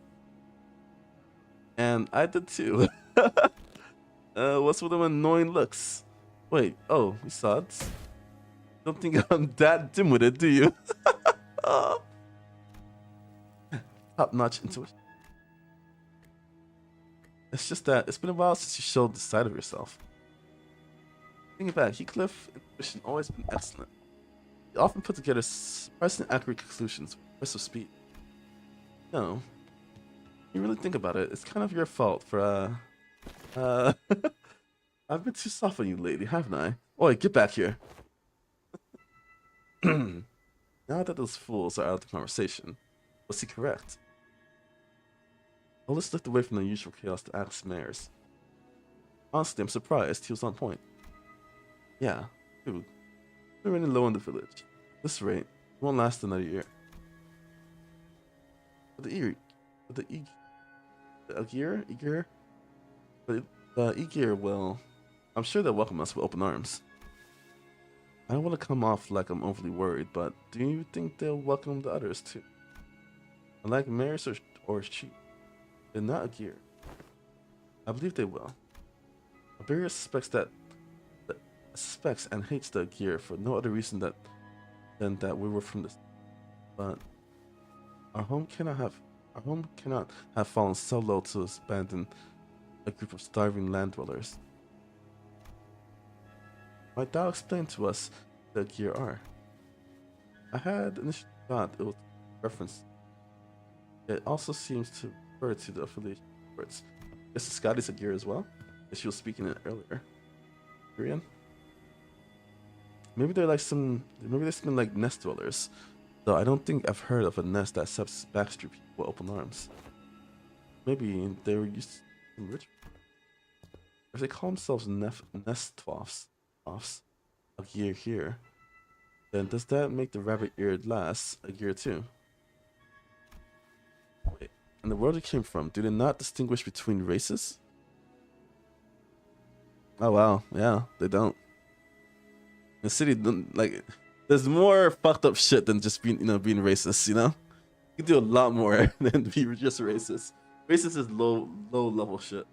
And I did too. What's with them annoying looks? Wait, oh, we saw it. Don't think I'm that dim-witted, do you? Top-notch intuition. It's just that it's been a while since you showed the side of yourself. Thinking back, Heathcliff's intuition always been excellent. He often put together surprisingly accurate conclusions with impressive speed. No, you really think about it, it's kind of your fault for I've been too soft on you lately, haven't I? Oi, get back here. Now that those fools are out of the conversation, was he correct? Otis looked away from the usual chaos to ask Mares. Honestly, I'm surprised he was on point. Yeah, dude, we're running low in the village. At this rate, it won't last another year. But the Aegir will, I'm sure they'll welcome us with open arms. I don't want to come off like I'm overly worried, but do you think they'll welcome the others too? Unlike Maris or Chief, they're not Aegir. I believe they will. Iberia suspects and hates the Aegir for no other reason than that we were from this. But our home cannot have fallen so low to abandon a group of starving land dwellers. Might thou explain to us what the Aegir are? I had initially thought it was a reference. It also seems to refer to the affiliation efforts. Guess the Scotty's Aegir as well, as she was speaking it earlier. Korean? Maybe they're something like nest dwellers. Though I don't think I've heard of a nest that accepts backstreet people with open arms. Maybe they were used to some rich. If they call themselves nest toffs, Aegir here, then does that make the rabbit-eared lass Aegir too? Wait, in the world it came from, do they not distinguish between races? Oh wow, yeah, they don't. The city, like, there's more fucked up shit than just being, being racist. You can do a lot more than be just racist. Racist is low level shit.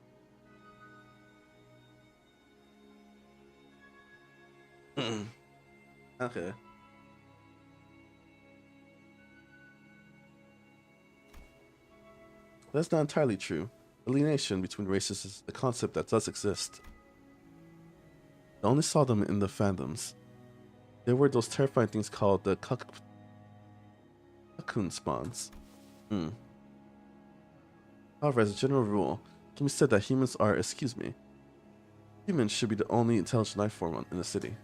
Okay. That's not entirely true. Alienation between races is a concept that does exist. I only saw them in the fandoms. There were those terrifying things called the cocoon spawns. However, as a general rule, it can be said that humans should be the only intelligent life form in the city.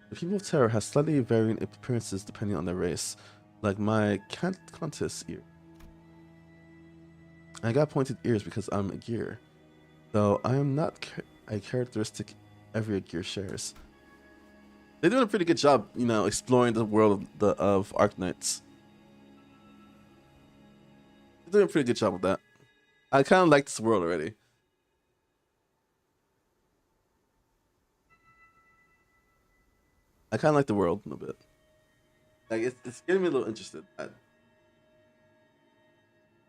The people of Terra have slightly varying appearances depending on their race, like my Countess ear. I got pointed ears because I'm a gear, though I am not a characteristic every gear shares. They're doing a pretty good job, exploring the world of ArkKnights. They're doing a pretty good job with that. I kind of like this world already. I kind of like the world a little bit. Like, it's getting me a little interested.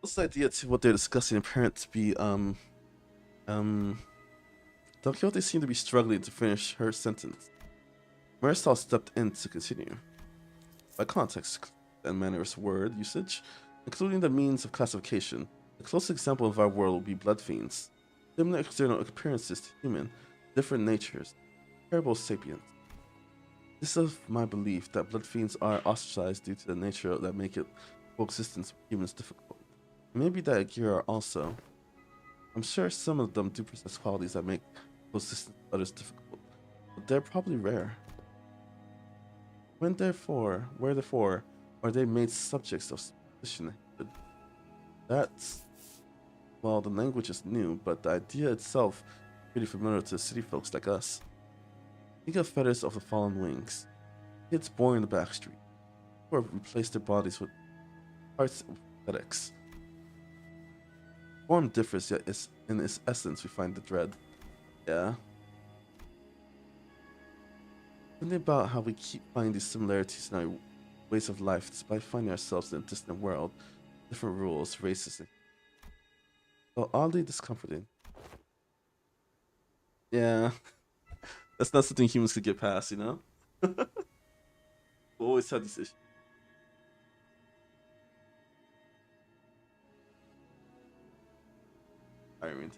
This idea to what they're discussing apparent to be, Don Quixote seemed to be struggling to finish her sentence. Marisol stepped in to continue. By context and manners word usage, including the means of classification, the closest example of our world would be blood fiends. Similar external appearances to human, different natures, terrible sapiens. This is my belief that blood fiends are ostracized due to the nature that make it coexistence with humans difficult. Maybe that gear are also. I'm sure some of them do possess qualities that make coexistence with others difficult, but they're probably rare. Wherefore, are they made subjects of suspicion? That's, well, the language is new, but the idea itself is pretty familiar to city folks like us. Think of feathers of the fallen wings. Kids born in the backstreet, who have replaced their bodies with parts of pathetics. Form differs, yet in its essence we find the dread. Yeah. Something about how we keep finding these similarities in our ways of life despite finding ourselves in a distant world, different rules, races, so oddly discomforting. Yeah. That's not something humans could get past, We'll always have these issues. Iron.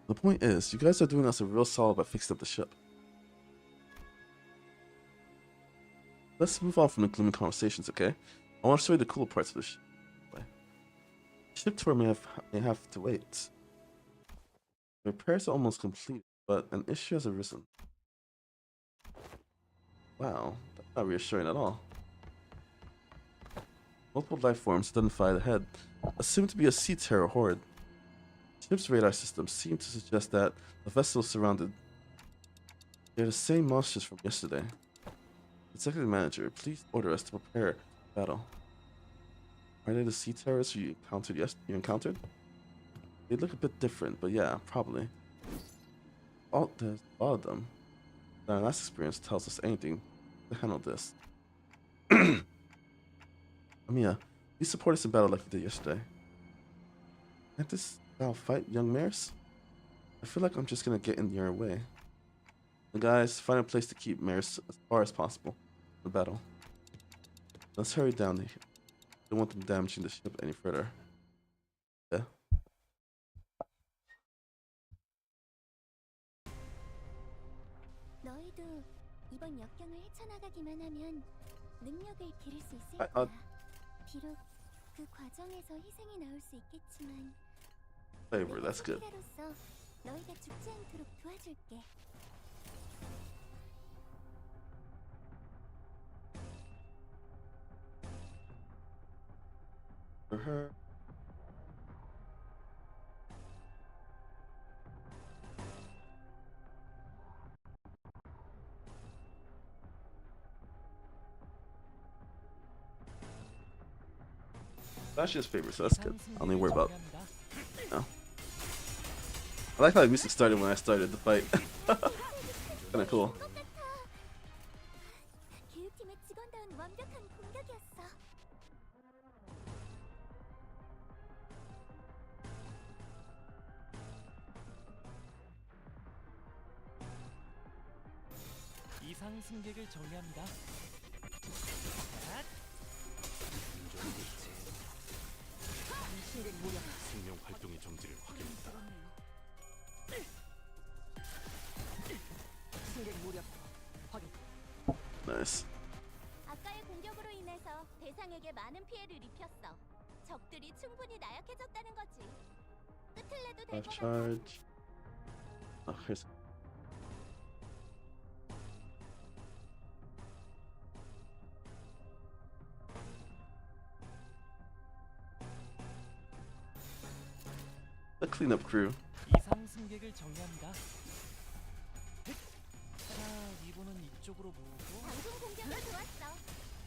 The point is, you guys are doing us a real solid by fixing up the ship. Let's move on from the gloomy conversations, okay? I want to show you the cool parts of the ship. Ship tour may have to wait. The repairs are almost complete, but an issue has arisen. Wow, that's not reassuring at all. Multiple life forms identified ahead, assumed to be a sea terror horde. The ship's radar system seemed to suggest that the vessel is surrounded. They're the same monsters from yesterday. Executive Manager, please order us to prepare battle. Are they the sea terrorists you encountered? They look a bit different, but yeah, probably. There's a lot of them. Our last experience tells us anything to handle this. Amiya, please support us in battle like you did yesterday. Can't this now fight young mares? I feel like I'm just gonna get in your way. The guys, find a place to keep mares as far as possible in the battle. Let's hurry down here. Don't want them damaging the ship any further. Yeah. 너희도 이번 역경을 헤쳐나가기만 하면 능력을 기를 수 있을 거야. 비록 그 과정에서 희생이 나올 수 있겠지만 Favor, that's good. 리더로서 너희가 죽지 않도록 도와줄게. For her. That's just favorite, so that's good. I don't need to worry about. 정리합니다. No. I like how the music started when I started the fight. Kinda cool. 것 같아. 교육팀의 직원다운 완벽한 공격이었어. 이상 승객을 정리합니다. 신객 무력. 생명 활동의 정지를 확인했다. 신객 무력. 확인. Nice. 아까의 공격으로 인해서 대상에게 많은 피해를 입혔어. 적들이 충분히 나약해졌다는 거지. 끝을 내도 될 Left 것 같아. charge. Oh, here's. The cleanup crew. 이상 승객을 정리합니다. 자, 리본은 이쪽으로 모으고 방송 공격이 좋았어.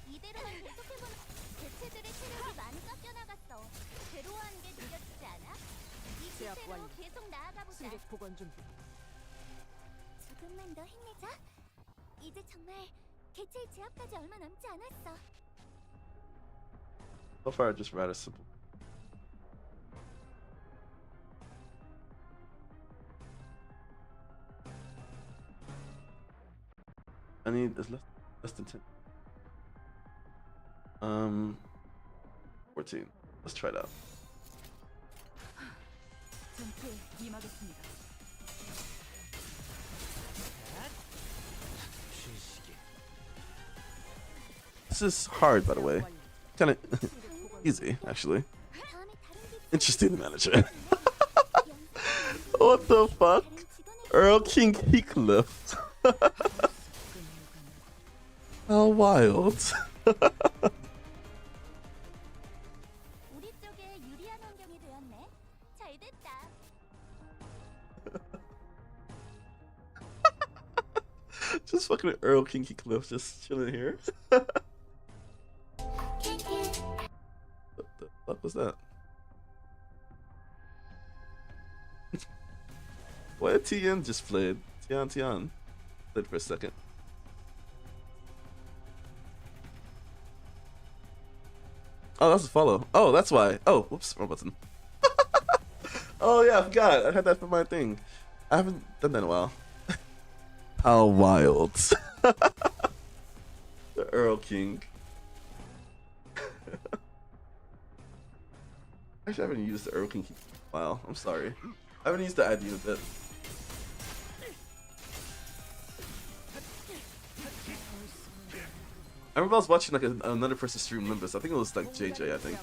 이대로만 계속해보면 개체들의 체력이 많이 깎여나갔어. 괴로워하는 게 느껴지지 않아? 이 제압 기세로 완료. 계속 나아가보자. 승객 보관 준비. 조금만 더 힘내자. 이제 정말 개체의 제압까지 얼마 남지 않았어. So far, just rather simple. I need is less than 10. 14. Let's try it out. 전투에 임하겠습니다. 쉬시기. This is hard, by the way. 완료. Kind of 승객 보관 easy, actually. 다음에 다른 기 Interesting manager. What the fuck? Earl King Heathcliff. How wild. 우리 쪽에 유리한 환경이 되었네. 잘 됐다. Just fucking Earl King Heathcliff just chilling here. What the fuck was that? What Tian just played? Tian played for a second. Oh, that's a follow. Oh, that's why. Oh, whoops, wrong button. Oh yeah, I forgot. I had that for my thing. I haven't done that in a while. How wild. The Earl King. Actually, I haven't used the Earl King in a while. I'm sorry. I haven't used the ID in a bit. I remember I was watching like another person stream Limbus. I think it was like JJ. I think,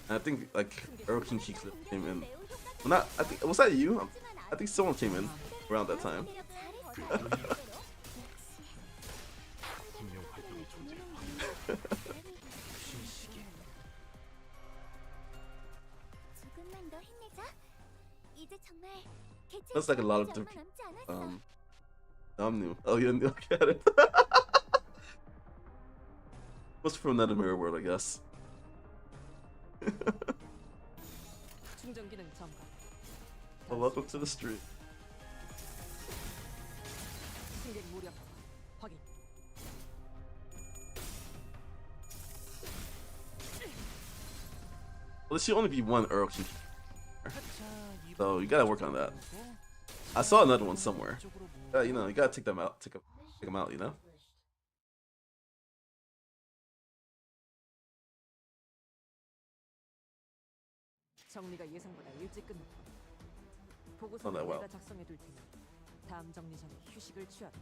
and I think like Earl King Heathcliff came in. Well, not. I think was that you? I think someone came in around that time. 생명 활동의 정지를 확인했다. 쉬시기. 조금만 더 힘내자. 이제 정말 개체의 That's like a lot of 제압까지 different. 얼마 남지 않았어. I'm new. Oh, you're new. I got it. Was from another mirror world, I guess. 충전 기능 점검. Well, welcome to the street. 승객 무력. 확인. Well, there should only be one Earl King. 자, So you gotta work on that. 모으고 I saw another one somewhere. 이쪽으로 모으고 You know, you gotta take them out. Take them out. You know. 정리가 예상보다 일찍 끝났다. Oh, 보고서는 that well. 내가 작성해 둘 테니 다음 정리 전에 휴식을 취하라.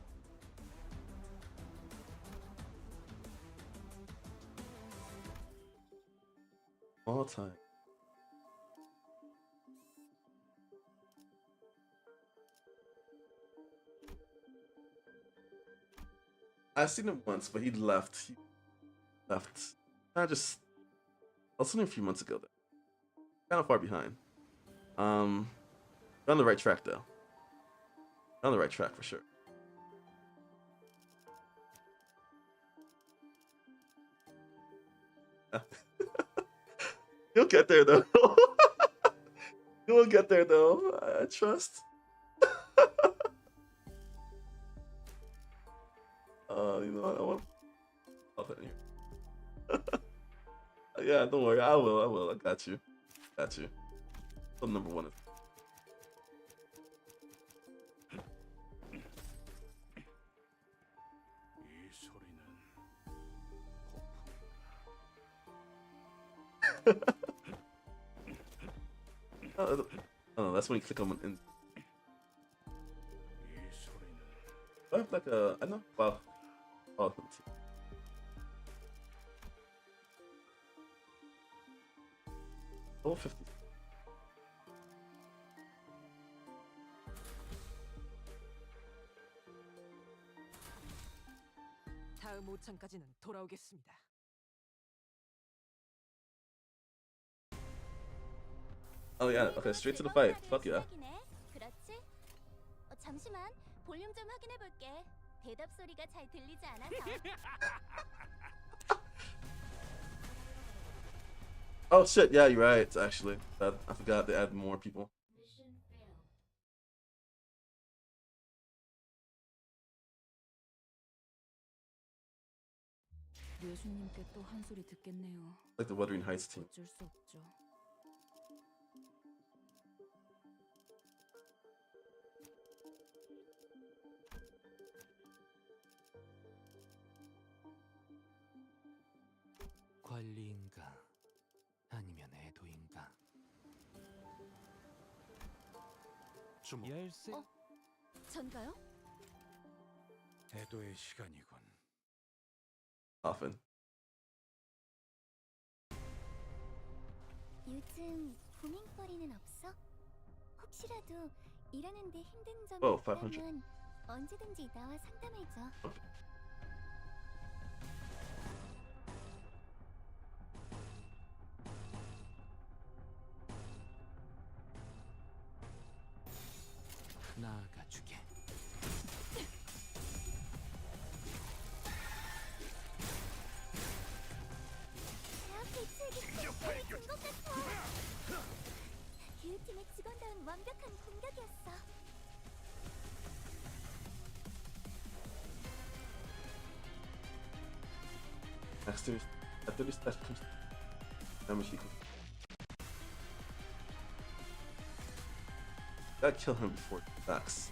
All time. I've seen him once, but he left. He left. I was seeing him a few months ago. Though. Kind of far behind. You're on the right track though. You're on the right track for sure. You'll get there though. You will get there though. I trust. You know what? I want pop it in here. Yeah, don't worry. I will. I got you. Got you. So number one is. 이 소리는 Oh, that's when you click on in. 이 소리는 I have like a. I know. Wow. Oh, let's see. Oh, 50. 다음 5창까지는 돌아오겠습니다. Oh yeah. Okay, straight to the fight. Fuck yeah. 그렇지? 잠시만 볼륨 좀 확인해 볼게. 대답 소리가 잘 들리지 않아서. Oh shit. Yeah, you're right. Actually, I forgot to add more people. 예수님께 또 한 소리 듣겠네요. Like the Wuthering Heights team. 어쩔 수 없죠. 관리인가 아니면 애도인가? 주목. 열쇠. 전가요? 애도의 시간이군. Often. 요즘 고민거리는 없어? 혹시라도 일하는데 힘든 점이 Oh, 500. 있다면 언제든지 나와 상담해줘. 나아가주게. 대책이 특별히 준것 같아. 기후팀의 직원다운 완벽한 공격이었어. After this, that comes. Gotta kill him before he attacks.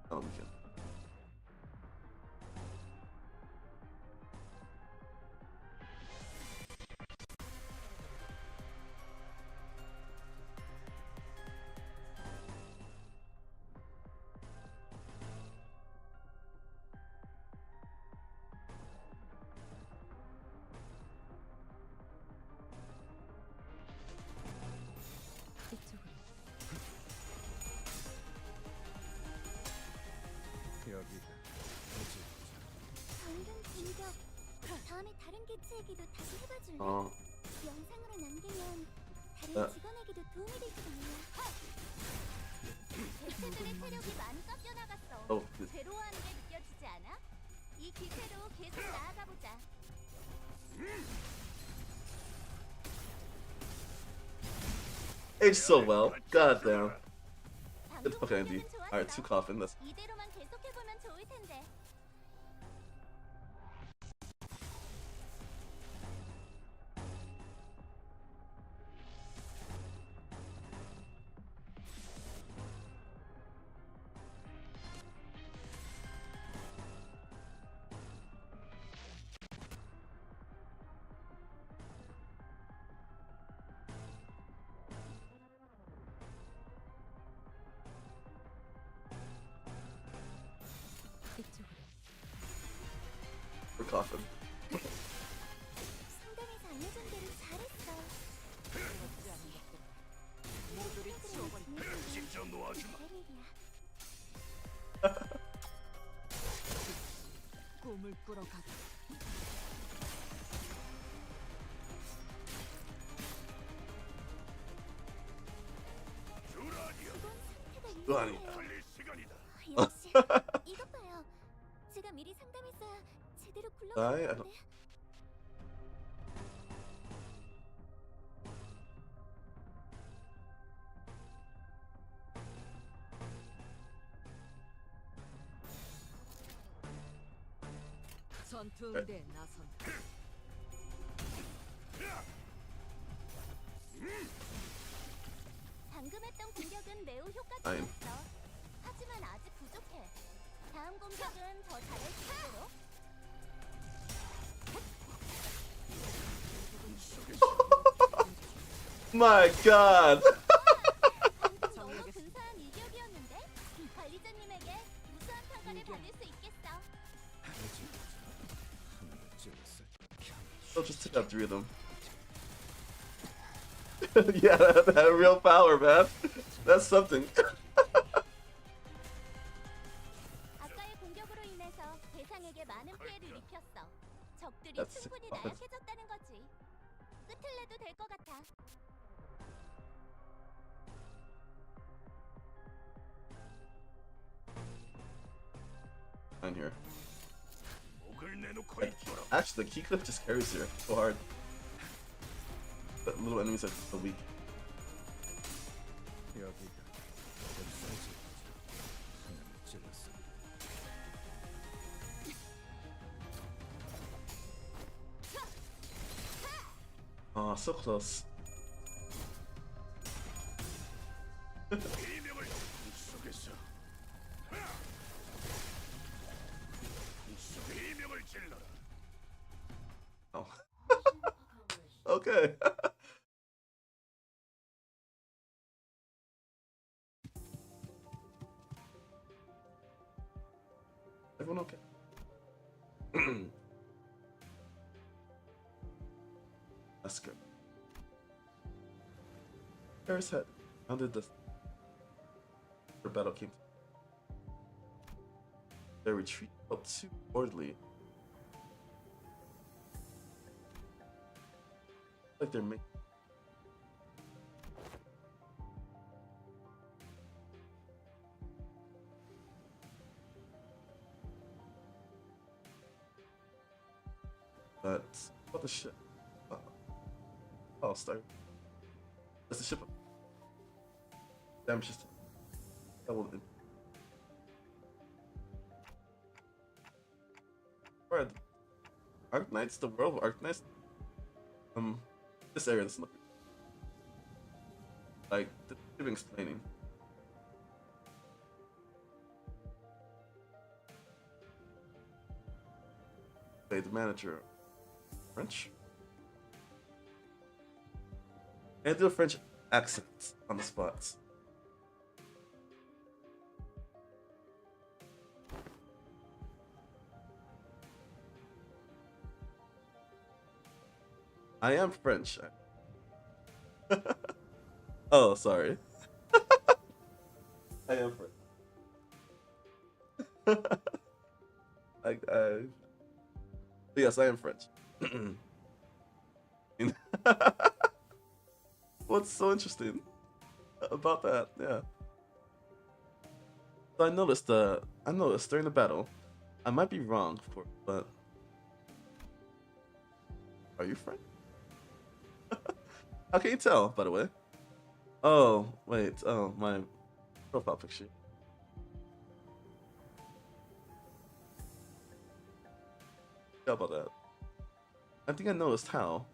Oh, we can. 이쪽으로. 여기가 어디? 방금 공격. 다음에 다른 개체에게도 다시 해봐줄래? 영상으로 남기면 다른 직원에게도 도움이 될지도 몰라. 개체들의 체력이 많이 깎여 나갔어. 괴로워하는 게 느껴지지 않아? 이 기세로 계속 나아가 보자. Aged so well. God damn. 방금 Good fucking Andy. 공격은 좋았어. Alright, 2 coffin. That's 이대로만 계속해보면 좋을 텐데. 이쪽으로. for coffin. 상담에서 알려준 대로 잘했어. 그렇지 않은 것들 모조리 치워버리고 직접 놓아주마. 꿈을 꾸러가다. 아니. 달릴 시간이다. 역시 이것 봐요. 제가 미리 상담했어야 제대로 I don't. 전투응대에 나선다. 방금 했던 공격은 매우 아임. 효과적이었어. 하지만 아직 부족해. 다음 공격은 더 잘할 수 있도록. My God. 방금 너무 근사한 일격이었는데? 관리자님에게 우수한 평가를 받을 수 있겠어. I'll just take out 3 of them. Yeah, that real power, man. That's something. 아까의 공격으로 인해서 대상에게 많은 피해를 입혔어. 적들이 That's 충분히 sick. 나약해졌다는 거지. 끝을 내도 될 것 같아. On here. Actually, the key clip just carries here so hard. The little enemies are so weak. Oh, so close. Oh. Okay. Everyone okay? That's good. Paris had founded the battle came. Their retreat felt too orderly. Like they're making. But what the ship? Oh, start. That's the ship. Damn, just that will. Alright, ArkKnights, the world of ArkKnights. This area doesn't look like they've explaining. Okay, the manager, French. And do a French accent on the spots. I am French. Oh, sorry. I am French. Yes, I am French. What's so interesting about that? Yeah. So I noticed during the battle, I might be wrong, of course, but are you French? How can you tell, by the way? Oh, wait. Oh, my profile picture. How about that? I think I noticed how.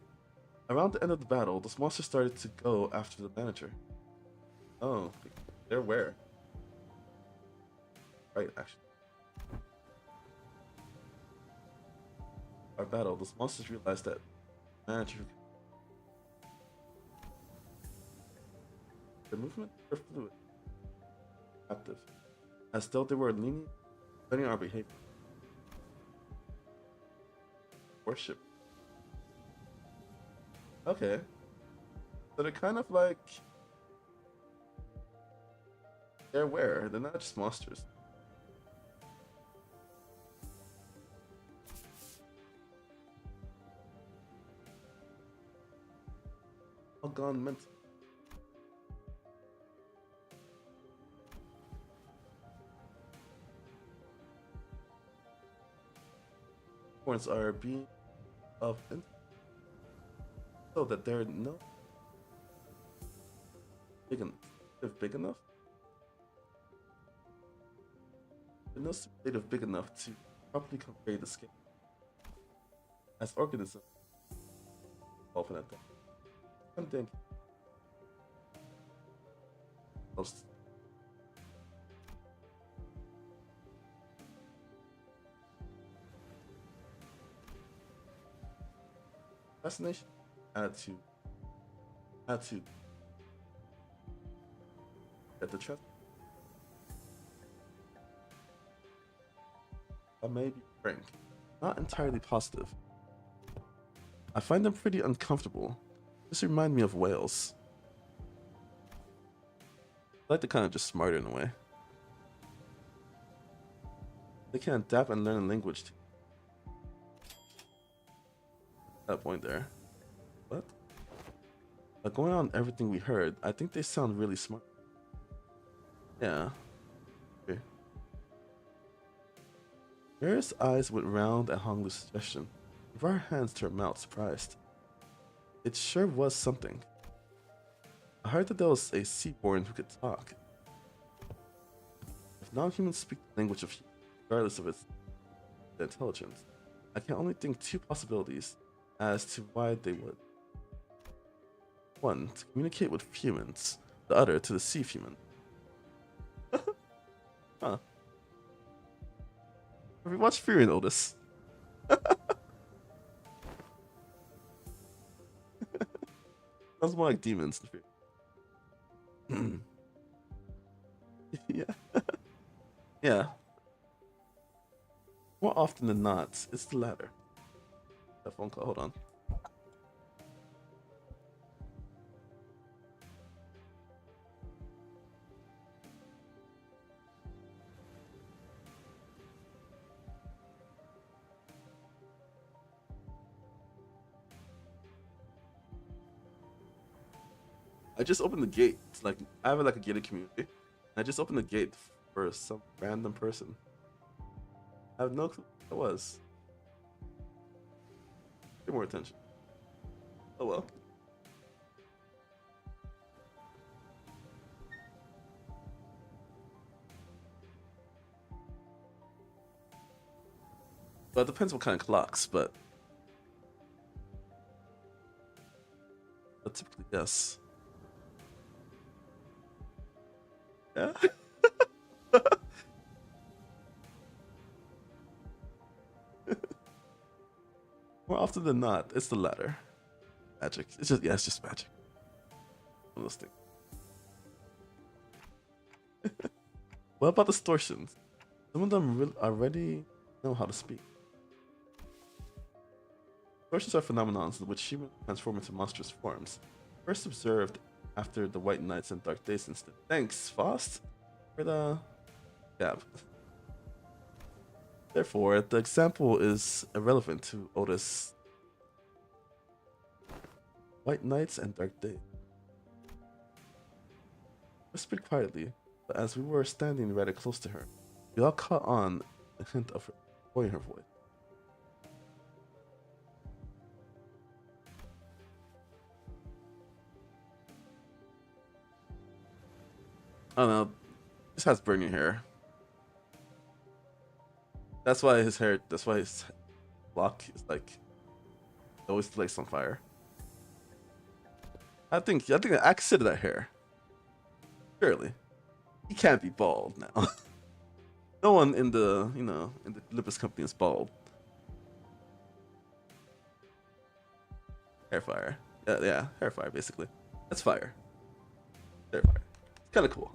Around the end of the battle, those monsters started to go after the manager. Oh, they're where? Right, actually. Our battle, those monsters realized that manager. Their movement were fluid, active, as though they were leaning, studying our behavior. Worship. Okay. So they're kind of like they're aware, they're not just monsters. All gone mental. horns are being of so that they're no big enough. If big enough, they're no native big enough to properly convey the scale. As organisms, open at that. I'm thinking. Fascination, attitude, at the trust. I may be frank, not entirely positive. I find them pretty uncomfortable. Just remind me of whales. I like they're kind of just smarter in a way. They can adapt and learn a language. That point there. What? But going on everything we heard, I think they sound really smart. Yeah. Okay. Mira's eyes went round at Honglu's suggestion. We brought our hands to her mouth, surprised. It sure was something. I heard that there was a seaborn who could talk. If non-humans speak the language of humans, regardless of its intelligence, I can only think two possibilities as to why they would. One, to communicate with humans. The other, to deceive humans. Huh. Have you watched Fury Notice? Sounds more like demons than Fury. Yeah. Yeah. More often than not, it's the latter. That phone call, hold on. I just opened the gate. It's like I have like a gated community. I just opened the gate for some random person. I have no clue who it was. Pay more attention. Oh well. Well, it depends what kind of clocks, but typically yes. Yeah. More often than not, it's the latter. Magic. It's just magic. One of those things. What about distortions? Some of them already know how to speak. Distortions are phenomena in which humans transform into monstrous forms. First observed after the White Knights and Dark Days incident. Thanks, Faust, for the gap. Therefore, the example is irrelevant to Otis. White Knights and Dark Days. Whispered quietly, but as we were standing rather close to her, we all caught on the hint of her boy in her voice. I don't know. This has burning hair. That's why his lock is like always lights on fire. I think I consider that hair. Surely. He can't be bald now. No one in the Limbus company is bald. Hair fire. Yeah, hair fire basically. That's fire. Hair fire. It's kinda cool.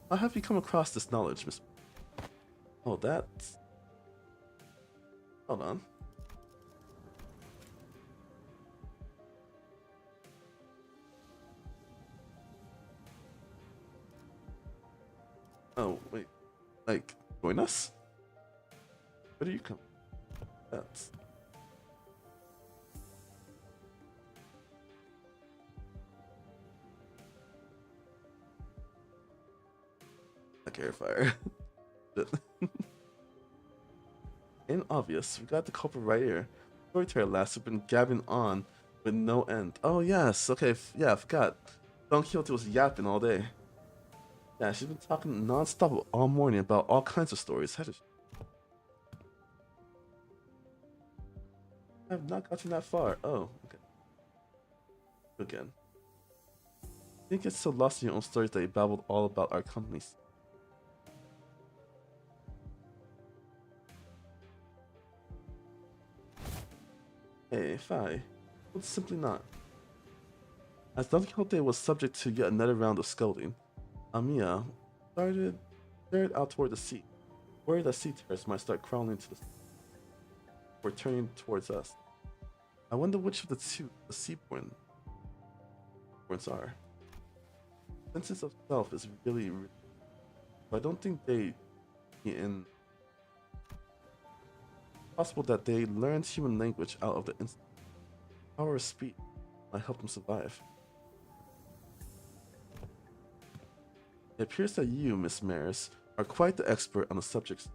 How have you come across this knowledge, Miss? Oh, that's... Hold on. Oh, wait. Like, join us? Where do you come? That's... Like air fire. Ain't obvious. We got the culprit right here. Storyteller lass have been gabbing on with no end. Oh yes, okay, yeah, I forgot. Don Quixote was yapping all day. Yeah, she's been talking non-stop all morning about all kinds of stories. I have not gotten that far. Oh, okay. Again. I think it's so lost in your own stories that you babbled all about our companies. Hey, Fi. But simply not. As Don Quixote was subject to yet another round of scolding, Amiya stared out toward the sea, worried that sea terrors might start crawling into the sea, or turning towards us. I wonder which of the two the seaborns are. Senses of self is really, but I don't think they in possible that they learned human language out of the power of speech might help them survive. It appears that you, Miss Maris, are quite the expert on the subject.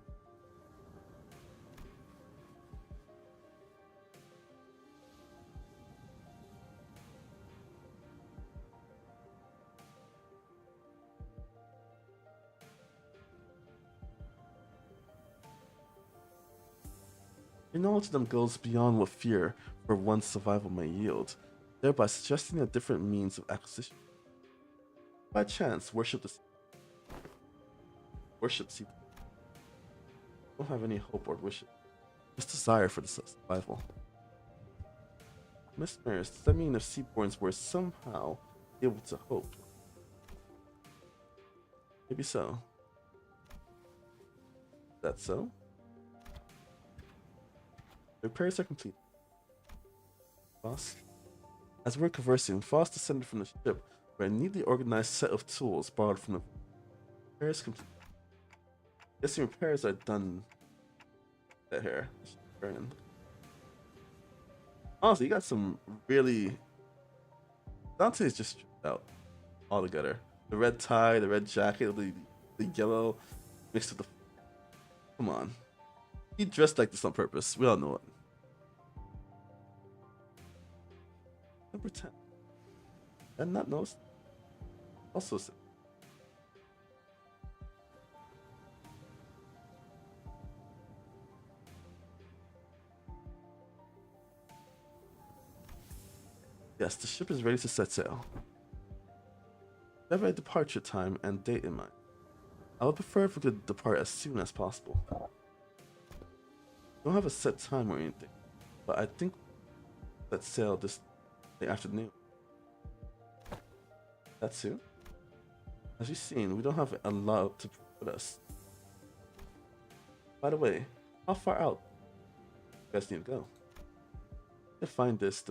Your knowledge of them goes beyond what fear for one's survival may yield, thereby suggesting a different means of acquisition. By chance, worship sea. Don't have any hope or wishes, just desire for the survival. Miss Maris, does that mean if seaborns were somehow able to hope? Maybe so. Is that so? The repairs are complete. Boss? As we're conversing, Foss descended from the ship with a neatly organized set of tools borrowed from the repairs complete. Guessing repairs are done. That hair. Honestly, you got some really. Dante is just stripped out altogether. The red tie, the red jacket, the yellow mixed with the. Come on. He dressed like this on purpose. We all know it. Number 10. And not noticed. Also. Yes, the ship is ready to set sail. We have a departure time and date in mind. I would prefer if we could depart as soon as possible. We don't have a set time or anything, but I think let's sail this afternoon. That soon? As you've seen, we don't have a lot to put us. By the way, how far out do you guys need to go? To find this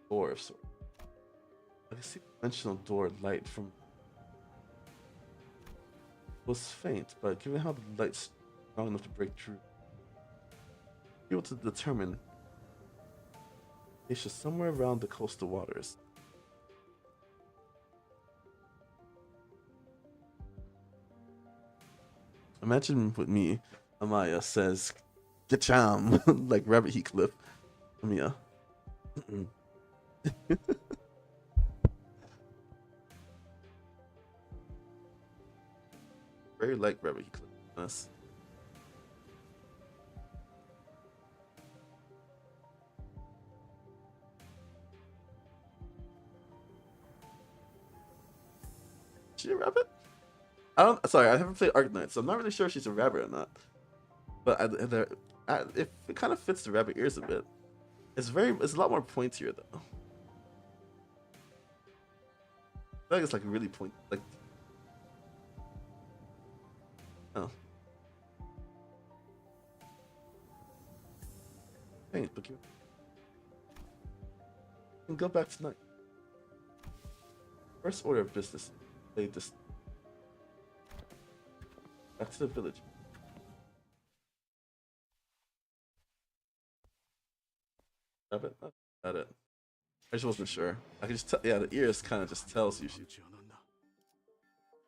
door of sorts. I can see the dimensional door light from. It was faint, but given how the light's strong enough to break through, be able to determine it's just somewhere around the coastal waters. Imagine with me, Amaya says, "Gacham," like Rabbit Heathcliff. Amaya. Very like Rabbit Heathcliff. Yes. Is she a rabbit? I don't. Sorry, I haven't played ArkKnights, so I'm not really sure if she's a rabbit or not. But it kind of fits the rabbit ears a bit. It's a lot more pointier though. I feel like it's like really point, like. Oh. Hey, but you can go back tonight. First order of business. They just back to the village. Rabbit? Oh, got it. I just wasn't sure. I can just tell. Yeah, the ears kind of just tells you she.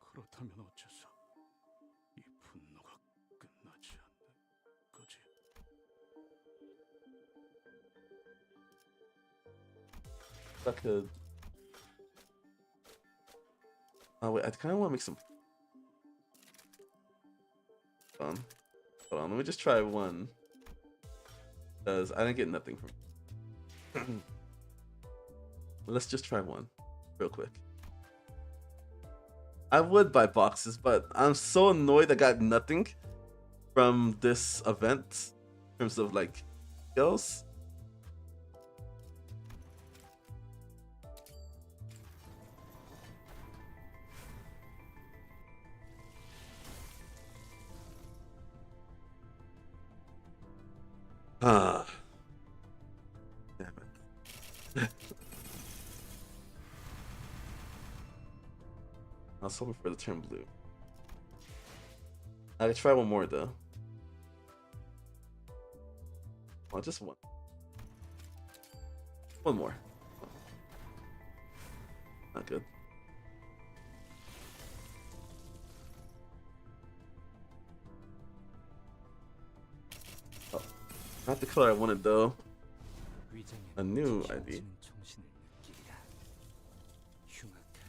그렇다면 어째서 이 분노가 끝나지 않는 거지? I could. Oh wait, I kind of want to make some. Hold on. Let me just try one. Because I didn't get nothing from. Let's just try one, real quick. I would buy boxes, but I'm so annoyed I got nothing from this event in terms of like skills. Ah, damn it. I was hoping for the turn blue. I could try one more though. Oh, just one. One more. Not good. Oh, not the color I wanted though. A new ID.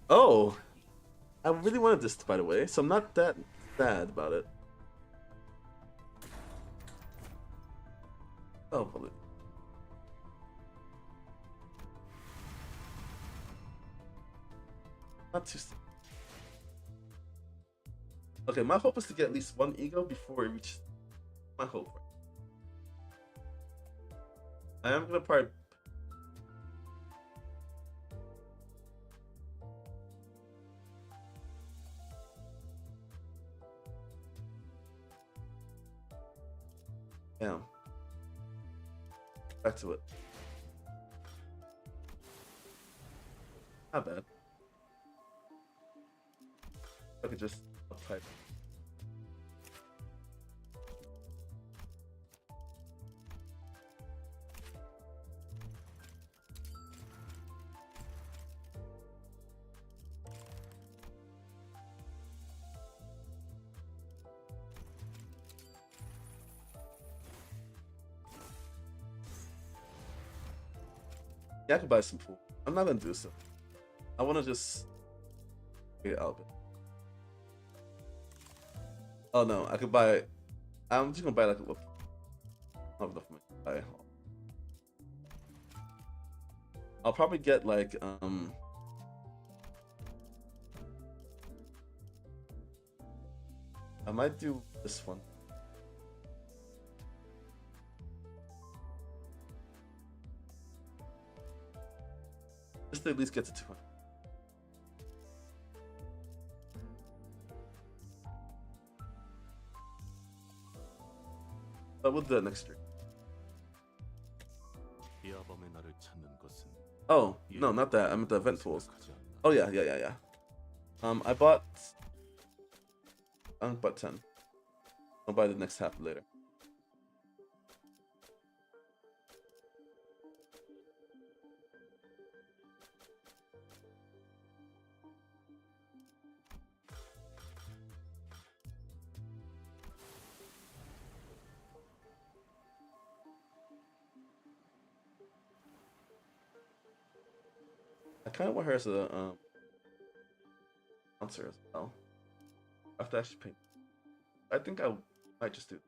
Oh! I really wanted this, by the way, so I'm not that sad about it. Oh, bullet. Not too sad. Okay, my hope is to get at least one ego before it reaches my hope. I am gonna probably. Damn. Back to it. Not bad. I could just type. Yeah, I could buy some pool. I'm not gonna do so. I wanna just get out of it. Oh no, I could buy. I'm just gonna buy like a. I don't have enough money to buy. I'll probably get like I might do this one. Just to at least get to 200. But we'll do that next year. Oh, no, not that. I'm at the event tools. Oh yeah. I bought 10. I'll buy the next half later. I kind of want her as a sponsor as well. I have to actually pay. I think I might just do.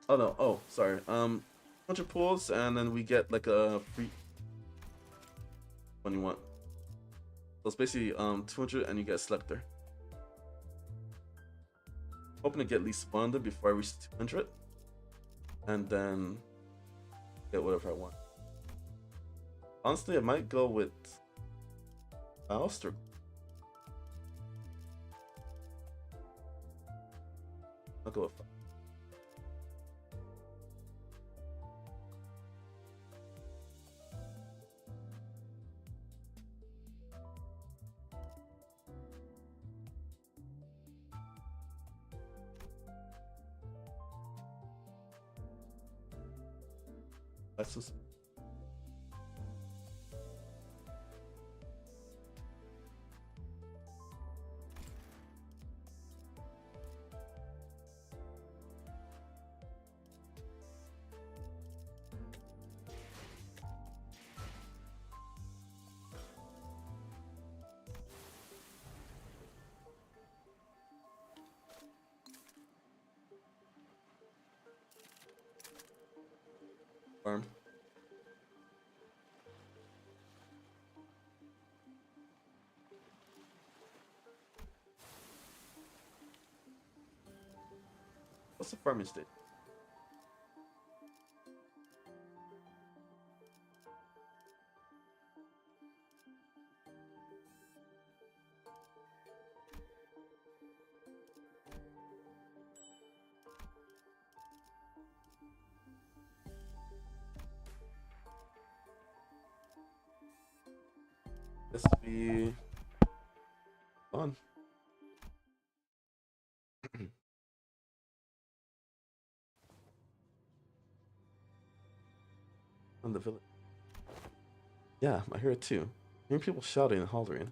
Oh no! Oh, sorry. 100 pulls, and then we get like a free one you want. So it's basically 200, and you get a selector. Hoping to get at least one of them before I reach 200, and then get whatever I want. Honestly, I might go with Faust or I'll go with Faust. That's just farm. What's the farming state? This will be fun. On the village. Yeah, I hear it too. Hearing people shouting and hollering.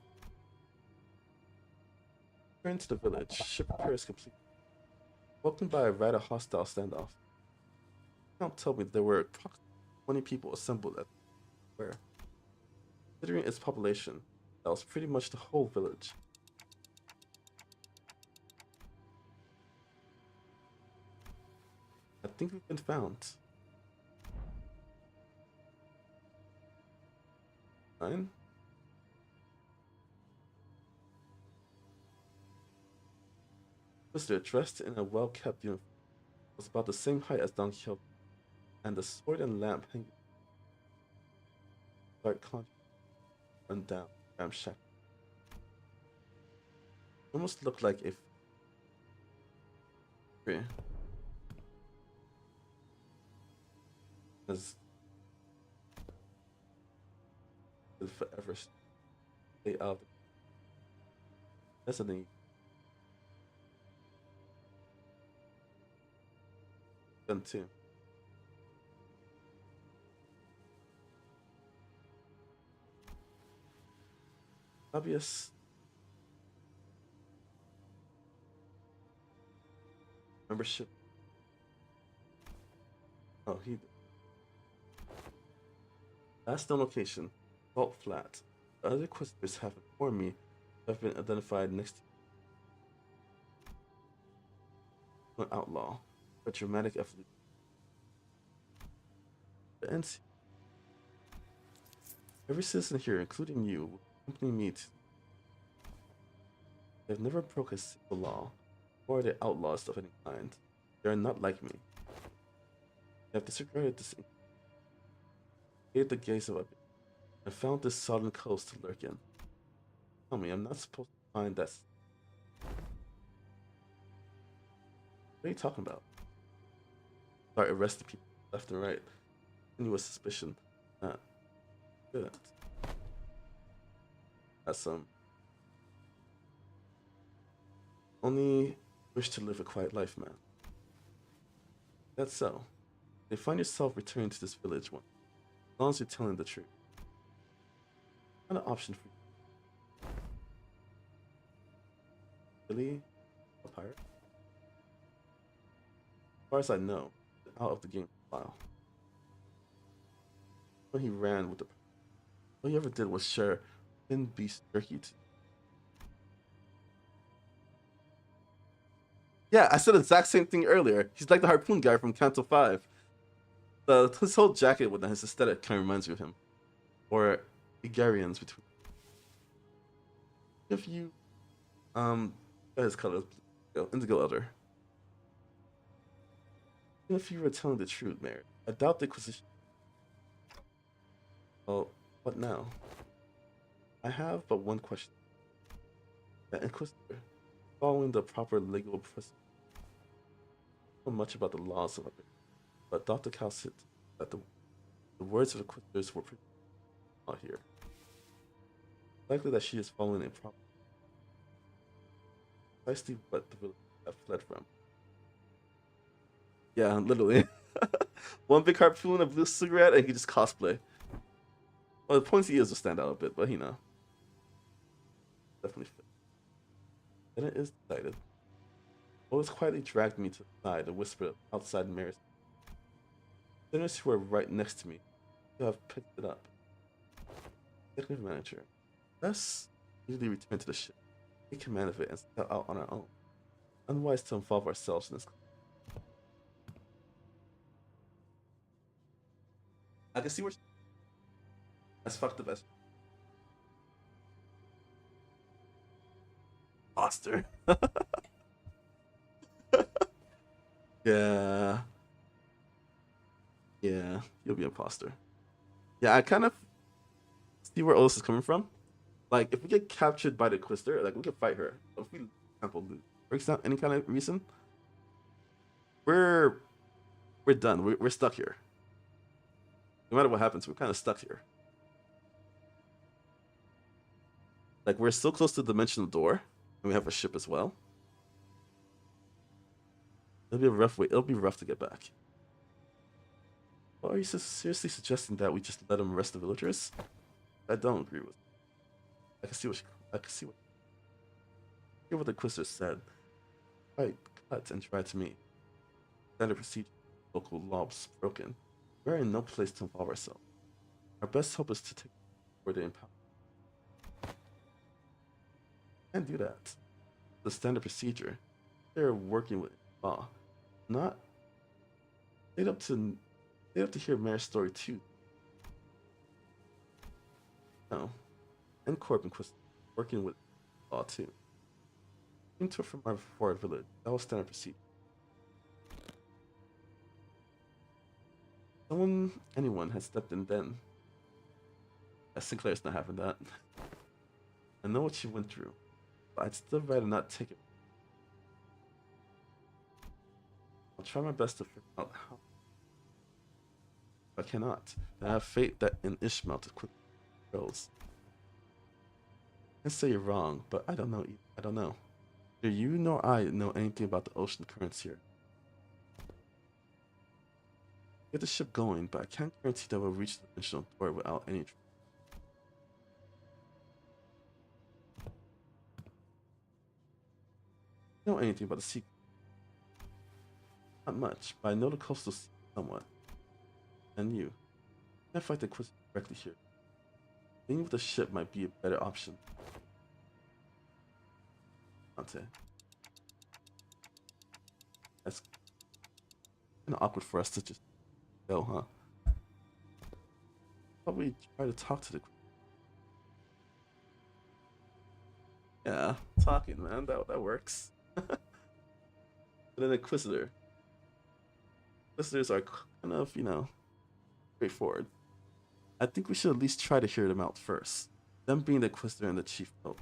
Return to the village. Ship repair is complete. Welcomed by a rather hostile standoff. Count told me there were approximately 20 people assembled at the square. Considering its population, that was pretty much the whole village. I think we've been found. Fine. Mr. dressed in a well-kept uniform was about the same height as Don Quixote, and the sword and lamp hanging dark contrast run down ramshackle. Almost looked like a as will forever stay out. That's the thing. Done too. Obvious. Membership. Oh, he did. Last known location, Vault Flat. The other questers have informed me have been identified next to an outlaw, a dramatic evolution. The NC. Every citizen here, including you, will accompany me to. They have never broke a single law, or are they outlaws of any kind. They are not like me. They have disregarded this. Hid the gaze of a bit, and found this southern coast to lurk in. Tell me, I'm not supposed to find that. What are you talking about? Start arresting people left and right. Continuous suspicion. Good. That's some. Only wish to live a quiet life, man. That's so. They find yourself returning to this village one. As long as you're telling the truth. Not an option for you. Really? A pirate? As far as I know, out of the game for a while. When he ran with the. All he ever did was share thin beast jerky to. Yeah, I said the exact same thing earlier. He's like the harpoon guy from Canto 5. His whole jacket with his aesthetic kind of reminds you of him. Or Igarians between. If you his color is blue, indigo elder. Even if you were telling the truth, Mary, I doubt the Inquisition. Well, what now? I have but one question. The Inquisitor, following the proper legal procedure, don't know much about the laws of it, but Dr. Cal said that the words of the Inquisitors were pretty out here. Likely that she is following a proper. Precisely what the village have fled from. Yeah, literally. One big harpoon, a blue cigarette, and he just cosplay. Well, the pointy ears will stand out a bit, but you know. Definitely fit. Then it is decided. Always quietly dragged me to the side and whispered outside Mary's. Sinners who were right next to me who have picked it up. Executive manager. Let's immediately return to the ship. Take command of it and set out on our own. Unwise to involve ourselves in this. I can see where that's fucked up as imposter. Yeah. Yeah. You'll be imposter. Yeah, I kind of see where Olis is coming from. Like, if we get captured by the Quister, like, we can fight her. If we, for example, lose, for example, any kind of reason, we're done. We're stuck here. No matter what happens, we're kind of stuck here. Like, we're so close to the dimensional door, and we have a ship as well. It'll be a rough way. It'll be rough to get back. Well, are you seriously suggesting that we just let them arrest the villagers? I don't agree with. I can see what. I can see what. Hear what the Quister said. Fight, cut, and try to meet. Standard procedure. Local laws broken. We're in no place to involve ourselves. Our best hope is to take where they empower. Can't do that. The standard procedure. They're working with law, not. They'd up to hear Mayor's story too. No, and Corbin was working with law too. Came to from our forward village. That was standard procedure. Anyone had stepped in then. Sinclair's not having that. I know what she went through, but I'd still rather not take it. I'll try my best to figure out how. If I cannot, then I have faith that in Ishmael to quickly goes. I say you're wrong, but I don't know. I don't know. Neither you nor I know anything about the ocean currents here. Get the ship going, but I can't guarantee that we'll reach the dimensional door without any trouble. I know anything about the sea? Not much, but I know the coastal sea somewhat. And you. I can't fight the Quiz directly here. Being with the ship might be a better option. Dante. That's kind of awkward for us to just go, huh? Probably try to talk to the. Yeah, talking, man. That works. And then Inquisitor. Inquisitors are kind of, straightforward. I think we should at least try to hear them out first. Them being the Inquisitor and the Chief Note.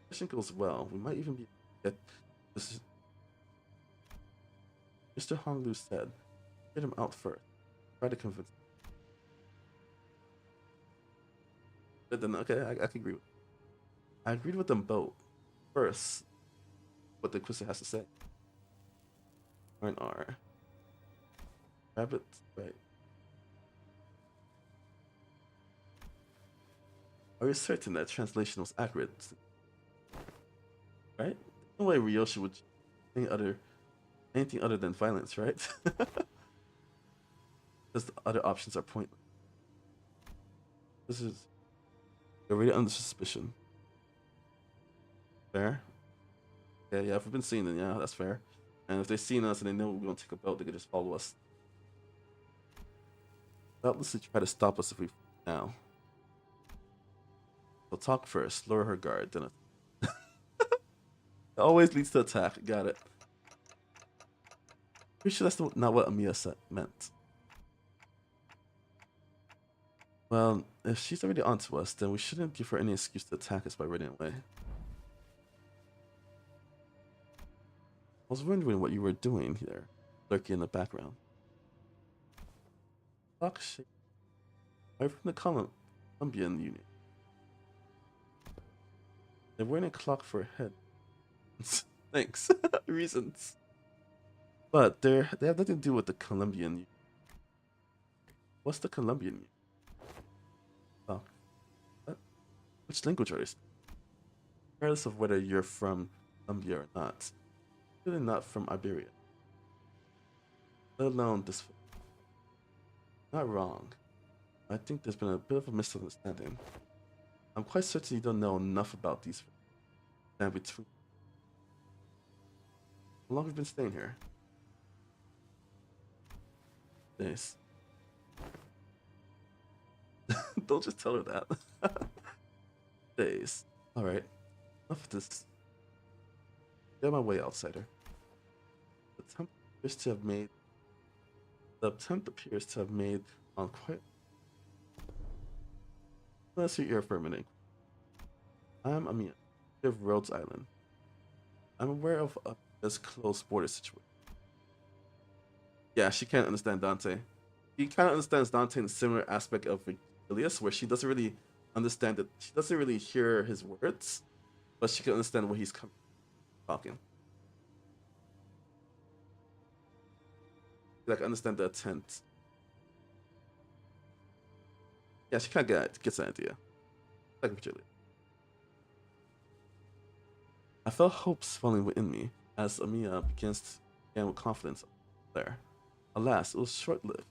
If mission goes well, we might even be get this. Mr. Honglu said, "Get him out first. Try to convince." But then, okay, I can agree with. I agreed with them both. First, what the Inquisitor has to say. R. Rabbit, right? Are you certain that translation was accurate? Right? No way Ryoshi would anything other than violence, right? Because the other options are pointless. This is you're already under suspicion. Fair? Yeah, if we've been seeing them, yeah, that's fair. And if they've seen us and they know we're gonna take a boat, they could just follow us. Doubtlessly try to stop us if we now. So talk first, lower her guard, then it always leads to attack. Got it. Pretty sure that's not what Amiya meant. Well, if she's already onto us, then we shouldn't give her any excuse to attack us by running away. I was wondering what you were doing here, lurking in the background. Clock shape. I'm from the Colombian Union. They're wearing a clock for a head. Thanks. Reasons. But they have nothing to do with the Colombian Union. What's the Colombian Union? Oh. What? Which language are they speaking? Regardless of whether you're from Colombia or not. You're really not from Iberia. Let alone this. Not wrong. I think there's been a bit of a misunderstanding. I'm quite certain you don't know enough about these. Stand between. How long have you been staying here? Days. Don't just tell her that. Days. Alright. Enough of this. Get my way, outsider. The attempt appears to have made on quite. Let's see your affirmative. I'm Amia of Rhodes Island. I'm aware of this close border situation. Yeah, she can't understand Dante. She kind of understands Dante in a similar aspect of Ilias, where she doesn't really understand it. She doesn't really hear his words, but she can understand what he's talking. Like, understand the intent. Yeah, she kind of gets an idea. Like Julia. I felt hope swelling within me as Amia began with confidence there. Alas, it was short-lived.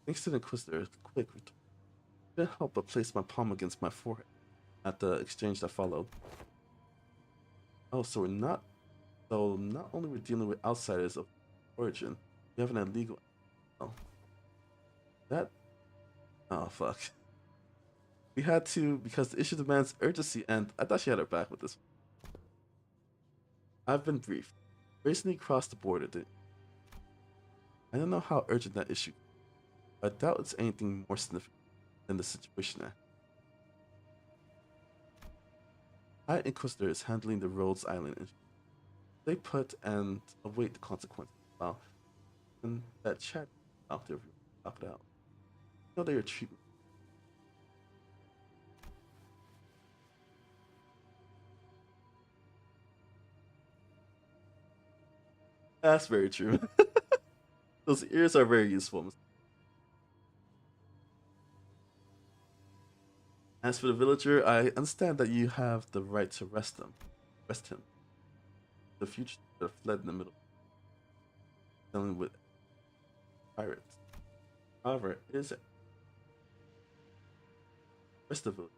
Thanks to the Inquisitor's quick return, I couldn't help but place my palm against my forehead at the exchange that followed. Oh, so not only we're dealing with outsiders of origin, we have an illegal. Oh, fuck. We had to because the issue demands urgency, and I thought she had her back with this. I've been briefed. Recently crossed the border. I don't know how urgent that issue is. I doubt it's anything more significant than the situation now. High Inquisitor is handling the Rhodes Island issue. They put and await the consequences. Wow. And that chat out there, talk it out. You know they are treatment. That's very true. Those ears are very useful. As for the villager, I understand that you have the right to rest him. The future that fled in the middle, dealing with pirates. However, it is rest of the village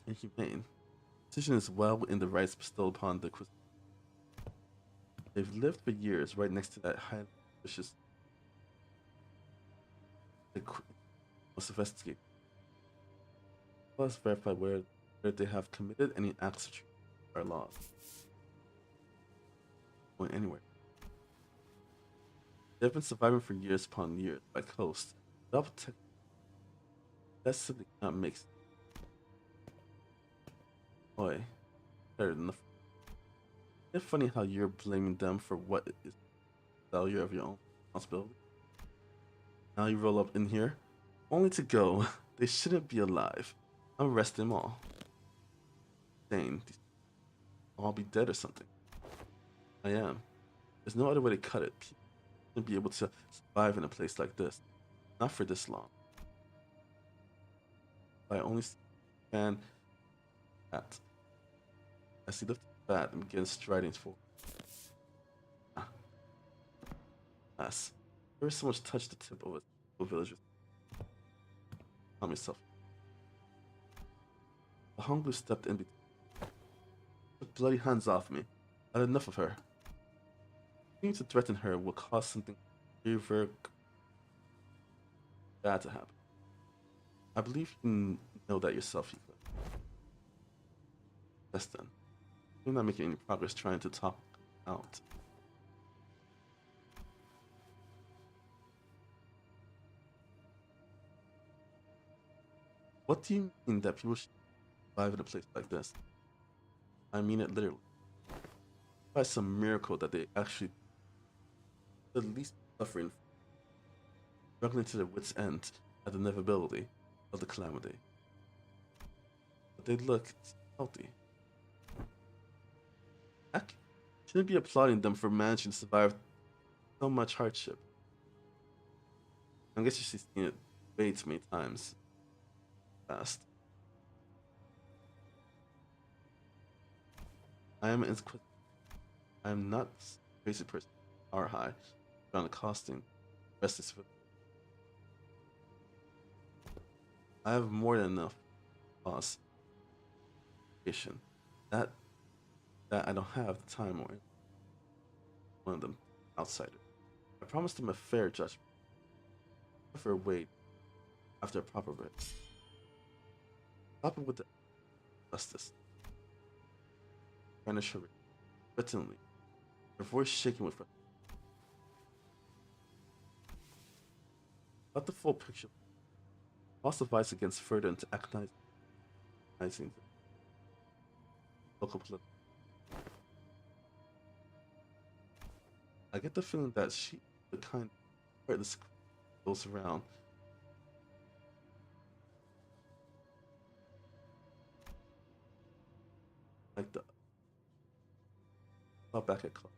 inhumane. Decision is well within the rights bestowed upon the Inquisitor. They've lived for years right next to that highly vicious. They must investigate. Plus, verify where they have committed any acts of treason or laws. Going anywhere. They've been surviving for years upon years by coast. Without protection. That simply cannot make sense. Boy, better than nothing. Isn't it funny how you're blaming them for what is failure of your own responsibility? Now you roll up in here, only to go. They shouldn't be alive. I'll arrest them all. Saying I'll be dead or something. I am. There's no other way to cut it. People shouldn't be able to survive in a place like this. Not for this long. I only can at. As he lifted the bat and began striding forward. Alas, never so much touched the tip of a villager. Calm yourself. The Honglu stepped in between. Took bloody hands off me. I had enough of her. Continuing to threaten her will cause something very bad to happen. I believe you know that yourself, Hiko. That's done. You're not making any progress trying to talk out. What do you mean that people should survive in a place like this? I mean it literally. By some miracle that they actually at least suffering, struggling to their wits' end at the inevitability of the calamity. But they look healthy. I shouldn't be applauding them for managing to survive so much hardship. I guess she's seen it way too many times. Fast. I am inquisitive. I am not a crazy person. Our high. On the costing. Rest is I have more than enough boss. That I don't have the time or one of them outsider. I promised them a fair judgment. For wait, after a proper break. Stop it with the justice. Vanish her threateningly, her voice shaking with frustration. Not the full picture. Also advice against further into ArkKnights the local political. I get the feeling that she the kind of heartless goes around. Like the back at club.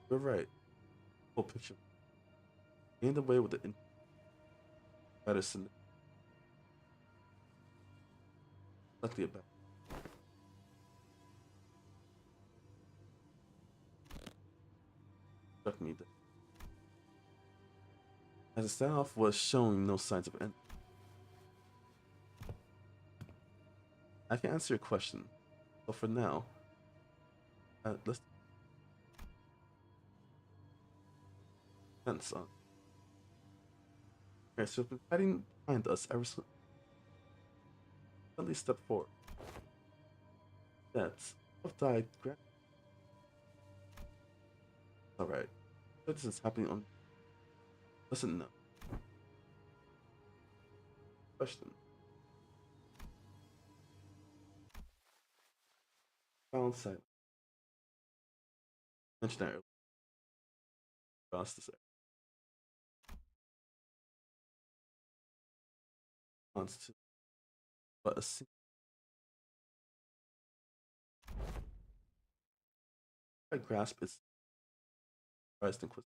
You're right. Full picture. Gained away with the medicine. Luckily about. Struck me that as the standoff was showing no signs of end. I can answer your question, but for now, let's fence on. Alright, so it's been fighting behind us ever since. Suddenly step forward. That's died. Alright, this is happening on. Listen, no. Question. Found silent. Mentioned that earlier. Across the side. Wants to. But a single. I grasp its. Surprised and quick.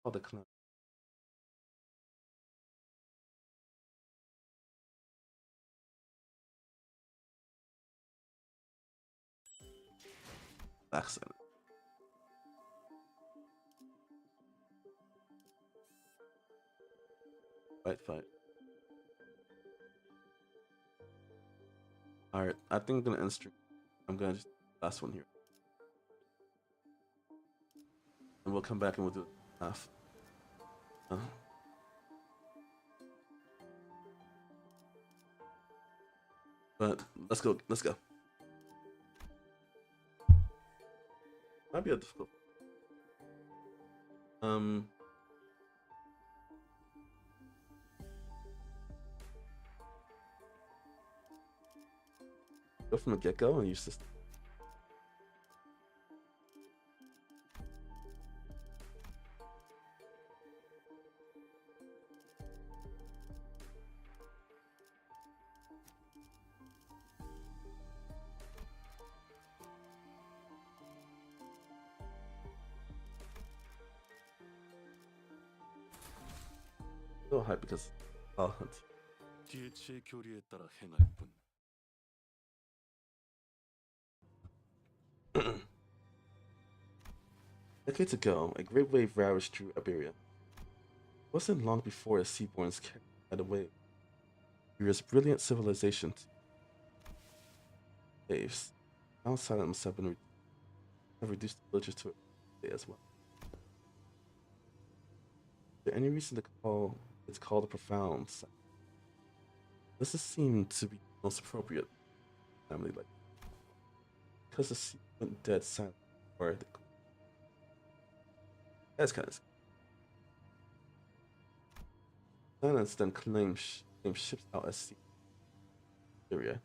All the clown. Accent. Fight. Alright, I think I'm gonna end stream. I'm gonna just last one here. And we'll come back and we'll do half. But let's go. Might be a difficult. Go from the get-go and use this. So hype because I'll hunt. DH의 교리에 따라 행할 뿐. Decades ago, a great wave ravaged through Iberia. It wasn't long before the seaborns carried the wave. Iberia's brilliant civilization. Waves. Now silent must have reduced the villagers to a day as well. Is there any reason to call it's called a profound silence? This has seemed to be most appropriate family like because the sea went dead silent or the that's kind of silence then claimed ships out at sea. Iberia.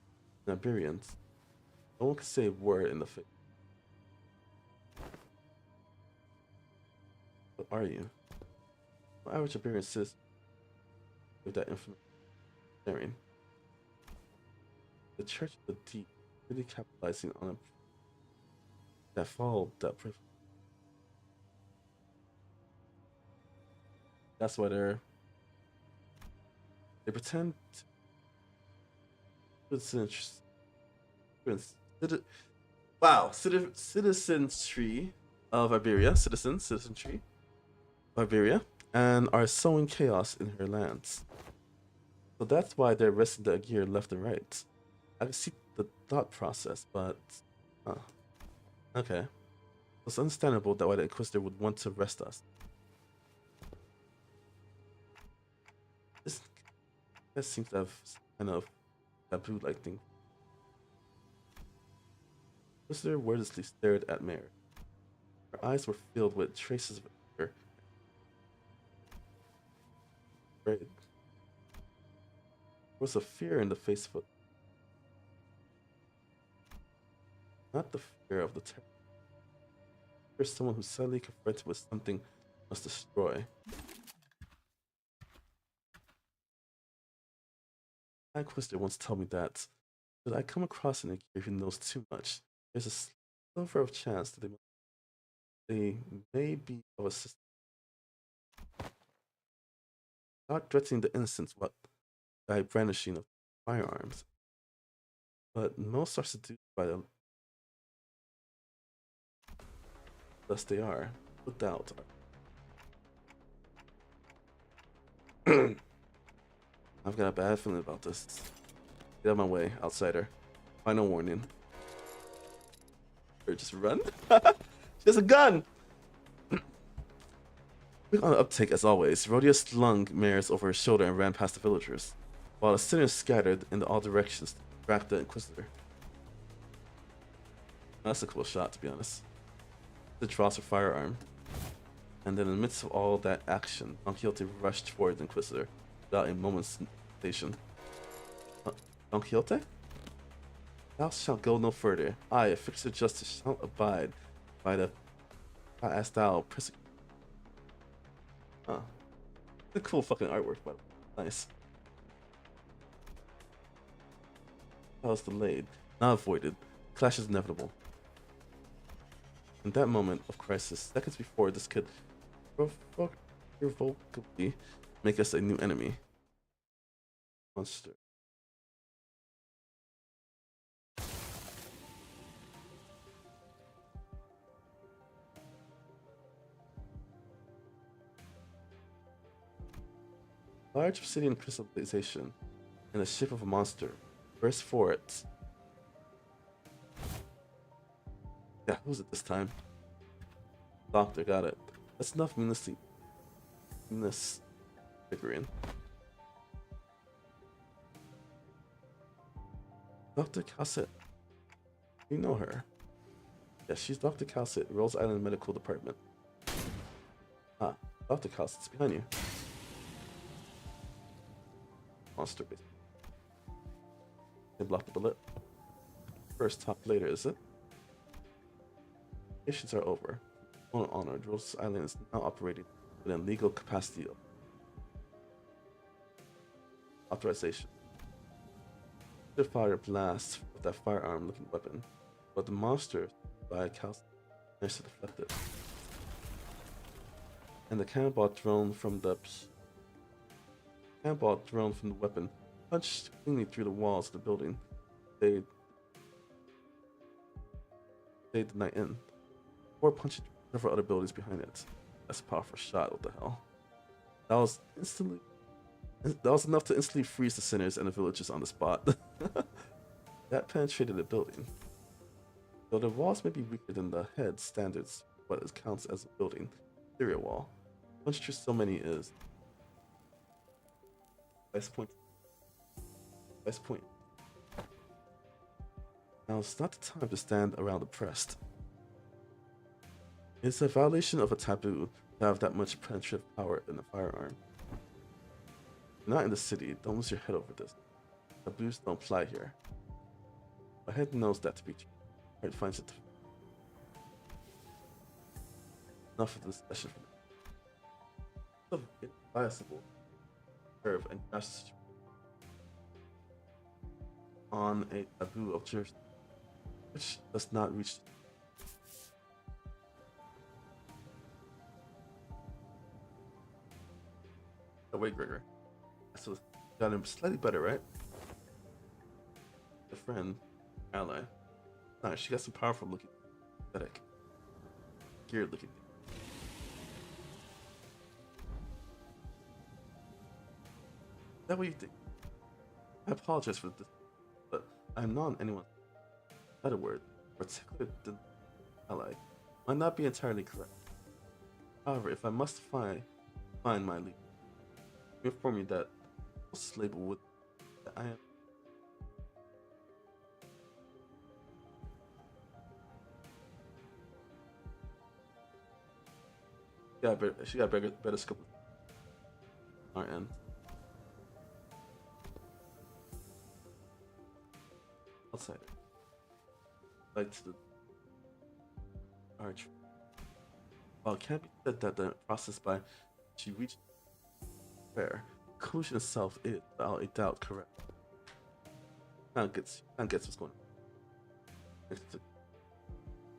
And Iberians. No one could say a word in the face. What are you? No average Iberian citizen with that information sharing. The Church of the Deep really capitalizing on a that followed that privilege. That's why they pretend citizenry of Iberia, citizenry of Iberia, and are sowing chaos in her lands. So that's why they're arresting the gear left and right. I can see the thought process, but okay. It's understandable that why the Inquisitor would want to arrest us. This seems to have some kind of taboo-like thing. The Inquisitor wordlessly stared at Mare. Her eyes were filled with traces of anger. There was a fear in the face of it. Not the fear of the terror. Fear of someone who's suddenly confronted with something must destroy. My Inquisitor once told me that should I come across an Akir who knows too much, there's a sliver of chance that they may be of assistance. Not threatening the innocents by brandishing of firearms, but most are seduced by them. Thus they are, without. I've got a bad feeling about this. Get out of my way, outsider. Final warning. Or just run? She has a gun! Quick on the uptake as always, Rhodia slung Mares over her shoulder and ran past the villagers, while the sinners scattered in all directions to track the Inquisitor. That's a cool shot, to be honest. She draws her firearm, and then in the midst of all that action, Don Quixote rushed toward the Inquisitor without a moment's hesitation. Don Quixote? Thou shalt go no further. I, a fixer of justice, shall abide by the as thou persecute. Huh. It's a cool fucking artwork, by the way. Nice. That was delayed, not avoided. Clash is inevitable. In that moment of crisis, seconds before, this could irrevocably make us a new enemy. Monster. Large obsidian crystallization in the shape of a monster burst for it. Yeah, who's it this time? Doctor, got it. That's enough Lunacy. Figurine. Dr. Calcett. You know her. Yes, she's Dr. Calcett, Rose Island Medical Department. Ah, Dr. Calcett's behind you. Monster base. They blocked the bullet. First, top later, is it? Missions are over. On honor, Rose Island is now operating within legal capacity of authorization. They fired a blast with that firearm-looking weapon, but the monster by Calcett managed to deflect it. And the cannonball thrown from the weapon punched cleanly through the walls of the building. They the night in. Or punched several other buildings behind it. That's a powerful shot, what the hell. That was enough to instantly freeze the sinners and the villagers on the spot. That penetrated the building. Though the walls may be weaker than the head standards, but it counts as a building. Exterior wall. Punch through so many is. Nice point. Nice point. Now it's not the time to stand around oppressed. It's a violation of a taboo to have that much penetrative power in a firearm. You're not in the city, don't lose your head over this. Taboos don't apply here. My head knows that to be true. Heart finds it. Enough of this session for me. So biasable curve and crash on a taboo of jurisdiction which does not reach. Oh wait, Gregor. So got him slightly better, right? A friend, ally. Nice. She got some powerful looking, pathetic, geared looking. Is that what you think? I apologize for this, but I'm not on anyone's better word, particularly the ally. Might not be entirely correct. However, if I must find my lead, inform you that this label would that I am. She got better scope on our end. Outside. Like to the arch. While it can't be said that the process by she reached fair, the conclusion itself is, without a doubt, correct. Kind of gets what's going on.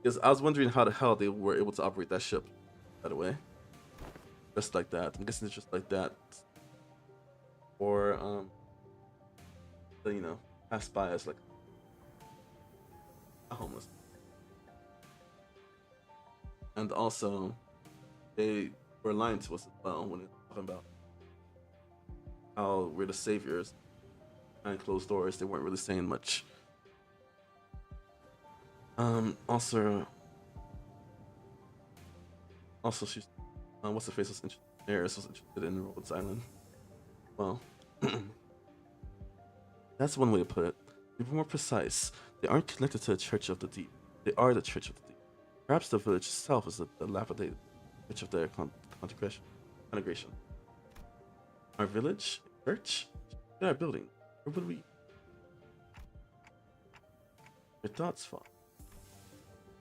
Because I was wondering how the hell they were able to operate that ship, by the way. Just like that. I'm guessing it's just like that. Or, you know, pass by as like a homeless. And also, they were lying to us as well when they're talking about how we're the saviors. Behind closed doors, they weren't really saying much. Also, she's what's the face was interested. Eris was interested in Rhodes Island. Well, that's one way to put it. To be more precise, they aren't connected to the Church of the Deep. They are the Church of the Deep. Perhaps the village itself is the dilapidated church of their congregation. Our village? Church? They are building. Where would we? Your thoughts, Father.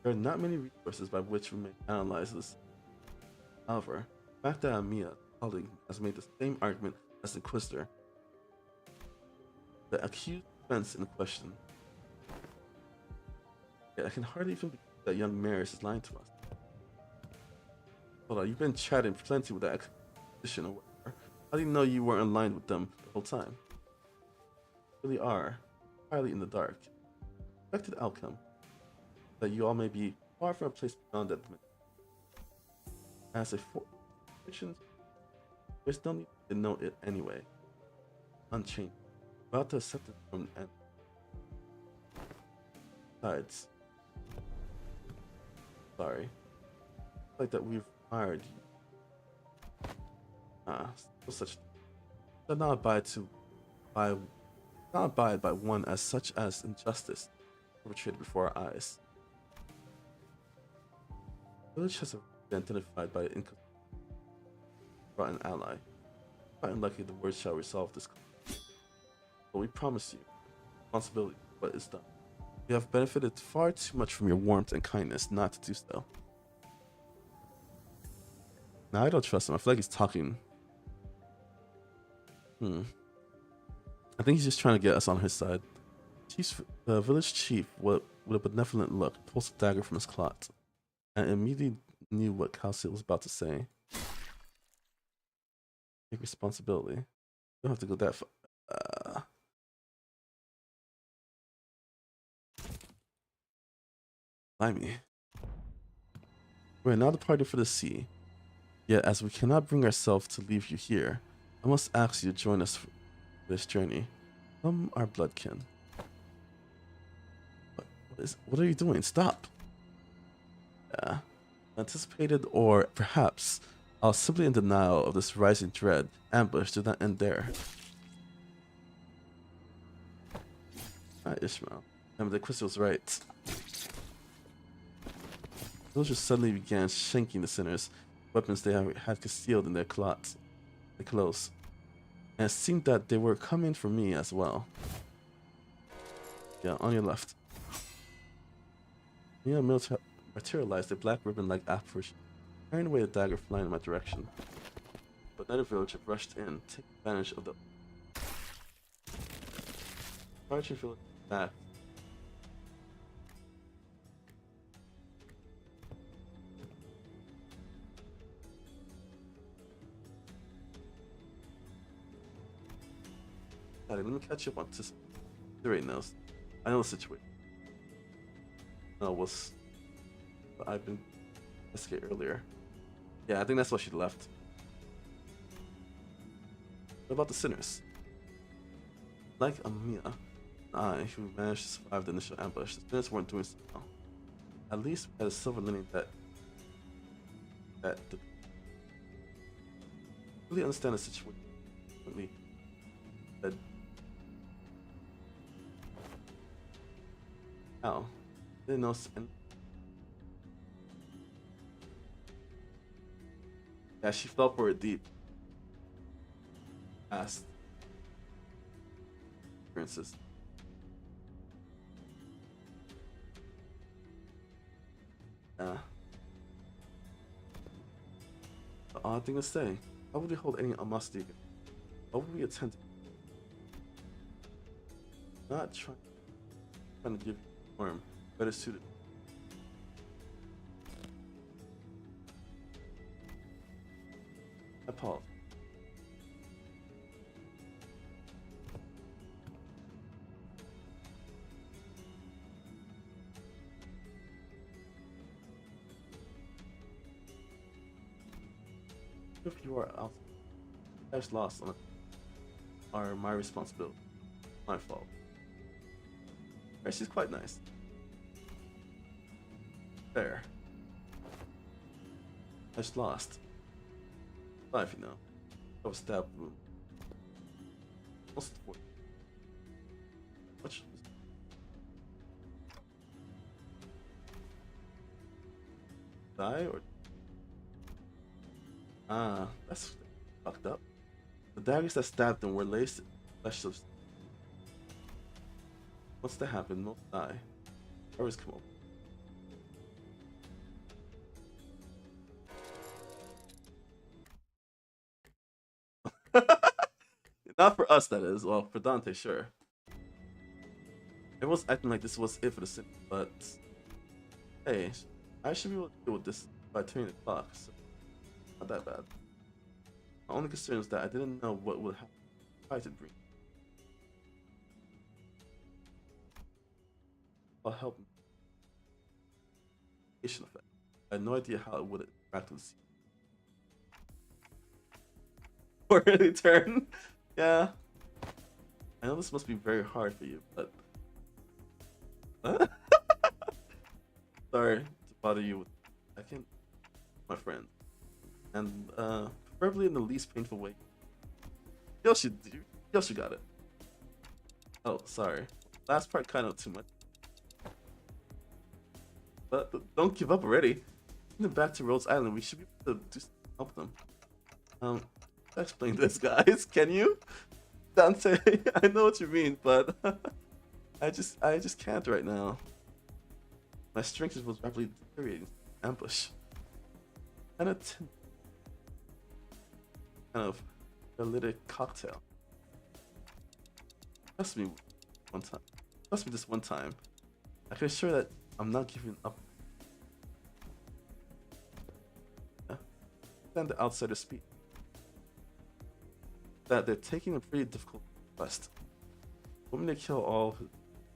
There are not many resources by which we may analyze this. However, the fact that Amia, colleague, has made the same argument as the Inquisitor, the accused defense in question. Yet I can hardly even believe that young Maris is lying to us. Hold on, you've been chatting plenty with that expedition or whatever. How do you know you weren't aligned with them the whole time? You really are entirely in the dark. Expected outcome that you all may be far from a place beyond that dimension. As a fiction, there's no need to know it anyway. Unchanged. About to accept it from an end. Besides, sorry. Like that we've hired you. Still such. Shall not abide by one as such as injustice perpetrated before our eyes. The village has been identified by an ally. Quite unlikely the words shall resolve this conflict. But we promise you, responsibility for what is done. You have benefited far too much from your warmth and kindness not to do so. Now I don't trust him. I feel like he's talking. I think he's just trying to get us on his side. The village chief, with a benevolent look, pulls a dagger from his cloth, and immediately knew what Calciel was about to say. Take responsibility. You don't have to go that far. Blimey. We're now departing for the sea. Yet, as we cannot bring ourselves to leave you here, I must ask you to join us for this journey. Come, our bloodkin. What are you doing? Stop! Yeah. Anticipated, or perhaps I was simply in denial of this rising dread. Ambush did not end there. Ishmael. And the Inquisitor was right. Villagers suddenly began shanking the sinners, weapons they had concealed in their clothes. And it seemed that they were coming for me as well. Yeah, on your left. Mia materialized a black ribbon-like apparition, carrying away the dagger flying in my direction. But another villager rushed in, taking advantage of the charging village back. Let me catch up on this. Right now, I know the situation. I've been investigating earlier. Yeah, I think that's why she left. What about the sinners? Like Amia and I, who managed to survive the initial ambush, the sinners weren't doing so well. At least we had a silver lining that that really understand the situation. Really, that how didn't know. Yeah, she fell for it deep. Past experiences. Yeah. The odd thing to say. Why would we hold any animosity? Why would we attempt? Not trying to give you a form better suited. I pause. If you are out, that's lost on it are my responsibility. My fault. Right, she's quite nice. Fair. I just lost. Life, you know. I was stabbed wound. What's the point? What should die or that's fucked up. The daggers that stabbed them were laced flesh of. Once that happened, most die. Always come up. Not for us, that is. Well, for Dante, sure. Everyone's acting like this was it for the city, but hey, I should be able to deal with this by turning the clock. So not that bad. My only concern is that I didn't know what would happen. Try to bring. I'll help me. Effect. I had no idea how it would interact with for early turn. Yeah. I know this must be very hard for you, but sorry to bother you with I can't my friend. And preferably in the least painful way. You also got it. Oh, sorry. Last part kind of too much. But don't give up already. Even back to Rhodes Island, we should be able to do something to help them. Explain this, guys. Can you? Dante, I know what you mean, but I just can't right now. My strength was rapidly deteriorating. Ambush. Kind of paralytic cocktail. Trust me one time. Trust me this one time. I can assure that I'm not giving up. Yeah. Then the outsider speak. That they're taking a pretty difficult quest. Want me to kill all his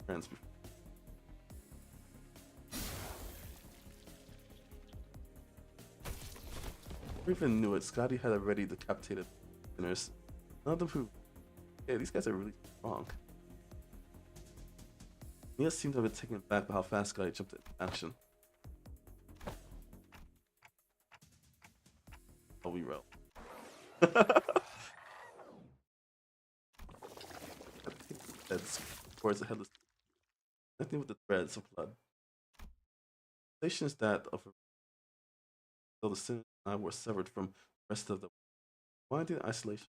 friends before. I even knew it. Scotty had already decapitated sinners. None of them who. Yeah, these guys are really strong. Mia seemed to have been taken aback by how fast Scotty jumped into action. Oh, we roll. Heads towards the headless. Nothing with the threads of blood. The station is that of so the sin and I were severed from the rest of the winding isolation.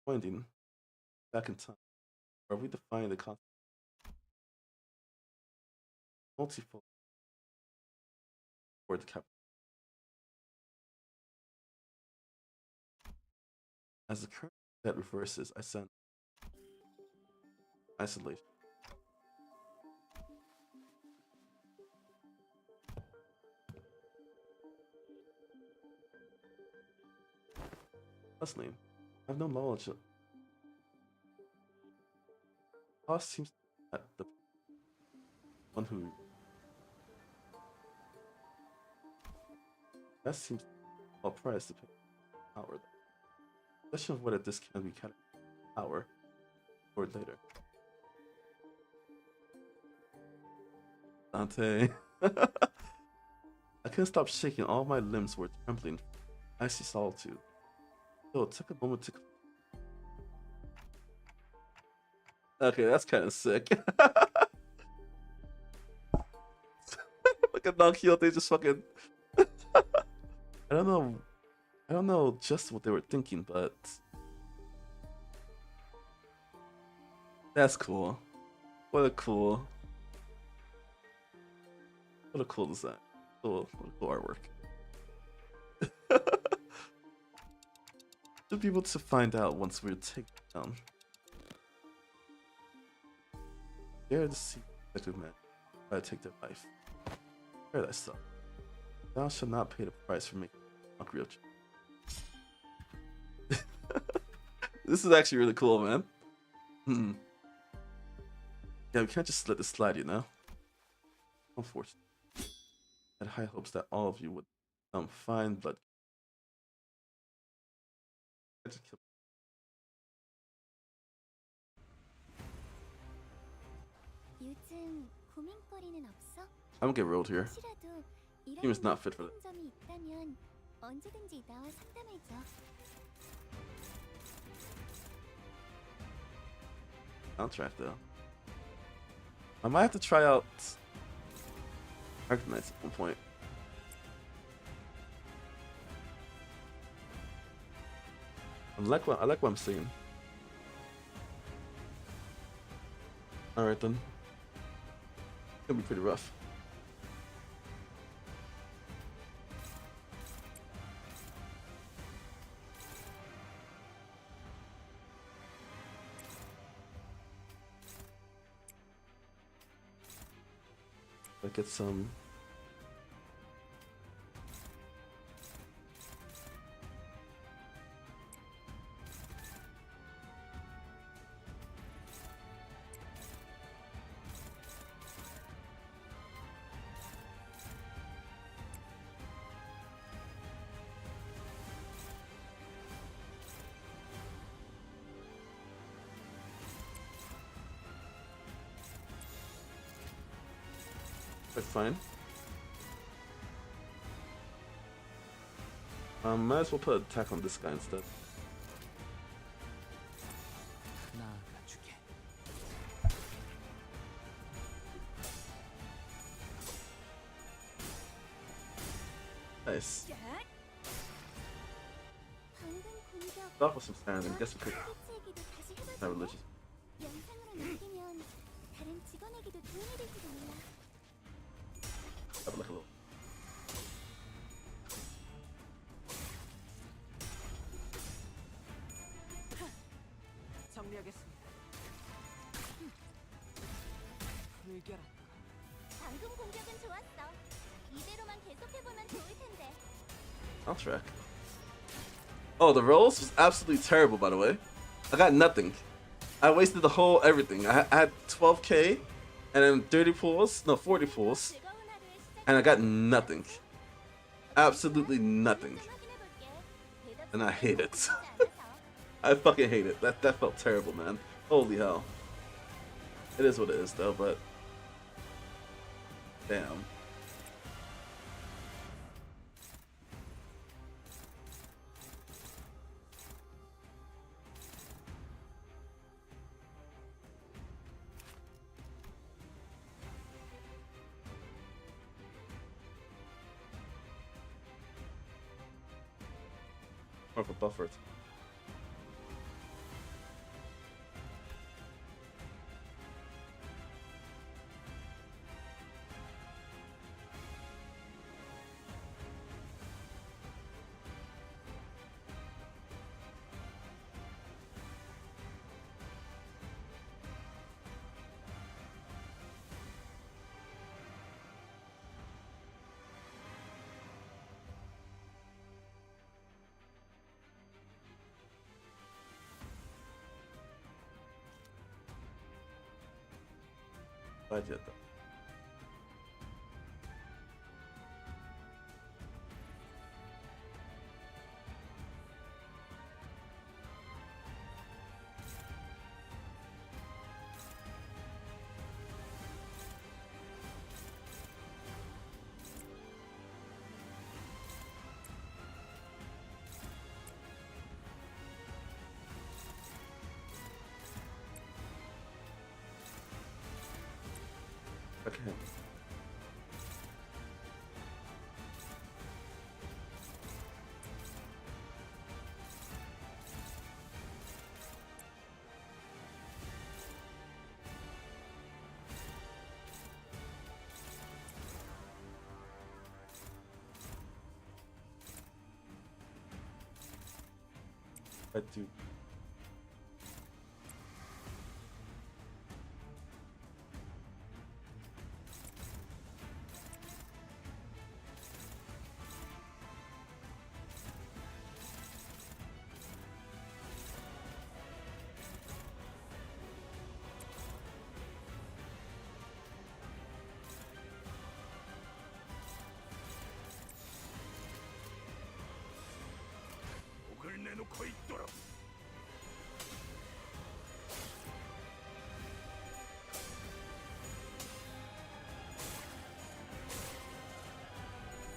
Winding back in time. Are we defining the concept? Multifold for the cap. As the current that reverses, I send isolation. Hustling. I have no knowledge of. Cost seems at the one who. That seems a price to pay. Power. Question of whether this can be kind of power or later. Dante. I couldn't stop shaking. All my limbs were trembling. Icy solitude. So it took a moment to. Okay, that's kind of sick. Fucking Don Quixote just fucking. I don't know. I don't know just what they were thinking, but that's cool. What a cool design. What a cool artwork. Should be able to find out once we're taken down. Dare to see detective man try to take their life. Paradise stuff. Thou shalt not pay the price for making a mockery of you. This is actually really cool, man. Yeah, we can't just let this slide, you know? Unfortunately. I had high hopes that all of you would find blood. 요즘 고민거리는 없어? I'm gonna get rolled here. 혹시라도 Team is not fit for that. 점이 있다면 언제든지 나와 상담해줘. Soundtrack though. I might have to try out ArkKnights at one point. I like what I'm seeing. Alright then. It's gonna be pretty rough. I get some. That's fine. Might as well put attack on this guy instead. 나아가주게. Nice. 방금 공격 Start with some sand and get some quick. 얘기도 다시 Not 해볼래? religious. 영상으로 남기면 다른 직원에게도 도움이 될지도 몰라. Have a little. 정리하겠습니다. 불결한 방금 공격은 좋았어. 이대로만 계속해보면 좋을 텐데. Soundtrack. Oh, the rolls was absolutely terrible, by the way. I got nothing. I wasted the whole everything. I had 12k, and then 30 pulls, no 40 pulls, 즐거운 하루의 시작. and I got nothing. Absolutely nothing. 좀 확인해볼게. 대답 And I hate it. 잘하지 않아서. I fucking hate it. That felt terrible, man. Holy hell. It is what it is, though, but damn. More of a buffer. Glad you had that. Okay. I do.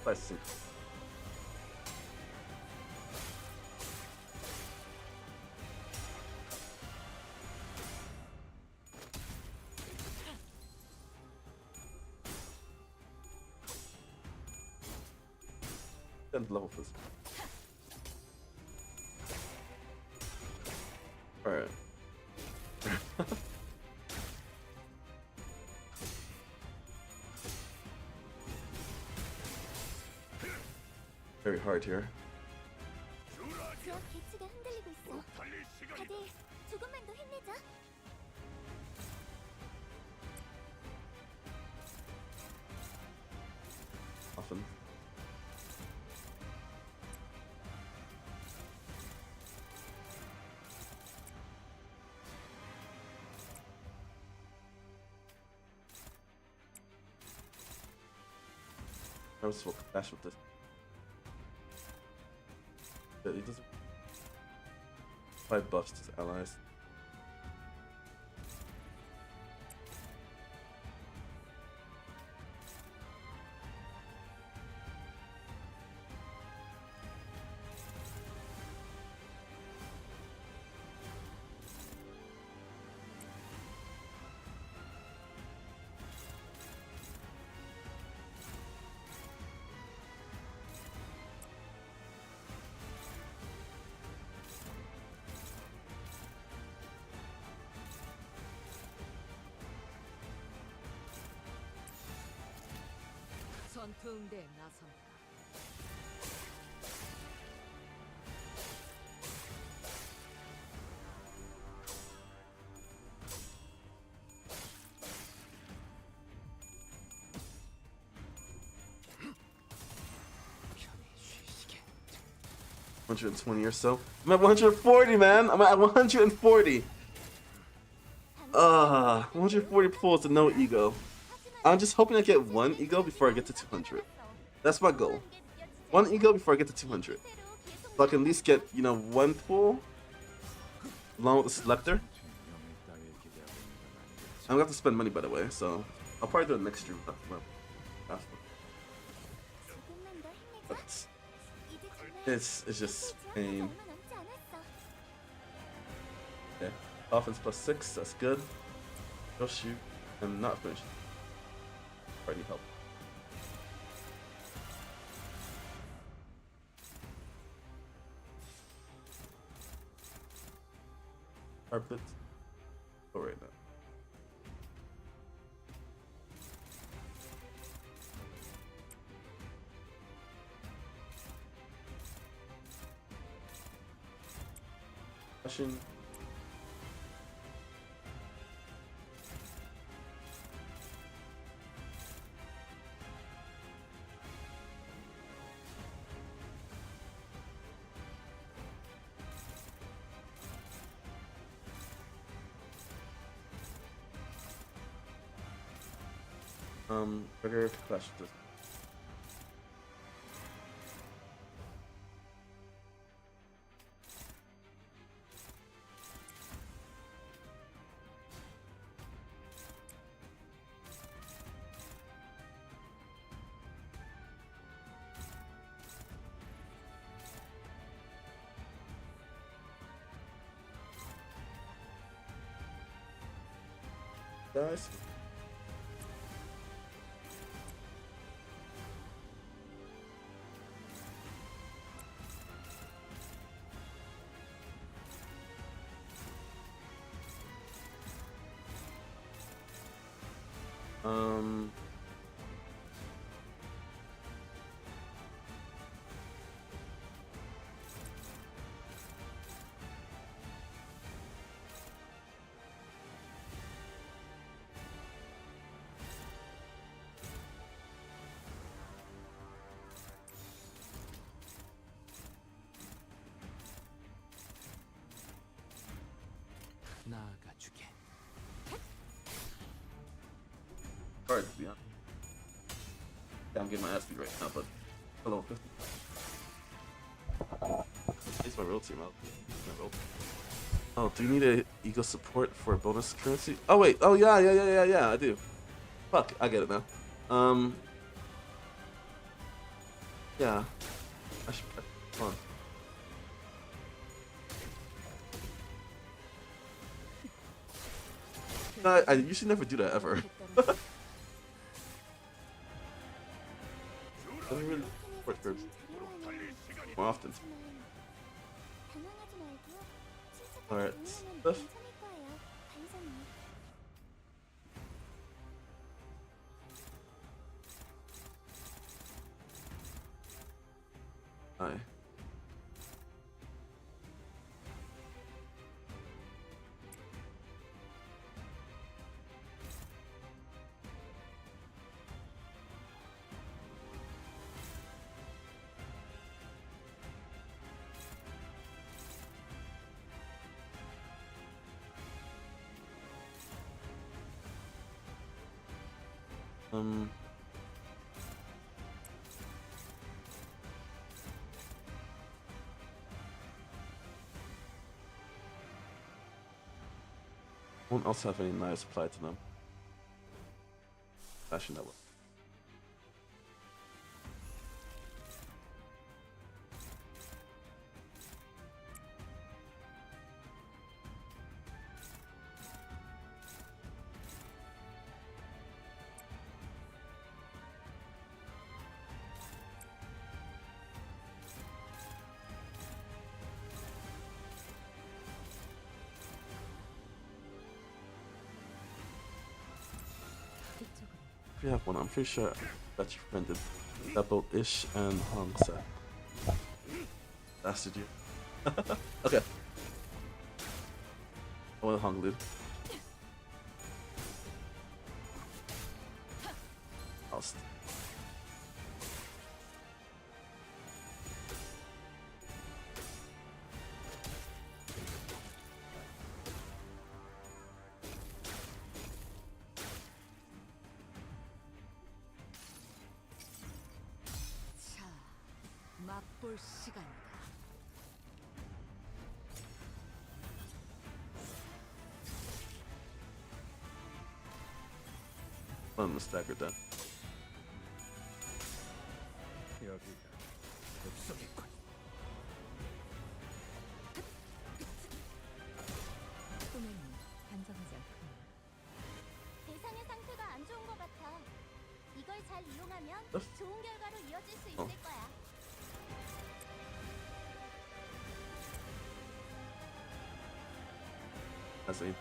Let's see. And level this. Alright. Very hard here. 수업 개체가 흔들리고 있어. 다들 조금만 더 힘내자. Often. I was supposed to dash with this. But he doesn't. 5 buffs to his allies. 전투응대에 나선다. 편히 쉬시게. 120 or so. I'm at 140, man. I'm at 140. 140 pulls and no ego. I'm just hoping I get 1 ego before I get to 200. That's my goal. 1 ego before I get to 200. So I can at least get, you know, 1 pull along with the selector. I'm gonna have to spend money, by the way, so I'll probably do it next stream. But it's just pain. Okay, offense +6. That's good. Go shoot. I'm not finished. I need help. Carpet. Go right now. Flashing. Better to clash with this. Guys. Um. 나아가주게. Hard to be honest. Yeah, I'm getting my ass beat right now, but hello. It's my real team out. My real team. Oh, do you need a ego support for bonus currency? Oh wait. Oh yeah. I do. Fuck, I get it now. Yeah. I should. Hold on. No, I usually never do that ever. I don't really support verbs more often. 당황하지 말고 침착하게 Alright. 대응하면 Stuff. 괜찮을 거예요. 반성이. Hi. Won't also have any knives applied to them. Fashion that way. If you have one, I'm pretty sure that you rented Double-ish and Hong set. Bastard you. Okay. I want a Hong lid. 자, 맛볼 시간이다. I'm staggered then. 여기가 급속이군. 꿈에는 반성하지 않구나. 대상의 상태가 안 좋은 것 같아. 이걸 잘 이용하면 좋은 결과로 이어질 수 있을 거야. I see.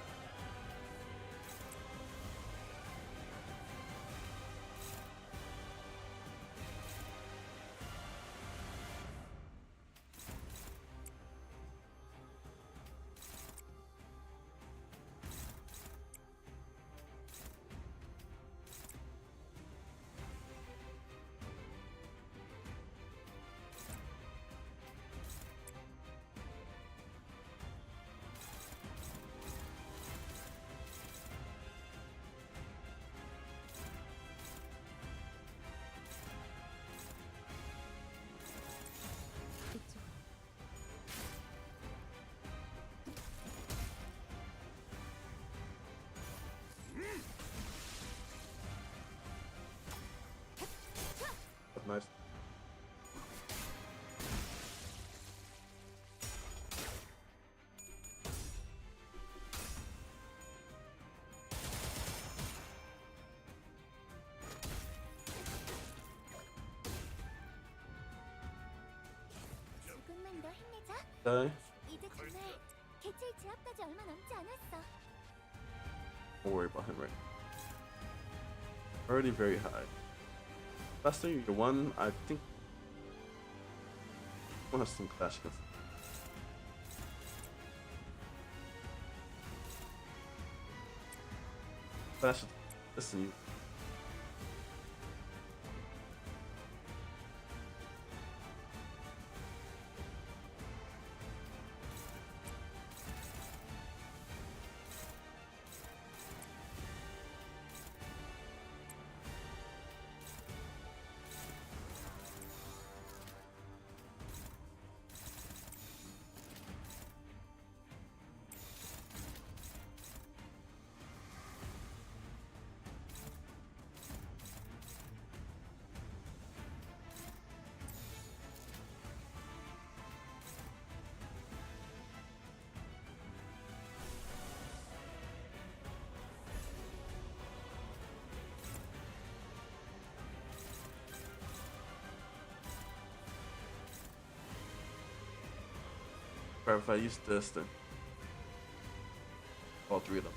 Nice. 조금만 더 힘내자. Okay. 이제 정말 개체의 제압까지 얼마 남지 않았어. Don't worry about him right already very high. Last year, your one, I think, one has some clash against. Clash, listen. If I use this, then all three of them.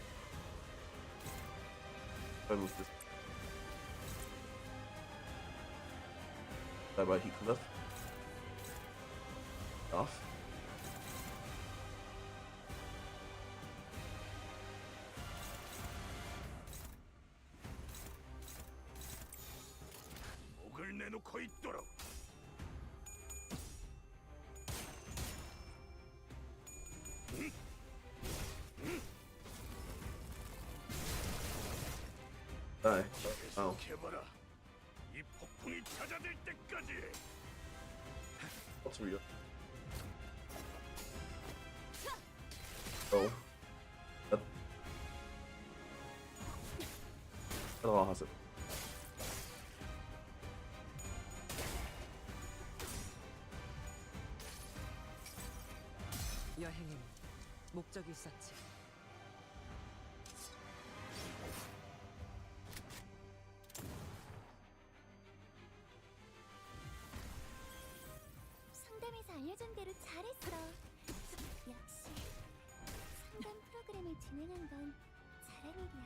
If I move this, bye bye Heathcliff. Off. 목을 내놓고 있도록. Die. Oh. 해봐라. 이 폭풍이 찾아들 때까지. What's real? Oh. That all has it. 여행에는 목적이 있었지. 상담에서 알려준 대로 잘했어. 역시 상담 프로그램을 진행한 건 잘한 일이야.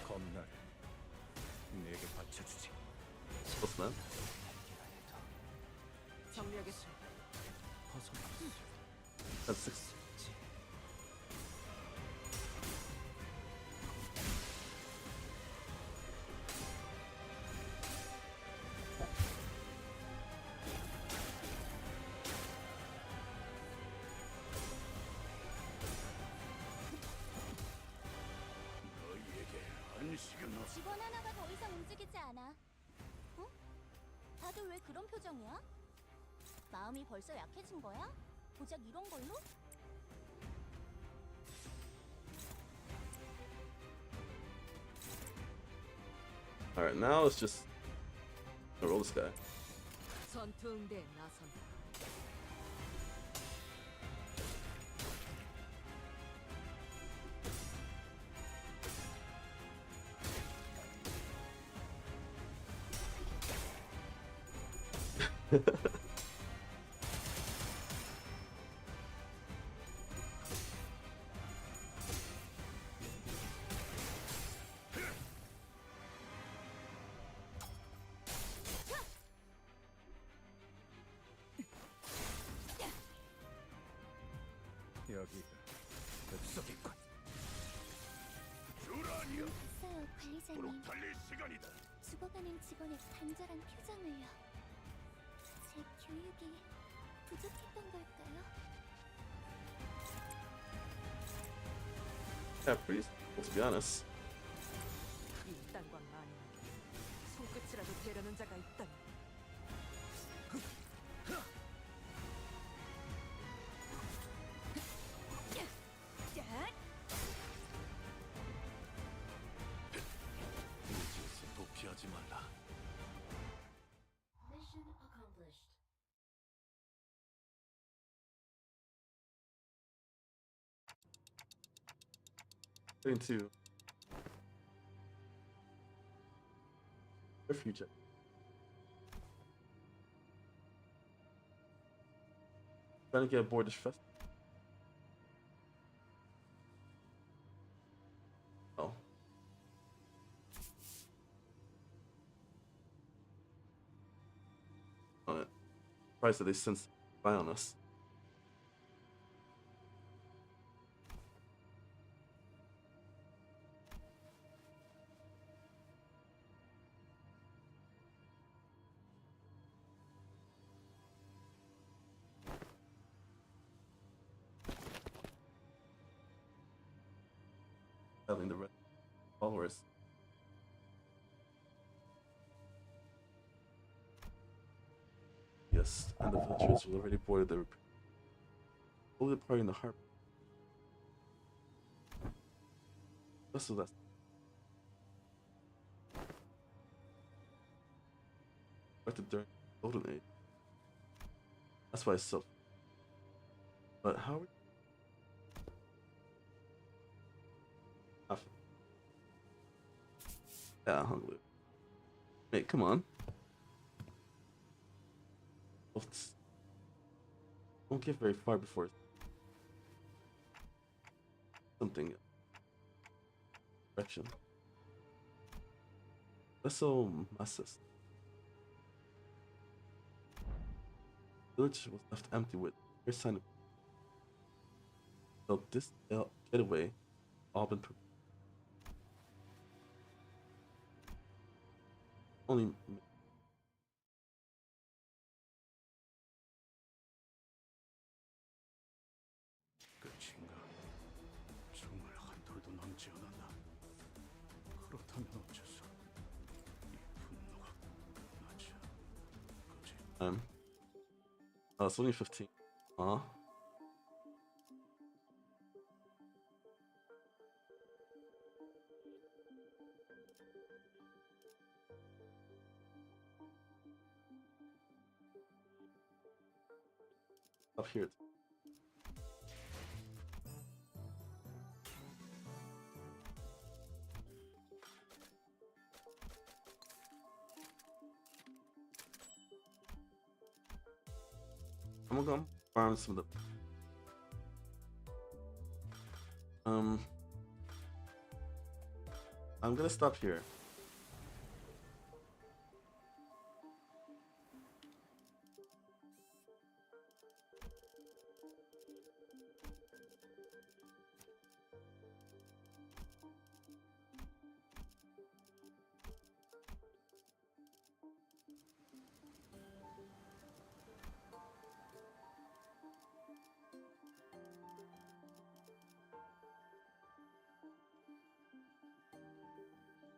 겁나를 내게 바쳐주지. What's that? 정리하겠습니다. That's 6. 너희에게 안식은 없. 직원 하나가 더 이상 움직이지 않아. 어? 다들 왜 그런 표정이야? 마음이 벌써 약해진 거야? 고작 이런 걸로? Alright, now let's just roll this guy. 전투응대에 나선다. 여기가 흡속이군. 봤어요, 관리자님. 죽어가는 직원의 간절한 표정을요. 제 교육이 부족했던 걸까요? Yeah, pretty. To be honest. 이 땅과 만인에게 손끝이라도 대려는 자가 있다면 이지에서 도피하지 말라. Mission accomplished. 32. Refuge. Trying to get aboard this fest. Oh. On it. Surprised that they sense spy on us. Telling the rest followers. Yes, and the villagers will already boarded the only party in the harbor. So that's started during the Golden Age. That's why it's so. But how are we? Yeah, hungry. Mate, come on. Won't get very far before something direction. Vessel masses. Village was left empty with no sign of. So this getaway all been only. 끝인가? 정말 한 톨도 남지 않았나? 그렇다면 어째서 이 분노가 나지 않은 거지? Oh, it's only 15. Aw. Up here. I'm gonna go farm some of the. I'm gonna stop here.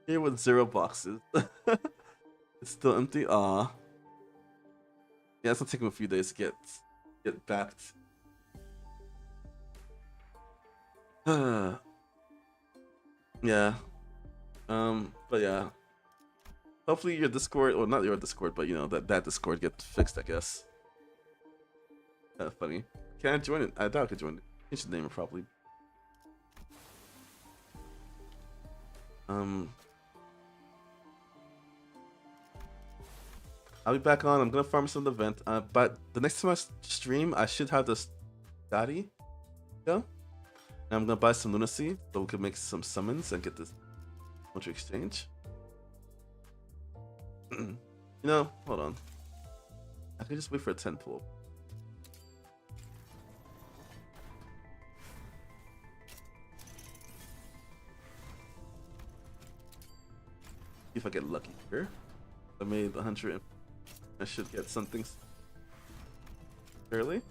Here with 0 boxes. It's still empty. Ah. Yeah, it's gonna take him a few days to get backed. Yeah. But yeah. Hopefully your Discord, or not your Discord, but you know that Discord gets fixed, I guess. Funny. Can I join it? I doubt I could join it. You should name it properly. I'll be back on. I'm gonna farm some event. But the next time I stream, I should have this daddy. Yeah. And I'm gonna buy some Lunacy so we can make some summons and get this country exchange. You know, hold on. I can just wait for a 10 pull. if I get lucky here. I made 100. I should get something early.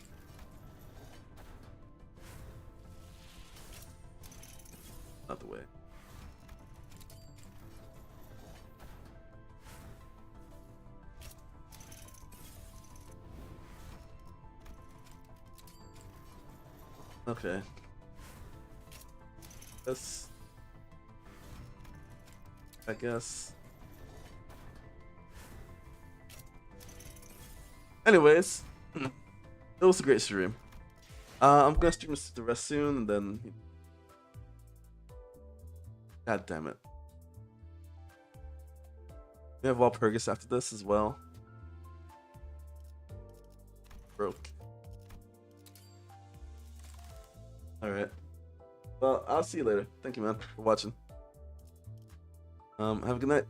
Not the way. Okay. I guess. Anyways, it was a great stream. I'm gonna stream the rest soon, and then. God damn it. We have Walpurgis after this as well. Broke. Alright. Well, I'll see you later. Thank you, man, for watching. Have a good night.